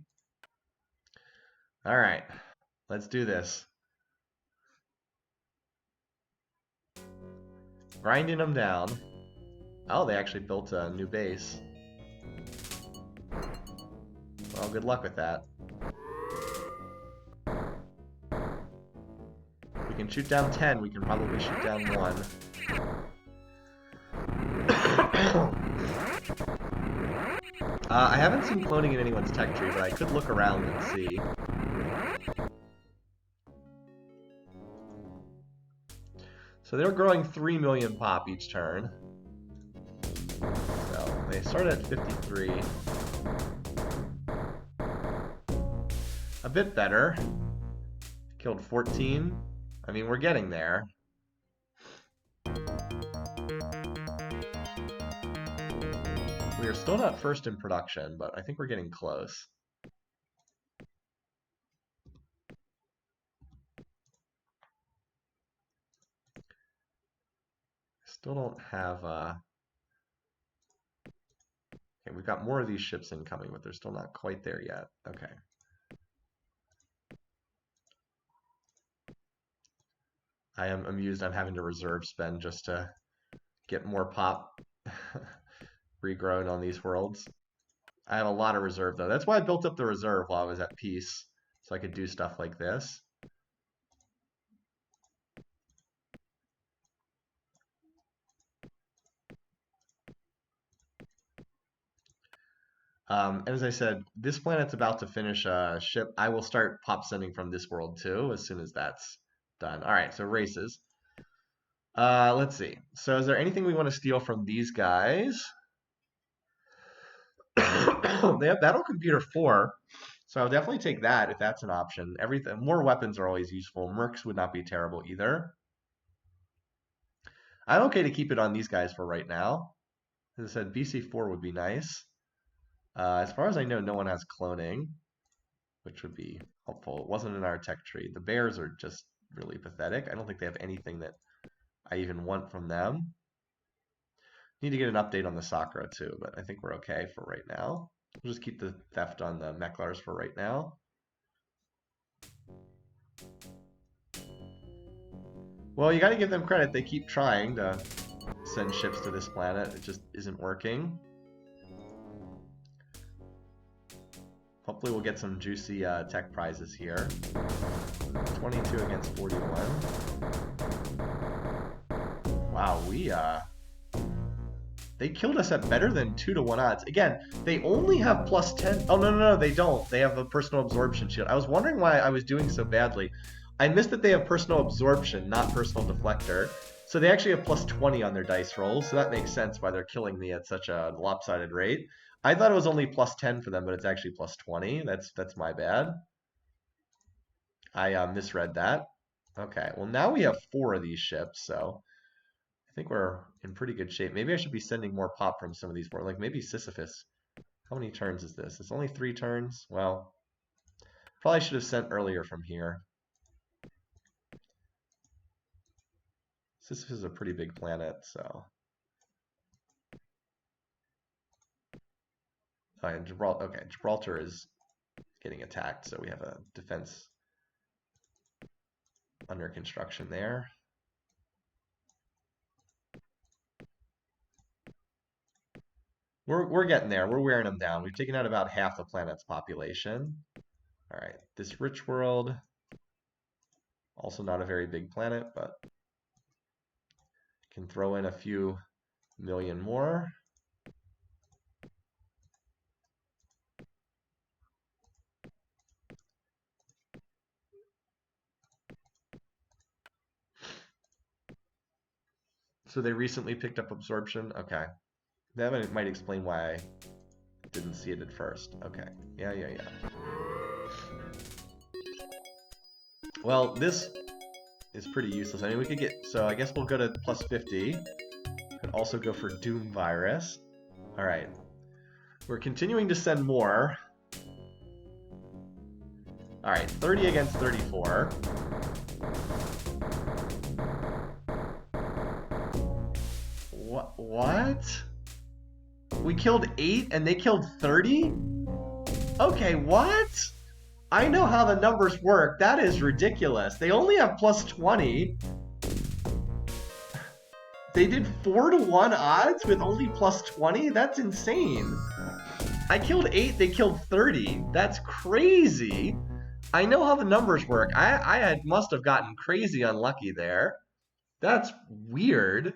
All right, let's do this. Grinding them down. Oh, they actually built a new base. Well, good luck with that. We can shoot down 10, we can probably shoot down 1. I haven't seen cloning in anyone's tech tree, but I could look around and see. So they're growing 3 million pop each turn. So they started at 53. A bit better. Killed 14. I mean, we're getting there. We are still not first in production, but I think we're getting close. Still don't have okay, we've got more of these ships incoming, but they're still not quite there yet. Okay. I am amused I'm having to reserve spend just to get more pop regrown on these worlds. I have a lot of reserve though. That's why I built up the reserve while I was at peace, so I could do stuff like this. As I said, this planet's about to finish a ship. I will start pop sending from this world too as soon as that's done. All right, so races. Let's see. So is there anything we want to steal from these guys? They have Battle Computer 4, so I'll definitely take that if that's an option. Everything, more weapons are always useful. Mercs would not be terrible either. I'm okay to keep it on these guys for right now. As I said, BC4 would be nice. As far as I know, no one has cloning, which would be helpful. It wasn't in our tech tree. The bears are just really pathetic. I don't think they have anything that I even want from them. Need to get an update on the Sakura too, but I think we're okay for right now. We'll just keep the theft on the Mechlars for right now. Well, you got to give them credit. They keep trying to send ships to this planet. It just isn't working. Hopefully we'll get some juicy tech prizes here. 22 against 41. Wow, they killed us at better than 2-to-1 odds. Again, they only have plus 10. Oh, no, they don't. They have a personal absorption shield. I was wondering why I was doing so badly. I missed that they have personal absorption, not personal deflector. So they actually have plus 20 on their dice rolls, so that makes sense why they're killing me at such a lopsided rate. I thought it was only plus 10 for them, but it's actually plus 20. That's my bad. I misread that. Okay, well now we have 4 of these ships, so I think we're in pretty good shape. Maybe I should be sending more pop from some of these, like maybe Sisyphus. How many turns is this? It's only 3 turns. Well, probably should have sent earlier from here. Sisyphus is a pretty big planet, so. Oh, and Gibraltar. Okay, Gibraltar is getting attacked, so we have a defense under construction there. We're getting there. We're wearing them down. We've taken out about half the planet's population. All right, this rich world, also not a very big planet, but can throw in a few million more. So they recently picked up absorption. Okay, that might explain why I didn't see it at first. Okay, yeah. Well, this is pretty useless. I mean, we could get, so I guess we'll go to plus 50. Could also go for Doom Virus. All right. We're continuing to send more. All right, 30 against 34. What? We killed 8 and they killed 30? Okay, what? I know how the numbers work. That is ridiculous. They only have plus 20. They did 4-to-1 odds with only plus 20? That's insane. I killed 8, they killed 30. That's crazy. I know how the numbers work. I must have gotten crazy unlucky there. That's weird.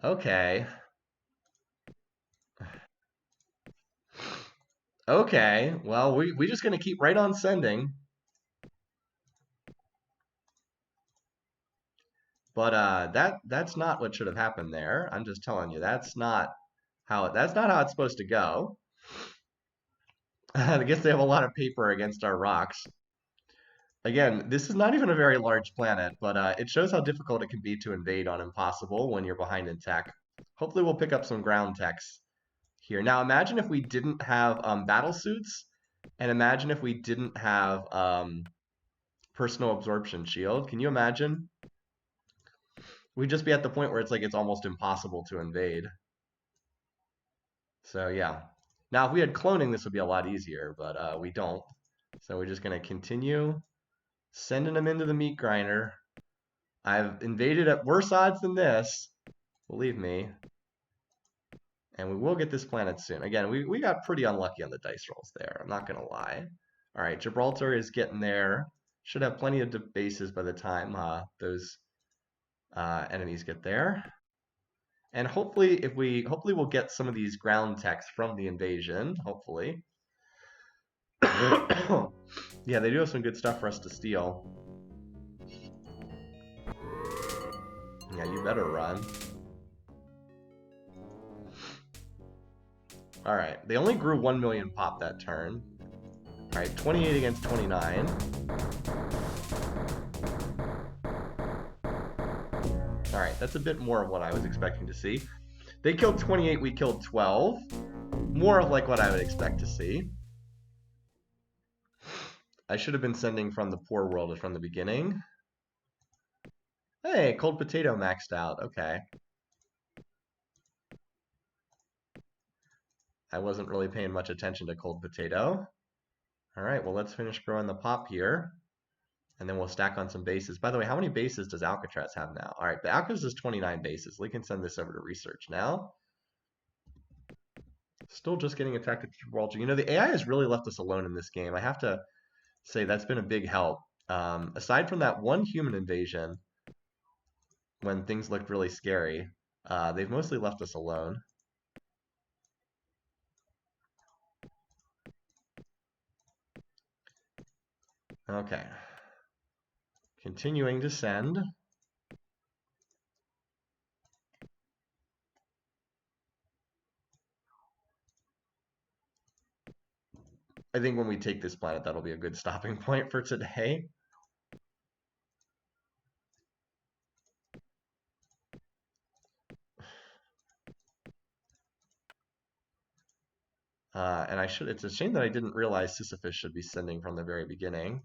Okay. Okay, well, we're just going to keep right on sending. But that's not what should have happened there. I'm just telling you, that's not how it's supposed to go. I guess they have a lot of paper against our rocks. Again, this is not even a very large planet, but it shows how difficult it can be to invade on Impossible when you're behind in tech. Hopefully we'll pick up some ground techs here. Now imagine if we didn't have battle suits, and imagine if we didn't have personal absorption shield. Can you imagine? We'd just be at the point where it's like it's almost impossible to invade. So yeah. Now if we had cloning, this would be a lot easier, but we don't. So we're just going to continue sending them into the meat grinder. I've invaded at worse odds than this, believe me. And we will get this planet soon. Again, we got pretty unlucky on the dice rolls there. I'm not going to lie. All right, Gibraltar is getting there. Should have plenty of bases by the time those enemies get there. And hopefully, we'll get some of these ground techs from the invasion. Hopefully. Yeah, they do have some good stuff for us to steal. Yeah, you better run. Alright, they only grew 1 million pop that turn. Alright, 28 against 29. Alright, that's a bit more of what I was expecting to see. They killed 28, we killed 12. More of like what I would expect to see. I should have been sending from the poor world from the beginning. Hey, cold potato maxed out. Okay. I wasn't really paying much attention to cold potato. All right, well, let's finish growing the pop here. And then we'll stack on some bases. By the way, how many bases does Alcatraz have now? All right, the Alcatraz is 29 bases. We can send this over to research now. Still just getting attacked at Gibraltar. You know, the AI has really left us alone in this game. I have to say that's been a big help. Aside from that one human invasion, when things looked really scary, they've mostly left us alone. Okay. Continuing to send. I think when we take this planet, that'll be a good stopping point for today. And it's a shame that I didn't realize Sisyphus should be sending from the very beginning.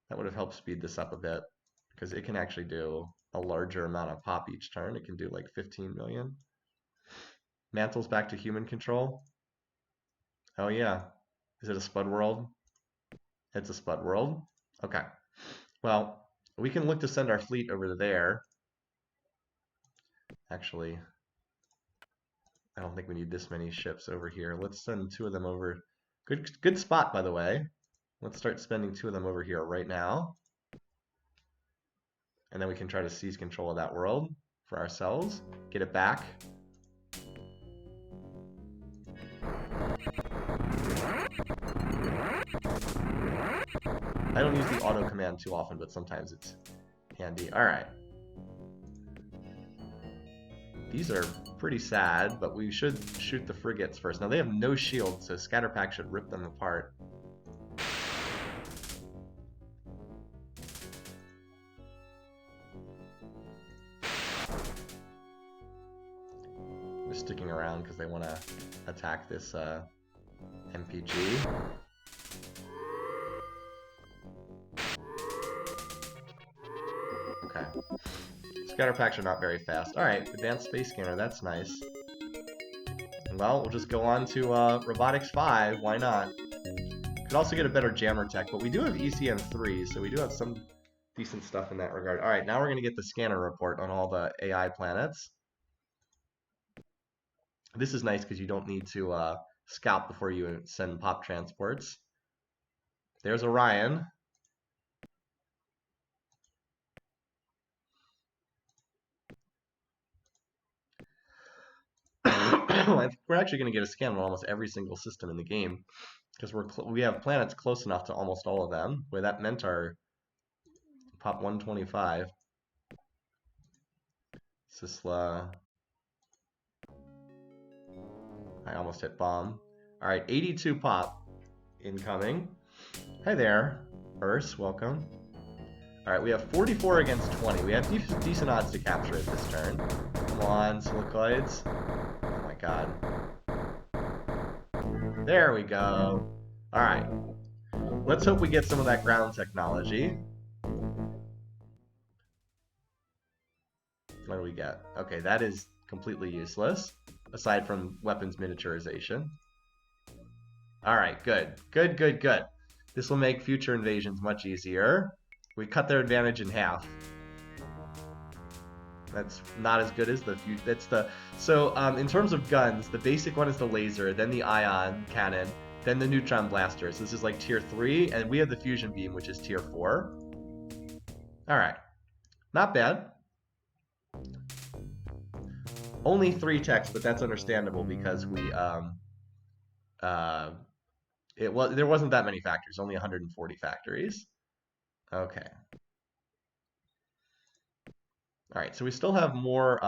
That would have helped speed this up a bit, because it can actually do a larger amount of pop each turn. It can do like 15 million. Mantle's back to human control. Oh yeah. Is it a Spud world? It's a Spud world. Okay. Well, we can look to send our fleet over there. Actually, I don't think we need this many ships over here. Let's send 2 of them over. Good spot, by the way. Let's start spending 2 of them over here right now. And then we can try to seize control of that world for ourselves. Get it back. I don't use the auto command too often, but sometimes it's handy. All right. These are pretty sad, but we should shoot the frigates first. Now they have no shield, so Scatterpack should rip them apart. They're sticking around because they want to attack this MPG. Okay. Scatterpacks are not very fast. Alright, advanced space scanner, that's nice. Well, we'll just go on to Robotics 5, why not? Could also get a better jammer tech, but we do have ECM 3, so we do have some decent stuff in that regard. Alright, now we're going to get the scanner report on all the AI planets. This is nice because you don't need to scout before you send pop transports. There's Orion. We're actually going to get a scan on almost every single system in the game because we have planets close enough to almost all of them. Where that meant our pop 125. Sisla. I almost hit bomb. All right, 82 pop incoming. Hi there, Urs, welcome. All right, we have 44 against 20. We have decent odds to capture it this turn. Come on, silicoids. Oh my god. There we go. All right. Let's hope we get some of that ground technology. What do we get? Okay, that is completely useless, aside from weapons miniaturization. All right, good. Good, good, good. This will make future invasions much easier. We cut their advantage in half. That's not as good as so in terms of guns, the basic one is the laser, then the ion cannon, then the neutron blaster. So this is like tier 3, and we have the fusion beam, which is tier 4. All right, not bad. Only 3 techs, but that's understandable because we there wasn't that many factories, only 140 factories. Okay. All right, so we still have more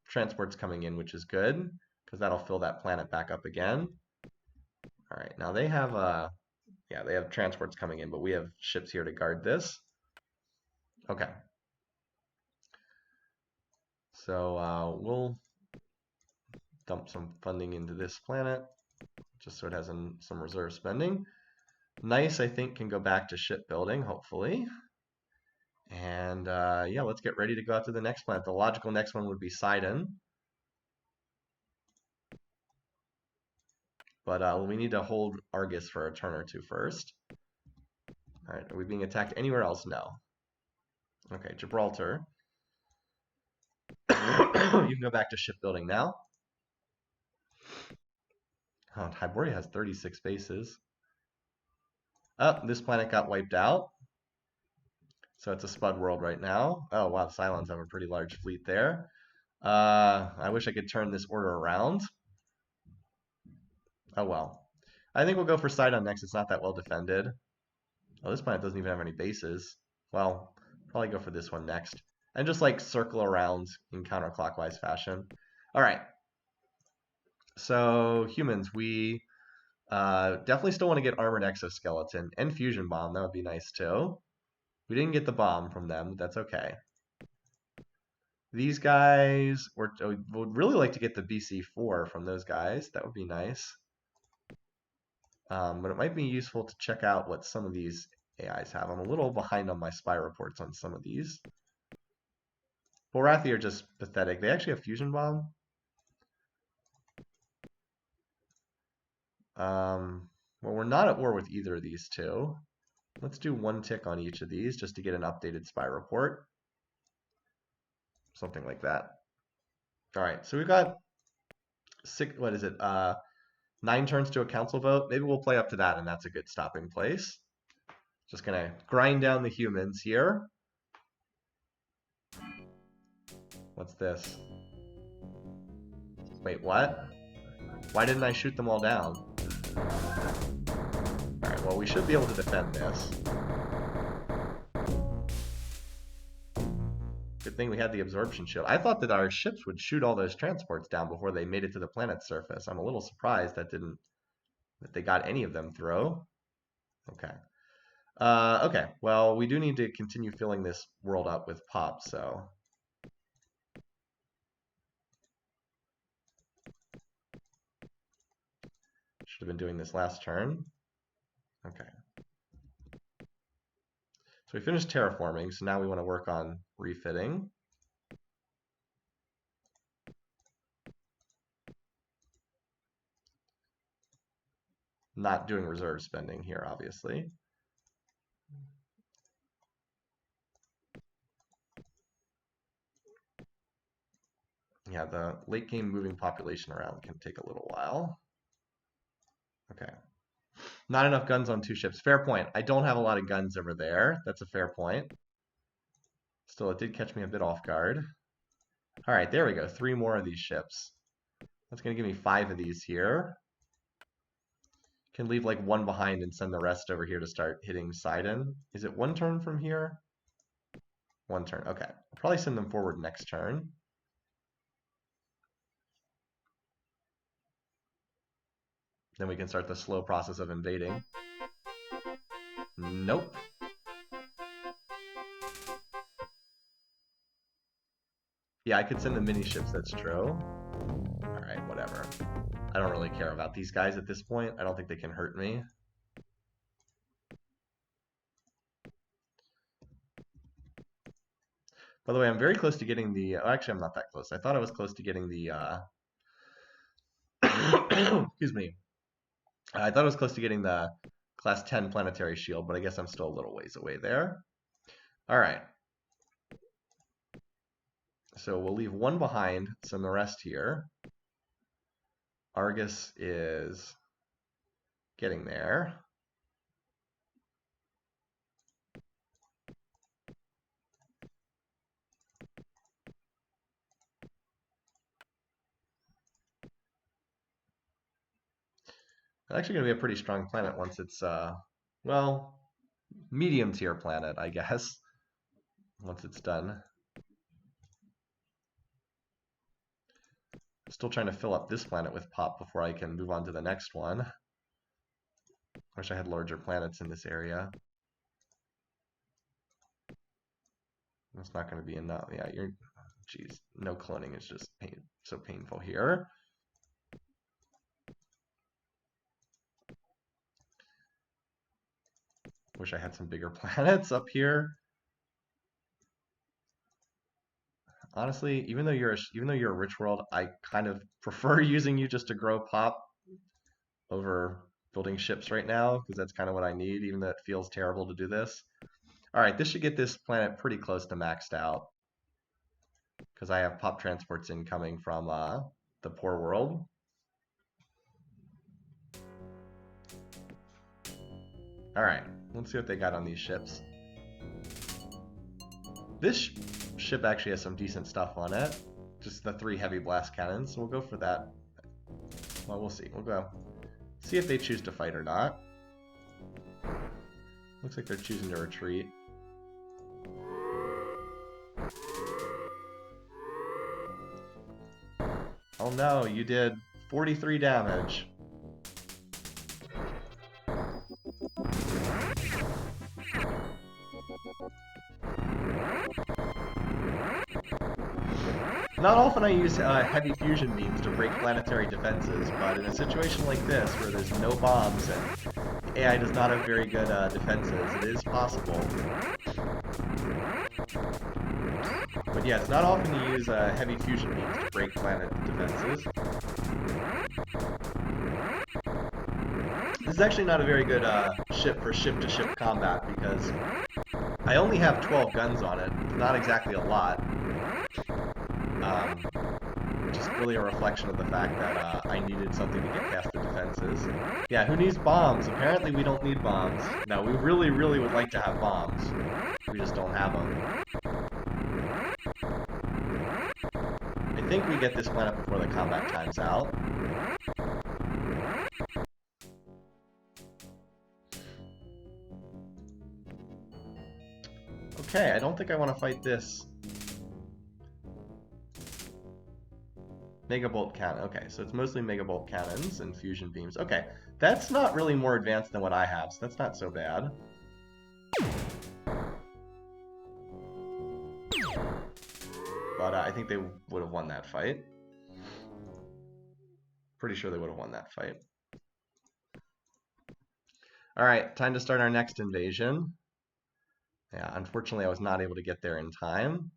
transports coming in, which is good because that'll fill that planet back up again. All right, now they have yeah, they have transports coming in, but we have ships here to guard this. Okay. So we'll dump some funding into this planet just so it has some reserve spending. Nice, I think, can go back to shipbuilding, hopefully. And yeah, let's get ready to go out to the next planet. The logical next one would be Sidon. But we need to hold Argus for a turn or 2 first. All right, are we being attacked anywhere else? No. Okay, Gibraltar. You can go back to shipbuilding now. Oh, Hyboria has 36 bases. Oh, this planet got wiped out. So it's a Spud world right now. Oh, wow, the Cylons have a pretty large fleet there. I wish I could turn this order around. Oh, well. I think we'll go for Sidon next. It's not that well defended. Oh, this planet doesn't even have any bases. Well, probably go for this one next. And just like circle around in counterclockwise fashion. All right. So humans, we definitely still want to get armored exoskeleton and fusion bomb. That would be nice too. We didn't get the bomb from them. That's okay. These guys would really like to get the BC4 from those guys. That would be nice. But it might be useful to check out what some of these AIs have. I'm a little behind on my spy reports on some of these. Borathi are just pathetic. They actually have fusion bomb. Well, we're not at war with either of these two. Let's do one tick on each of these just to get an updated spy report. Something like that. All right, so we've got six, what is it? 9 turns to a council vote. Maybe we'll play up to that, and that's a good stopping place. Just gonna grind down the humans here. What's this? Wait, what? Why didn't I shoot them all down? Alright, well, we should be able to defend this. Good thing we had the absorption shield. I thought that our ships would shoot all those transports down before they made it to the planet's surface. I'm a little surprised that they got any of them through. Okay. Okay, well, we do need to continue filling this world up with pop, so. Should have been doing this last turn. Okay. So we finished terraforming, so now we want to work on refitting. Not doing reserve spending here, obviously. Yeah, the late game moving population around can take a little while. Okay. Not enough guns on 2 ships. Fair point. I don't have a lot of guns over there. That's a fair point. Still, it did catch me a bit off guard. All right, there we go. 3 more of these ships. That's going to give me 5 of these here. Can leave like 1 behind and send the rest over here to start hitting Sidon. Is it 1 turn from here? 1 turn. Okay. I'll probably send them forward next turn. Then we can start the slow process of invading. Nope. Yeah, I could send the mini ships, that's true. Alright, whatever. I don't really care about these guys at this point. I don't think they can hurt me. By the way, I'm very close to getting the... Oh, actually, I'm not that close. I thought I was close to getting the... Excuse me. I thought I was close to getting the class 10 planetary shield, but I guess I'm still a little ways away there. All right. So we'll leave 1 behind, send the rest here. Argus is getting there. It's actually going to be a pretty strong planet once it's, well, medium tier planet, I guess, once it's done. Still trying to fill up this planet with pop before I can move on to the next one. Wish I had larger planets in this area. That's not going to be enough. Yeah, geez, no cloning is just so painful here. Wish I had some bigger planets up here. Honestly, even though you're a rich world, I kind of prefer using you just to grow pop over building ships right now, because that's kind of what I need, even though it feels terrible to do this. All right, this should get this planet pretty close to maxed out, because I have pop transports incoming from the poor world. Alright, let's see what they got on these ships. This ship actually has some decent stuff on it. Just the 3 heavy blast cannons, so we'll go for that. Well, we'll see. We'll go see if they choose to fight or not. Looks like they're choosing to retreat. Oh no, you did 43 damage. Not often I use heavy fusion beams to break planetary defenses, but in a situation like this, where there's no bombs and the AI does not have very good defenses, it is possible. But yeah, it's not often you use heavy fusion beams to break planet defenses. This is actually not a very good ship for ship-to-ship combat, because I only have 12 guns on it. It's not exactly a lot. Just really a reflection of the fact that I needed something to get past the defenses. Yeah, who needs bombs? Apparently we don't need bombs. No, we really, really would like to have bombs. We just don't have them. I think we get this planet before the combat time's out. Okay, I don't think I want to fight this. Megabolt cannon. Okay, so it's mostly megabolt cannons and fusion beams. Okay, that's not really more advanced than what I have, so that's not so bad. But I think they would have won that fight. Pretty sure they would have won that fight. Alright, time to start our next invasion. Yeah, unfortunately I was not able to get there in time.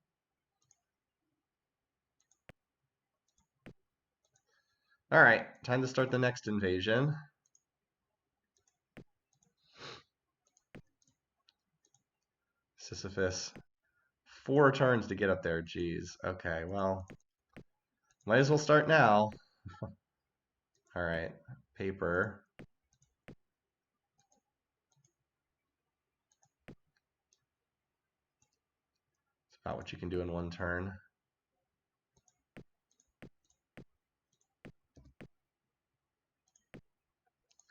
Alright, time to start the next invasion. Sisyphus. 4 turns to get up there, geez. Okay, well, might as well start now. Alright, paper. It's about what you can do in 1 turn.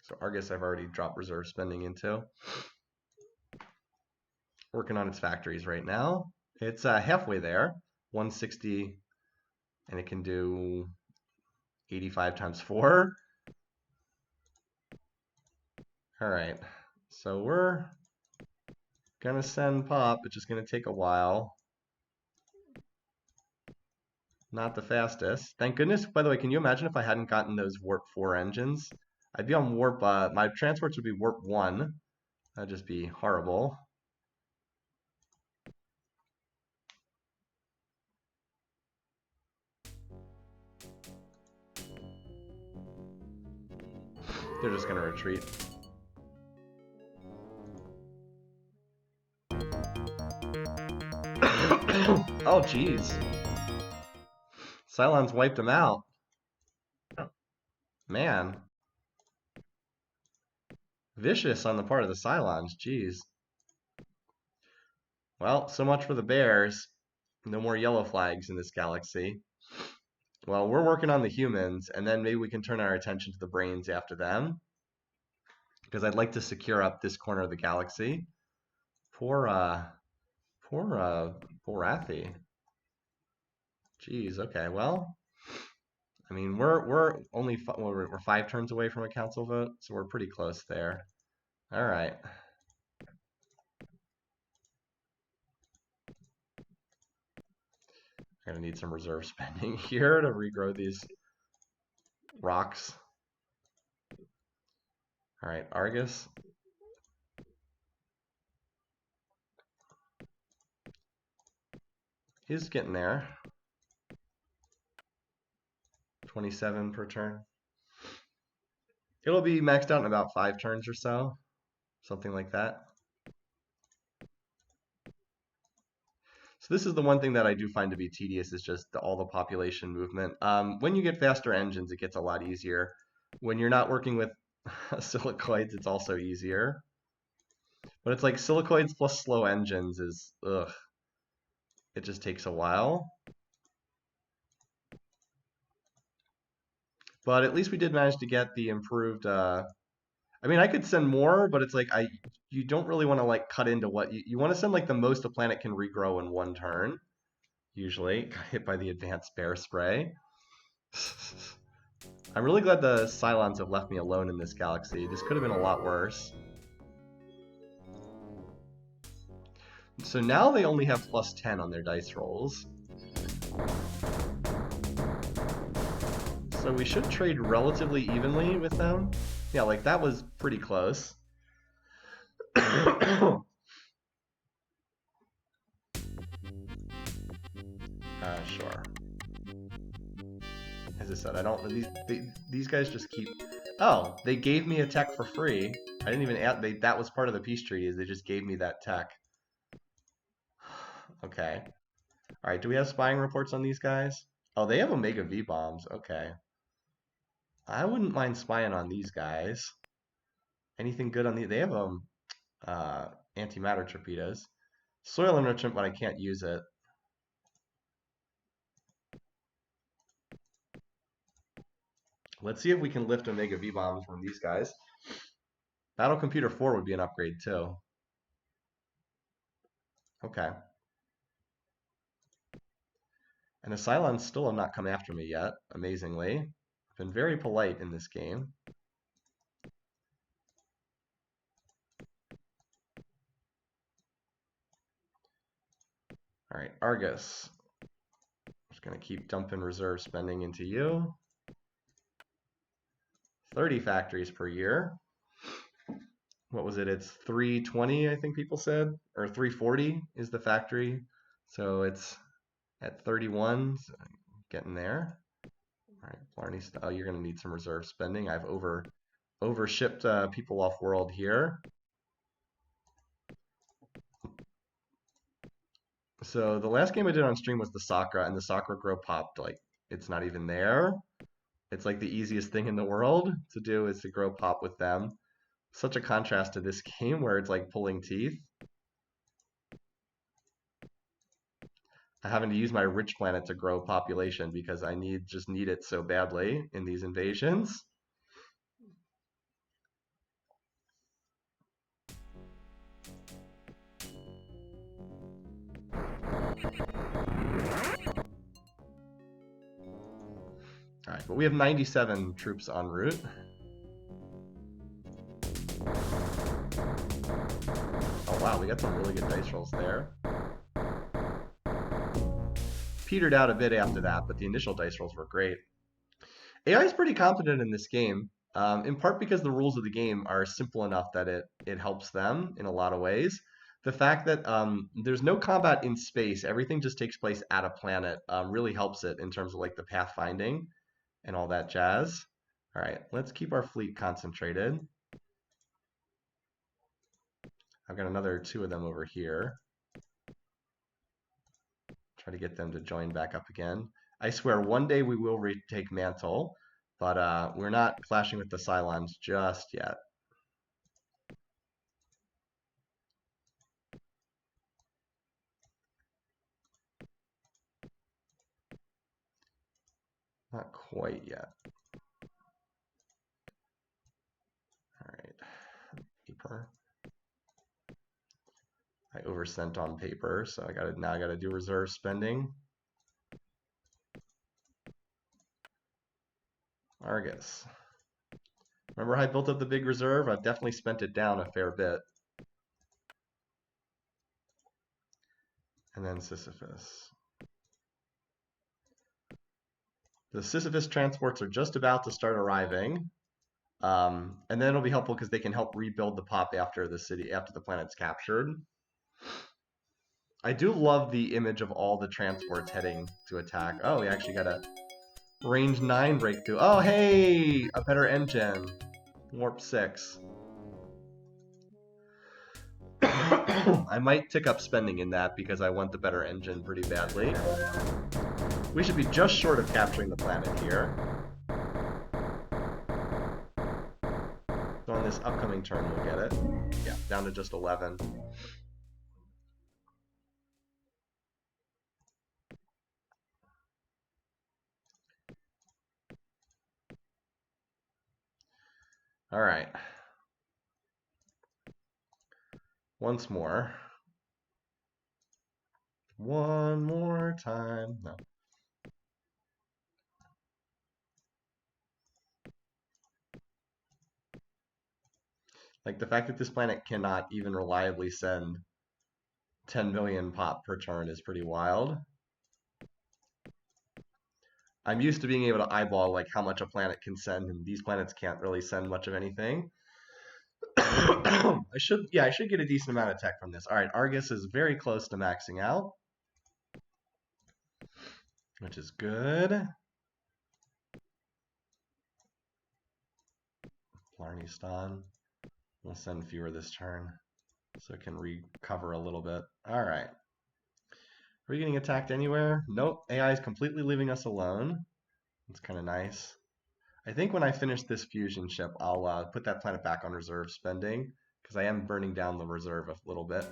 So Argus I've already dropped reserve spending into. Working on its factories right now. It's halfway there, 160, and it can do 85 times 4. Alright, so we're gonna send Pop, it's just gonna take a while. Not the fastest. Thank goodness, by the way, can you imagine if I hadn't gotten those Warp 4 engines? I'd be on Warp, my transports would be Warp 1. That'd just be horrible. They're just gonna retreat. Oh, jeez. Cylons wiped them out. Man. Vicious on the part of the Cylons, jeez. Well, so much for the bears. No more yellow flags in this galaxy. Well, we're working on the humans, and then maybe we can turn our attention to the brains after them. Because I'd like to secure up this corner of the galaxy. Poor Rathi. Jeez, okay, well, I mean, we're only we're 5 turns away from a council vote, so we're pretty close there. All right. I'm gonna need some reserve spending here to regrow these rocks. All right, Argus. He's getting there. 27 per turn. It'll be maxed out in about 5 turns or so. Something like that. So this is the one thing that I do find to be tedious, is just all the population movement. When you get faster engines, it gets a lot easier. When you're not working with silicoids, it's also easier. But it's like silicoids plus slow engines is, ugh. It just takes a while. But at least we did manage to get the improved, I mean, I could send more, but it's like you don't really want to like cut into what you want to send like the most the planet can regrow in one turn. Usually, got hit by the advanced bear spray. I'm really glad the Cylons have left me alone in this galaxy. This could have been a lot worse. So now they only have plus 10 on their dice rolls. So we should trade relatively evenly with them. Yeah, like that was pretty close. Sure. As I said, I don't. These guys just keep. Oh, they gave me a tech for free. I didn't even add. That was part of the peace treaty. Is they just gave me that tech. Okay. All right. Do we have spying reports on these guys? Oh, they have Omega V bombs. Okay. I wouldn't mind spying on these guys. Anything good on the? They have antimatter torpedoes. Soil enrichment, but I can't use it. Let's see if we can lift Omega V bombs from these guys. Battle Computer 4 would be an upgrade too. Okay. And the Cylons still have not come after me yet, amazingly. I've been very polite in this game. All right, Argus. Just going to keep dumping reserve spending into you. 30 factories per year. What was it? It's 320, I think people said, or 340 is the factory. So it's at 31, so getting there. All right, Blarney, oh, you're going to need some reserve spending. I've overshipped people off world here. So the last game I did on stream was the Sakra, and the Sakra grow popped. Like, it's not even there. It's like the easiest thing in the world to do is to grow pop with them. Such a contrast to this game where it's like pulling teeth. I'm having to use my rich planet to grow population because I just need it so badly in these invasions. All right, but we have 97 troops en route. Oh wow, we got some really good dice rolls there. Petered out a bit after that, but the initial dice rolls were great. AI is pretty competent in this game, in part because the rules of the game are simple enough that it helps them in a lot of ways. The fact that there's no combat in space, everything just takes place at a planet, really helps it in terms of like the pathfinding and all that jazz. All right, let's keep our fleet concentrated. I've got another 2 of them over here. Try to get them to join back up again. I swear, one day we will retake Mantle, but we're not clashing with the Cylons just yet. Not quite yet. All right, paper. I oversent on paper, so now I gotta do reserve spending. Argus. Remember how I built up the big reserve? I've definitely spent it down a fair bit. And then Sisyphus. The Sisyphus transports are just about to start arriving. And then it'll be helpful because they can help rebuild the pop after the planet's captured. I do love the image of all the transports heading to attack. Oh, we actually got a range 9 breakthrough. Oh, hey! A better engine. Warp 6. I might tick up spending in that because I want the better engine pretty badly. We should be just short of capturing the planet here. So on this upcoming turn we'll get it. Yeah, down to just 11. All right. Once more. One more time. No. Like the fact that this planet cannot even reliably send 10 million pop per turn is pretty wild. I'm used to being able to eyeball like how much a planet can send, and these planets can't really send much of anything. I should get a decent amount of tech from this. All right, Argus is very close to maxing out, which is good. Blarneyston. We'll send fewer this turn so it can recover a little bit. All right. Are we getting attacked anywhere? Nope. AI is completely leaving us alone. It's kind of nice. I think when I finish this fusion ship, I'll put that planet back on reserve spending because I am burning down the reserve a little bit.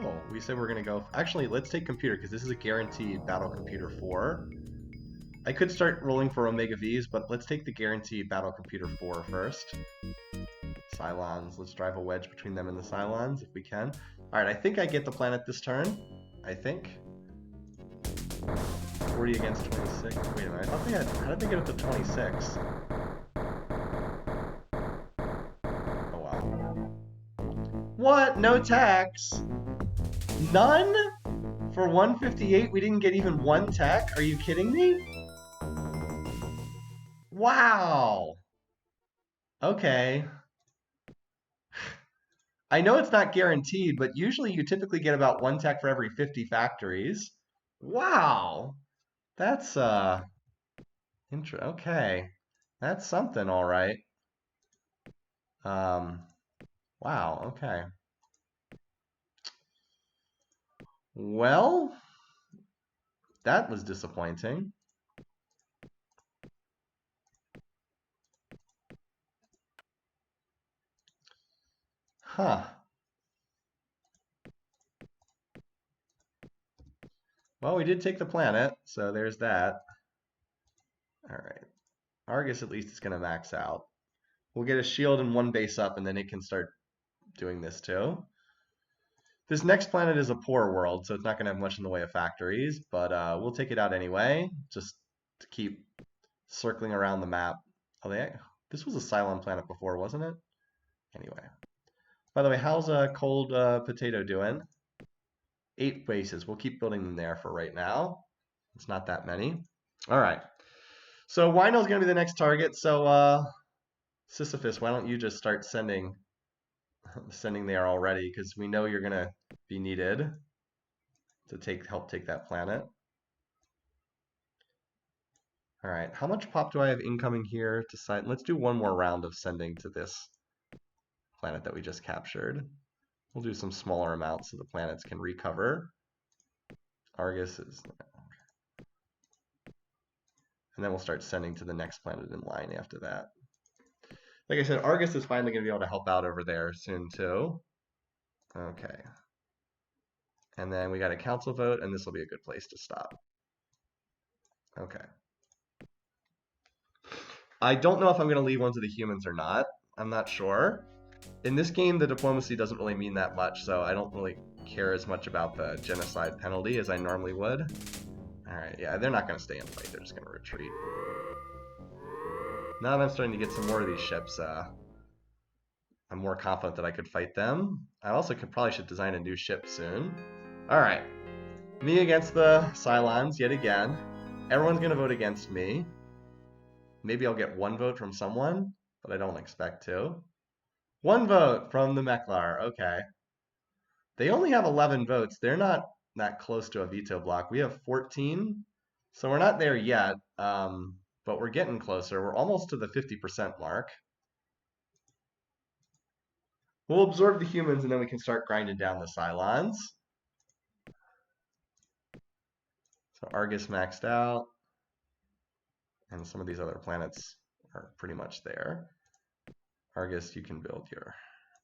Oh, we said we're going to go... Actually, let's take computer because this is a guaranteed battle computer 4. I could start rolling for Omega Vs, but let's take the guaranteed battle computer 4 first. Cylons. Let's drive a wedge between them and the Cylons if we can. Alright, I think I get the planet this turn. I think. 40 against 26. Wait a minute. I thought they had... How did they get up to 26? Oh, wow. What? No tax? None? For 158, we didn't get even one tech? Are you kidding me? Wow. Okay. I know it's not guaranteed, but usually you typically get about one tech for every 50 factories. Wow. That's, okay. That's something, all right. Wow, okay. Well, that was disappointing. Huh. Well, we did take the planet, so there's that. All right. Argus at least is going to max out. We'll get a shield and one base up, and then it can start doing this too. This next planet is a poor world, so it's not going to have much in the way of factories, but we'll take it out anyway, just to keep circling around the map. Oh, this was a Cylon planet before, wasn't it? Anyway. By the way, how's a cold potato doing? 8 bases. We'll keep building them there for right now. It's not that many. All right. So Wino's going to be the next target. So Sisyphus, why don't you just start sending there already, because we know you're going to be needed to help take that planet. All right, how much pop do I have incoming here to site? Let's do one more round of sending to this planet that we just captured. We'll do some smaller amounts so the planets can recover. Argus is... And then we'll start sending to the next planet in line after that. Like I said, Argus is finally going to be able to help out over there soon too. Okay. And then we got a council vote, and this will be a good place to stop. Okay. I don't know if I'm going to leave one to the humans or not. I'm not sure. In this game, the diplomacy doesn't really mean that much, so I don't really care as much about the genocide penalty as I normally would. Alright, yeah, they're not going to stay and fight. They're just going to retreat. Now that I'm starting to get some more of these ships, I'm more confident that I could fight them. I also probably should design a new ship soon. Alright. Me against the Cylons yet again. Everyone's going to vote against me. Maybe I'll get one vote from someone, but I don't expect to. One vote from the Meklar. Okay. They only have 11 votes. They're not that close to a veto block. We have 14, so we're not there yet, but we're getting closer. We're almost to the 50% mark. We'll absorb the humans, and then we can start grinding down the Cylons. So Argus maxed out, and some of these other planets are pretty much there. Argus, you can build your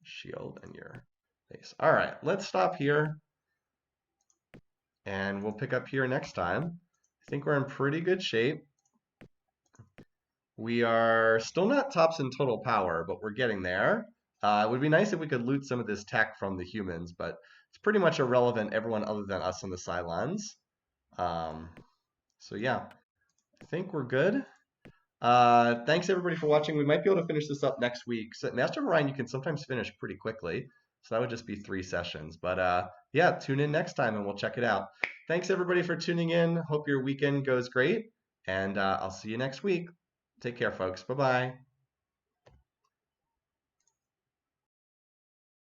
shield and your base. All right, let's stop here, and we'll pick up here next time. I think we're in pretty good shape. We are still not tops in total power, but we're getting there. It would be nice if we could loot some of this tech from the humans, but it's pretty much irrelevant, everyone other than us on the Cylons. So yeah, I think we're good. Thanks everybody for watching. We might be able to finish this up next week. So Master of Orion you can sometimes finish pretty quickly, so that would just be 3 sessions. But yeah, tune in next time and we'll check it out. Thanks everybody for tuning in. Hope your weekend goes great, and I'll see you next week. Take care, folks. Bye-bye.